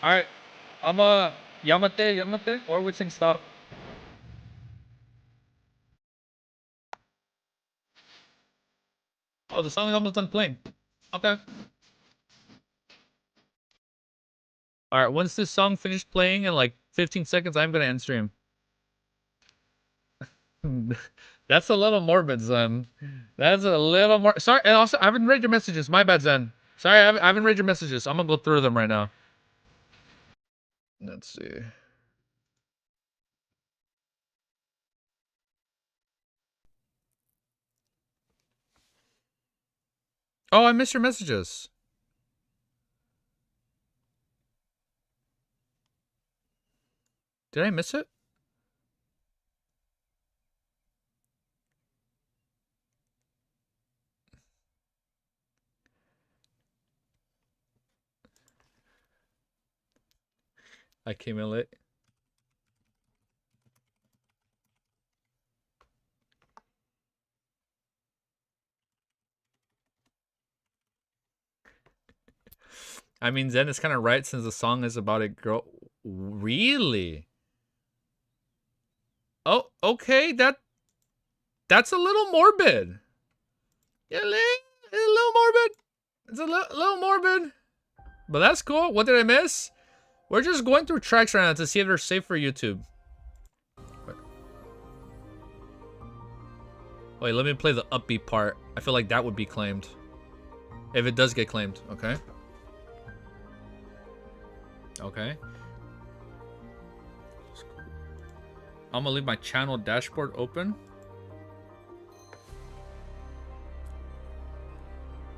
Alright. I'm Yamate, or we sing stop. Oh, the song is almost done playing. Okay. Alright, once this song finished playing in like 15 seconds, I'm gonna end stream. That's a little morbid, Zen. That's a little more. Sorry, and also, I haven't read your messages. My bad, Zen. Sorry, I haven't read your messages. I'm gonna go through them right now. Let's see. Oh, I missed your messages. Did I miss it? I came in late. I mean, Zen is kind of right since the song is about a girl. Really? Oh, okay. That's a little morbid. Yeah, a little morbid. It's a little morbid. But that's cool. What did I miss? We're just going through tracks right now to see if they're safe for YouTube. Wait, let me play the upbeat part. I feel like that would be claimed. If it does get claimed, okay? Okay. I'm gonna leave my channel dashboard open.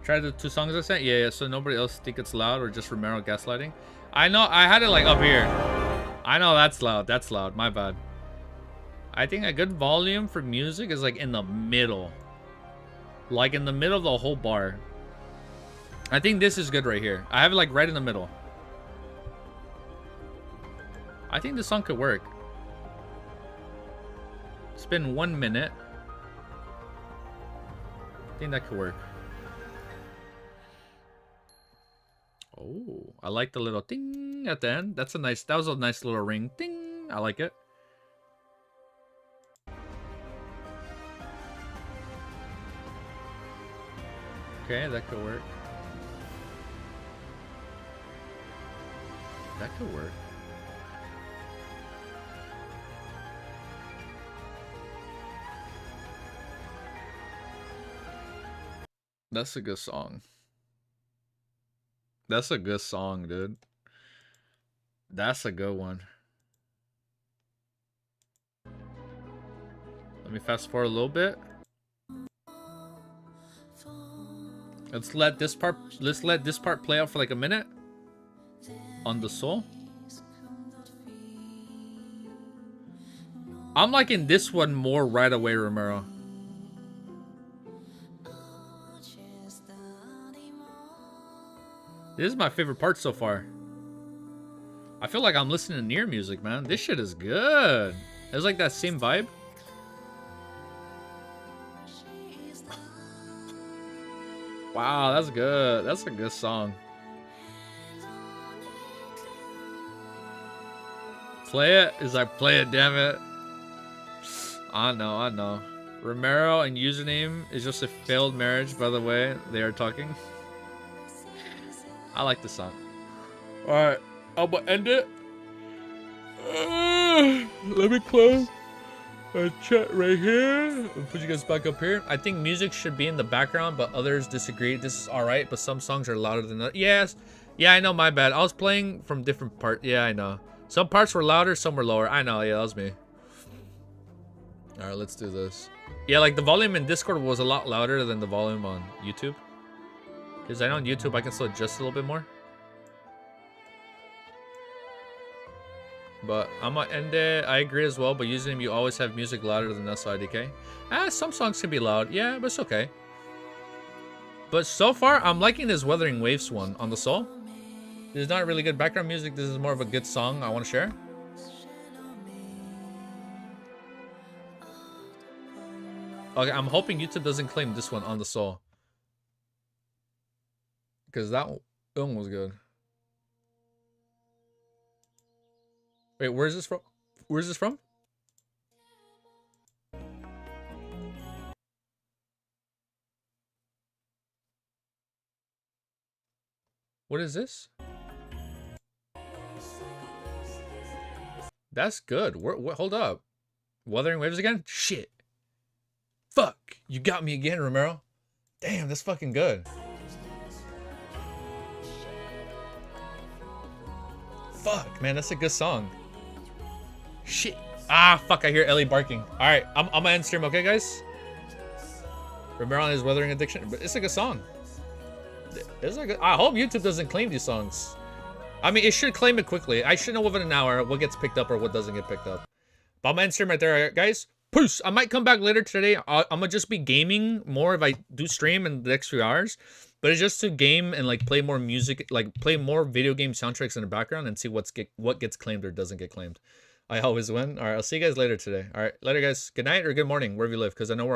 Try the 2 songs I sent? Yeah, so nobody else think it's loud or just Romero gaslighting. I know, I had it like up here. I know that's loud, my bad. I think a good volume for music is like in the middle. Like in the middle of the whole bar. I think this is good right here. I have it like right in the middle. I think this song could work. It's been 1 minute. I think that could work. Oh, I like the little ding at the end. That was a nice little ring. Ding. I like it. Okay, that could work. That could work. That's a good song. That's a good song, dude. That's a good one. Let me fast forward a little bit. Let's let this part play out for like a minute. On the soul. I'm liking this one more right away, Romero. This is my favorite part so far. I feel like I'm listening to Near music, man. This shit is good. It's like that same vibe. Wow, that's good. That's a good song. Play it? Is like, play it, damn it. I know. Romero and Username is just a failed marriage, by the way. They are talking. I like the song. Alright, I'm gonna end it. Let me close my chat right here. I'll put you guys back up here. I think music should be in the background, but others disagree. This is alright, but some songs are louder than others. Yes. Yeah, I know, my bad. I was playing from different parts. Yeah, I know. Some parts were louder, some were lower. I know, yeah, that was me. Alright, let's do this. Yeah, like the volume in Discord was a lot louder than the volume on YouTube. Because I know on YouTube I can still adjust a little bit more. But I'm gonna end it. I agree as well, but using you always have music louder than SIDK. Some songs can be loud. Yeah, but it's okay. But so far, I'm liking this Wuthering Waves one on the Soul. This is not really good background music. This is more of a good song I want to share. Okay, I'm hoping YouTube doesn't claim this one on the Soul. Because that one was good. Wait, where's this from? Where's this from? What is this? That's good. Hold up. Wuthering Waves again? Shit. Fuck. You got me again, Romero. Damn, that's fucking good. Fuck, man, that's a good song. Shit. Ah, fuck, I hear Ellie barking. Alright, I'm gonna end stream, okay, guys? Romero on his Wuthering Addiction. But it's a good song. It's a good, I hope YouTube doesn't claim these songs. I mean, it should claim it quickly. I should know within an hour what gets picked up or what doesn't get picked up. But I'm gonna end stream right there, guys. Peace. I might come back later today. I'm gonna just be gaming more if I do stream in the next few hours. But it's just to game and like play more music, like play more video game soundtracks in the background and see what gets claimed or doesn't get claimed. I always win. All right, I'll see you guys later today. All right, later, guys. Good night or good morning, wherever you live, because I know we're